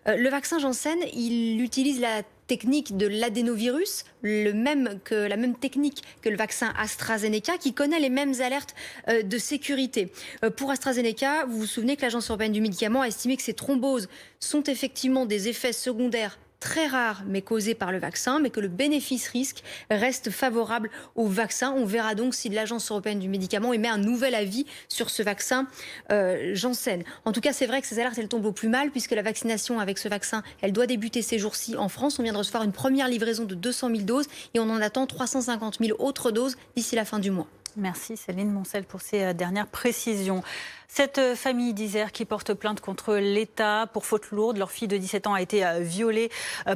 le vaccin Janssen, il utilise la technique de l'adénovirus, la même technique que le vaccin AstraZeneca, qui connaît les mêmes alertes de sécurité. Pour AstraZeneca, vous vous souvenez que l'Agence européenne du médicament a estimé que ces thromboses sont effectivement des effets secondaires très rares mais causés par le vaccin, mais que le bénéfice-risque reste favorable au vaccin. On verra donc si l'Agence européenne du médicament émet un nouvel avis sur ce vaccin Janssen. En tout cas, c'est vrai que ces alertes, elles tombent au plus mal puisque la vaccination avec ce vaccin, elle doit débuter ces jours-ci en France. On vient de recevoir une première livraison de 200 000 doses et on en attend 350 000 autres doses d'ici la fin du mois. Merci Céline Moncel pour ces dernières précisions. Cette famille d'Isère qui porte plainte contre l'État pour faute lourde. Leur fille de 17 ans a été violée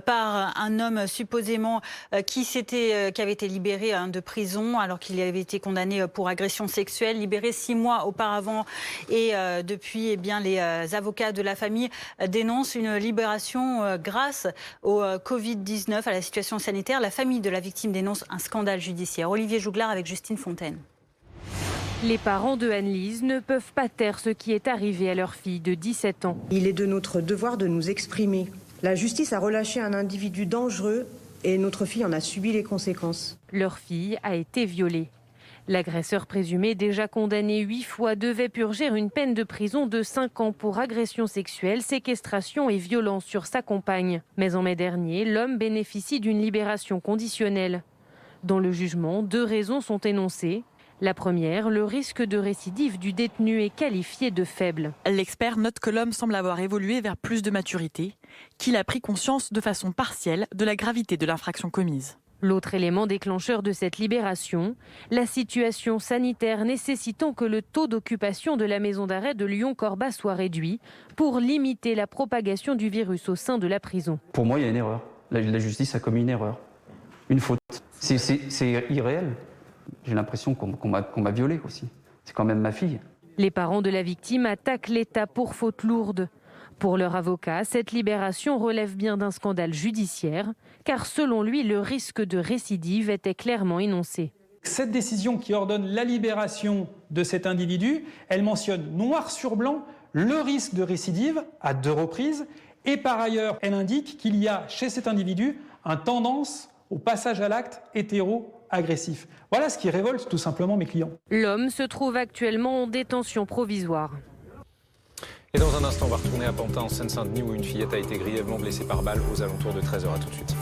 par un homme supposément qui avait été libéré de prison alors qu'il avait été condamné pour agression sexuelle, libéré 6 mois auparavant. Et depuis, eh bien, les avocats de la famille dénoncent une libération grâce au Covid-19, à la situation sanitaire. La famille de la victime dénonce un scandale judiciaire. Olivier Jouglard avec Justine Fontaine. Les parents de Anne-Lise ne peuvent pas taire ce qui est arrivé à leur fille de 17 ans. Il est de notre devoir de nous exprimer. La justice a relâché un individu dangereux et notre fille en a subi les conséquences. Leur fille a été violée. L'agresseur présumé, déjà condamné 8 fois, devait purger une peine de prison de 5 ans pour agression sexuelle, séquestration et violence sur sa compagne. Mais en mai dernier, l'homme bénéficie d'une libération conditionnelle. Dans le jugement, 2 raisons sont énoncées. La première, le risque de récidive du détenu est qualifié de faible. L'expert note que l'homme semble avoir évolué vers plus de maturité, qu'il a pris conscience de façon partielle de la gravité de l'infraction commise. L'autre élément déclencheur de cette libération, la situation sanitaire nécessitant que le taux d'occupation de la maison d'arrêt de Lyon-Corba soit réduit pour limiter la propagation du virus au sein de la prison. Pour moi, il y a une erreur. La justice a commis une erreur, une faute. C'est irréel. J'ai l'impression qu'on m'a violée aussi. C'est quand même ma fille. Les parents de la victime attaquent l'État pour faute lourde. Pour leur avocat, cette libération relève bien d'un scandale judiciaire, car selon lui, le risque de récidive était clairement énoncé. Cette décision qui ordonne la libération de cet individu, elle mentionne noir sur blanc le risque de récidive à 2 reprises, et par ailleurs, elle indique qu'il y a chez cet individu une tendance au passage à l'acte hétéro-agressif. Voilà ce qui révolte tout simplement mes clients. L'homme se trouve actuellement en détention provisoire. Et dans un instant, on va retourner à Pantin, en Seine-Saint-Denis, où une fillette a été grièvement blessée par balle aux alentours de 13h. À tout de suite.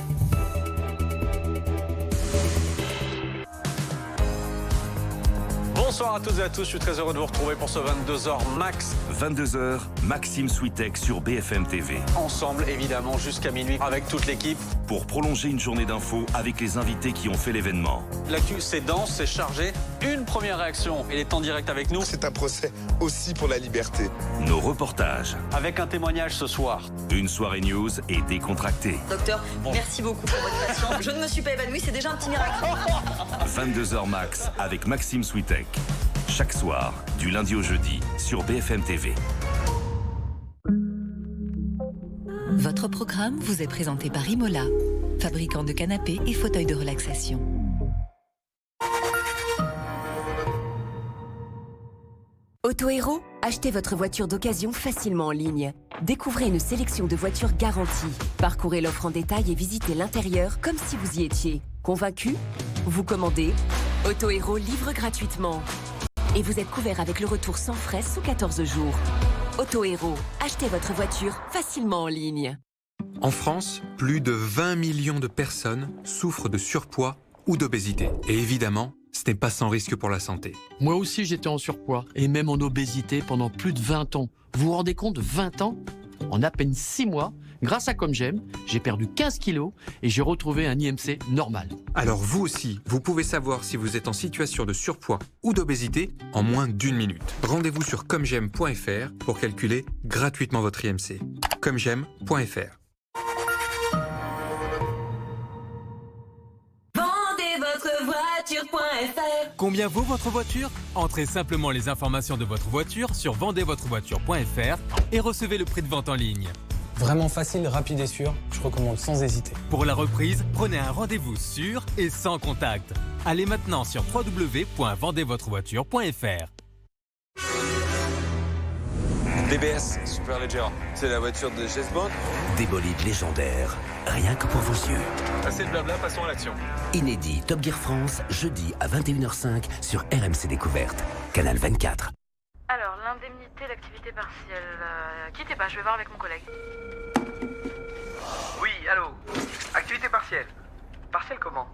Bonsoir à toutes et à tous, je suis très heureux de vous retrouver pour ce 22h Max. 22h, Maxime Switek sur BFM TV. Ensemble, évidemment, jusqu'à minuit, avec toute l'équipe. Pour prolonger une journée d'infos avec les invités qui ont fait l'événement. L'actu, c'est dense, c'est chargé. Une première réaction, il est en direct avec nous. C'est un procès aussi pour la liberté. Nos reportages. Avec un témoignage ce soir. Une soirée news et décontractée. Docteur, merci beaucoup pour votre patience. Je ne me suis pas évanouie, c'est déjà un petit miracle. 22h Max avec Maxime Switek. Chaque soir, du lundi au jeudi, sur BFM TV. Votre programme vous est présenté par Imola, fabricant de canapés et fauteuils de relaxation. Autohéros, achetez votre voiture d'occasion facilement en ligne. Découvrez une sélection de voitures garanties. Parcourez l'offre en détail et visitez l'intérieur comme si vous y étiez. Convaincu? Vous commandez. Autohéros livre gratuitement. Et vous êtes couvert avec le retour sans frais sous 14 jours. Autohéros, achetez votre voiture facilement en ligne. En France, plus de 20 millions de personnes souffrent de surpoids ou d'obésité. Et évidemment, ce n'est pas sans risque pour la santé. Moi aussi, j'étais en surpoids et même en obésité pendant plus de 20 ans. Vous vous rendez compte, 20 ans? En à peine 6 mois, grâce à Comme J'aime, j'ai perdu 15 kilos et j'ai retrouvé un IMC normal. Alors vous aussi, vous pouvez savoir si vous êtes en situation de surpoids ou d'obésité en moins d'1 minute. Rendez-vous sur commej'aime.fr pour calculer gratuitement votre IMC. commej'aime.fr. Combien vaut votre voiture? Entrez simplement les informations de votre voiture sur vendezvotrevoiture.fr et recevez le prix de vente en ligne. Vraiment facile, rapide et sûr, je recommande sans hésiter. Pour la reprise, prenez un rendez-vous sûr et sans contact. Allez maintenant sur www.vendezvotrevoiture.fr. DBS Superleggera, c'est la voiture de James Bond. Des bolides légendaires, rien que pour vos yeux. Assez de blabla, passons à l'action. Inédit Top Gear France, jeudi à 21h05 sur RMC Découverte, Canal 24. Alors, l'indemnité d'activité partielle. Quittez pas, je vais voir avec mon collègue. Oui, allô. Activité partielle. Partielle comment?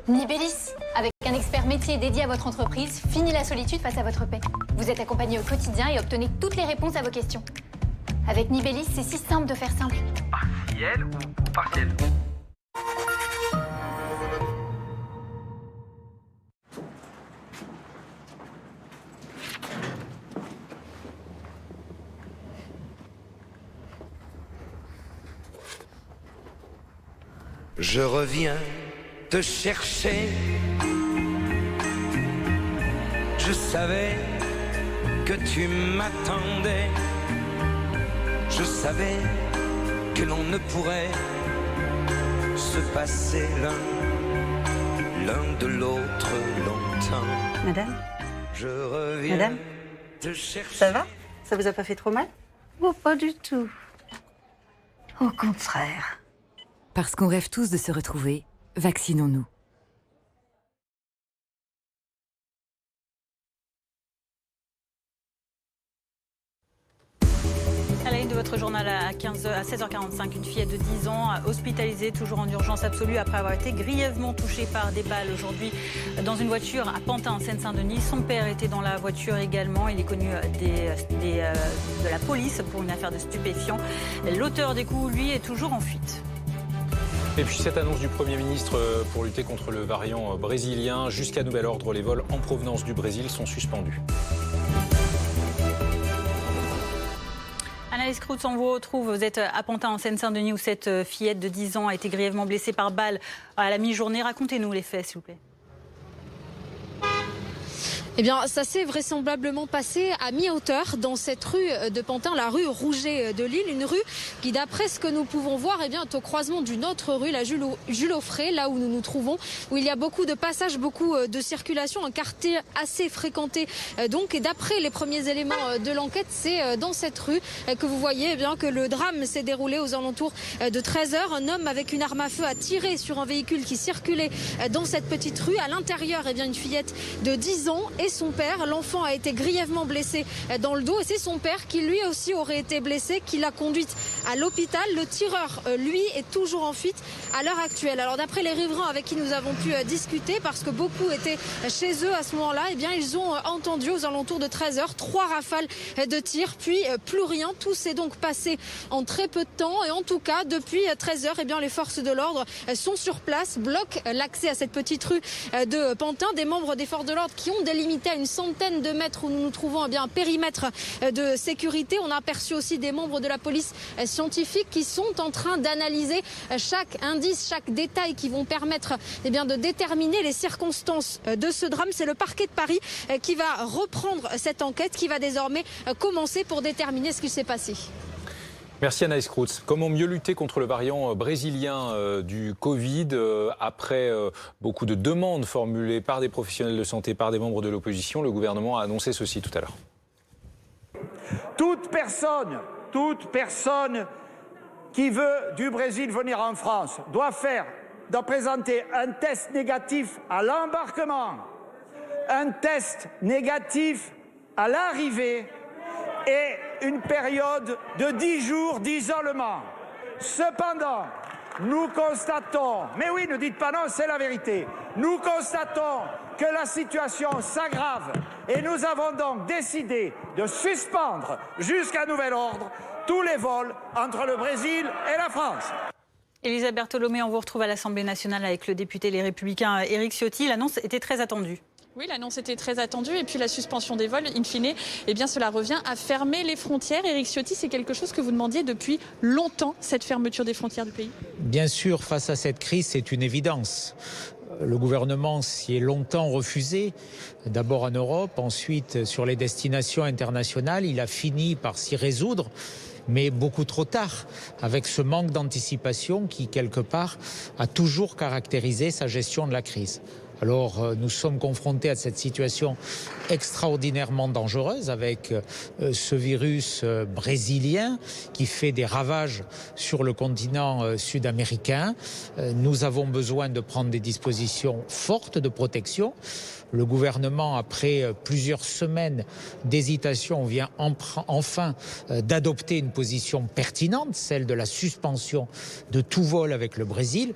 Nibellis, avec un expert métier dédié à votre entreprise, fini la solitude face à votre paix. Vous êtes accompagné au quotidien et obtenez toutes les réponses à vos questions. Avec Nibellis, c'est si simple de faire simple. Partielle ou partielle? Je reviens te chercher. Je savais que tu m'attendais. Je savais que l'on ne pourrait se passer l'un de l'autre longtemps. Madame? Je reviens Madame? te chercher. Ça va? Ça vous a pas fait trop mal? Oh, pas du tout. Au contraire. Parce qu'on rêve tous de se retrouver, vaccinons-nous. À la une de votre journal à 16h45, une fillette de 10 ans hospitalisée, toujours en urgence absolue après avoir été grièvement touchée par des balles aujourd'hui dans une voiture à Pantin, en Seine-Saint-Denis. Son père était dans la voiture également. Il est connu de la police pour une affaire de stupéfiants. L'auteur des coups, lui, est toujours en fuite. Et puis cette annonce du Premier ministre pour lutter contre le variant brésilien. Jusqu'à nouvel ordre, les vols en provenance du Brésil sont suspendus. Anaïs Kroutz, on vous retrouve. Vous êtes à Pantin, en Seine-Saint-Denis, où cette fillette de 10 ans a été grièvement blessée par balle à la mi-journée. Racontez-nous les faits, s'il vous plaît. Eh bien, ça s'est vraisemblablement passé à mi-hauteur dans cette rue de Pantin, la rue Rouget de Lille. Une rue qui, d'après ce que nous pouvons voir, est au croisement d'une autre rue, la Jules Auffray, là où nous nous trouvons, où il y a beaucoup de passages, beaucoup de circulation, un quartier assez fréquenté. Donc, et d'après les premiers éléments de l'enquête, c'est dans cette rue que vous voyez que le drame s'est déroulé aux alentours de 13h. Un homme avec une arme à feu a tiré sur un véhicule qui circulait dans cette petite rue. À l'intérieur, une fillette de 10 ans et son père. L'enfant a été grièvement blessé dans le dos et c'est son père qui lui aussi aurait été blessé, qui l'a conduite à l'hôpital. Le tireur, lui, est toujours en fuite à l'heure actuelle. Alors d'après les riverains avec qui nous avons pu discuter, parce que beaucoup étaient chez eux à ce moment-là, ils ont entendu aux alentours de 13h 3 rafales de tirs, puis plus rien. Tout s'est donc passé en très peu de temps et en tout cas depuis 13h, les forces de l'ordre sont sur place, bloquent l'accès à cette petite rue de Pantin. Des membres des forces de l'ordre qui ont délimité à une centaine de mètres où nous nous trouvons un périmètre de sécurité. On a aperçu aussi des membres de la police scientifique qui sont en train d'analyser chaque indice, chaque détail qui vont permettre de déterminer les circonstances de ce drame. C'est le parquet de Paris qui va reprendre cette enquête, qui va désormais commencer pour déterminer ce qui s'est passé. Merci Anaïs Kroutz. Comment mieux lutter contre le variant brésilien du Covid après beaucoup de demandes formulées par des professionnels de santé, par des membres de l'opposition? Le gouvernement a annoncé ceci tout à l'heure. Toute personne qui veut du Brésil venir en France doit présenter un test négatif à l'embarquement, un test négatif à l'arrivée et une période de 10 jours d'isolement. Cependant, nous constatons, mais oui, ne dites pas non, c'est la vérité, nous constatons que la situation s'aggrave et nous avons donc décidé de suspendre jusqu'à nouvel ordre tous les vols entre le Brésil et la France. Élisa Bertolomé, on vous retrouve à l'Assemblée nationale avec le député Les Républicains Éric Ciotti. L'annonce était très attendue. Oui, l'annonce était très attendue et puis la suspension des vols, in fine, cela revient à fermer les frontières. Éric Ciotti, c'est quelque chose que vous demandiez depuis longtemps, cette fermeture des frontières du pays? Bien sûr, face à cette crise, c'est une évidence. Le gouvernement s'y est longtemps refusé, d'abord en Europe, ensuite sur les destinations internationales. Il a fini par s'y résoudre, mais beaucoup trop tard, avec ce manque d'anticipation qui, quelque part, a toujours caractérisé sa gestion de la crise. Alors nous sommes confrontés à cette situation extraordinairement dangereuse avec ce virus brésilien qui fait des ravages sur le continent sud-américain. Nous avons besoin de prendre des dispositions fortes de protection. Le gouvernement, après plusieurs semaines d'hésitation, vient enfin d'adopter une position pertinente, celle de la suspension de tout vol avec le Brésil.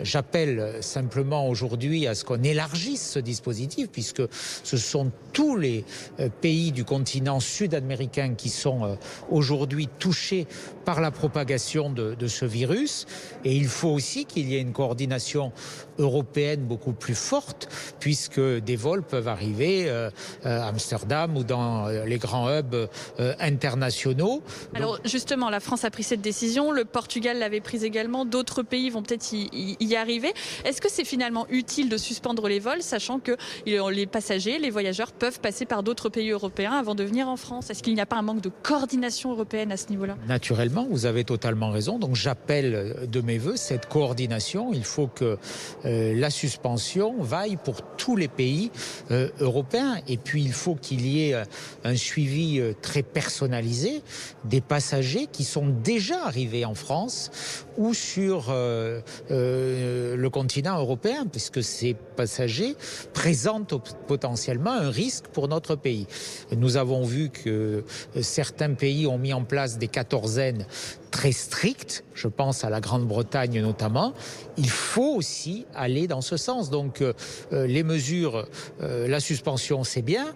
J'appelle simplement aujourd'hui à ce qu'on élargisse ce dispositif, puisque ce sont tous les pays du continent sud-américain qui sont aujourd'hui touchés par la propagation de ce virus. Et il faut aussi qu'il y ait une coordination européenne beaucoup plus forte, puisque des vols peuvent arriver à Amsterdam ou dans les grands hubs internationaux. Alors justement, la France a pris cette décision, le Portugal l'avait prise également, d'autres pays vont peut-être y arriver. Est-ce que c'est finalement utile de suspendre les vols, sachant que les passagers, les voyageurs peuvent passer par d'autres pays européens avant de venir en France? Est-ce qu'il n'y a pas un manque de coordination européenne à ce niveau-là? Naturellement, vous avez totalement raison. Donc j'appelle de mes voeux cette coordination. Il faut que la suspension vaille pour tous les pays européens. Et puis il faut qu'il y ait un suivi très personnalisé des passagers qui sont déjà arrivés en France ou sur le continent européen, puisque ces passagers présentent potentiellement un risque pour notre pays. Nous avons vu que certains pays ont mis en place des quatorzaines très strictes, je pense à la Grande-Bretagne notamment. Il faut aussi aller dans ce sens. Donc les mesures, la suspension c'est bien,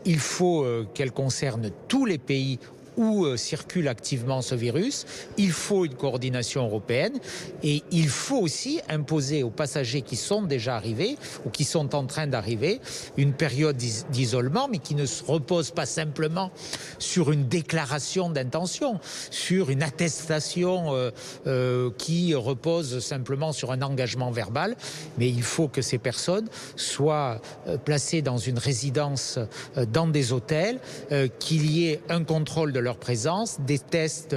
il faut qu'elle concerne tous les pays où circule activement ce virus. Il faut une coordination européenne et il faut aussi imposer aux passagers qui sont déjà arrivés ou qui sont en train d'arriver une période d'isolement, mais qui ne se repose pas simplement sur une déclaration d'intention, sur une attestation qui repose simplement sur un engagement verbal, mais il faut que ces personnes soient placées dans une résidence, dans des hôtels, qu'il y ait un contrôle de leur présence, des tests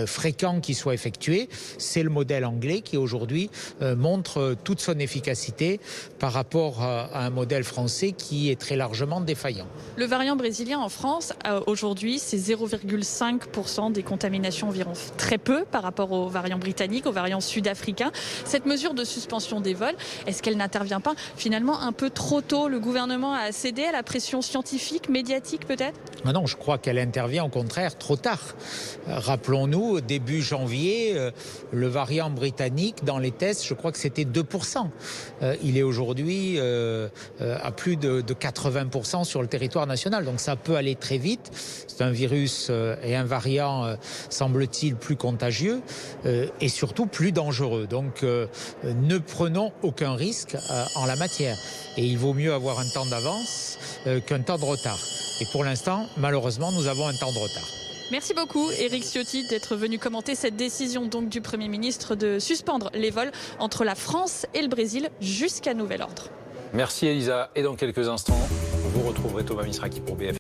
fréquents qui soient effectués. C'est le modèle anglais qui aujourd'hui montre toute son efficacité par rapport à un modèle français qui est très largement défaillant. Le variant brésilien en France, aujourd'hui, c'est 0,5% des contaminations environ. Très peu par rapport au variant britannique, au variant sud-africain. Cette mesure de suspension des vols, est-ce qu'elle n'intervient pas finalement un peu trop tôt? Le gouvernement a cédé à la pression scientifique, médiatique peut-être? Non, je crois qu'elle intervient au contraire trop tard. Rappelons-nous, début janvier, le variant britannique, dans les tests, je crois que c'était 2%. Il est aujourd'hui à plus de 80% sur le territoire national. Donc ça peut aller très vite. C'est un virus et un variant, semble-t-il, plus contagieux et surtout plus dangereux. Donc ne prenons aucun risque en la matière. Et il vaut mieux avoir un temps d'avance qu'un temps de retard. Et pour l'instant, malheureusement, nous avons un temps de retard. Merci beaucoup Éric Ciotti d'être venu commenter cette décision donc du Premier ministre de suspendre les vols entre la France et le Brésil jusqu'à nouvel ordre. Merci Elisa. Et dans quelques instants, vous retrouverez Thomas Misraki pour BFM.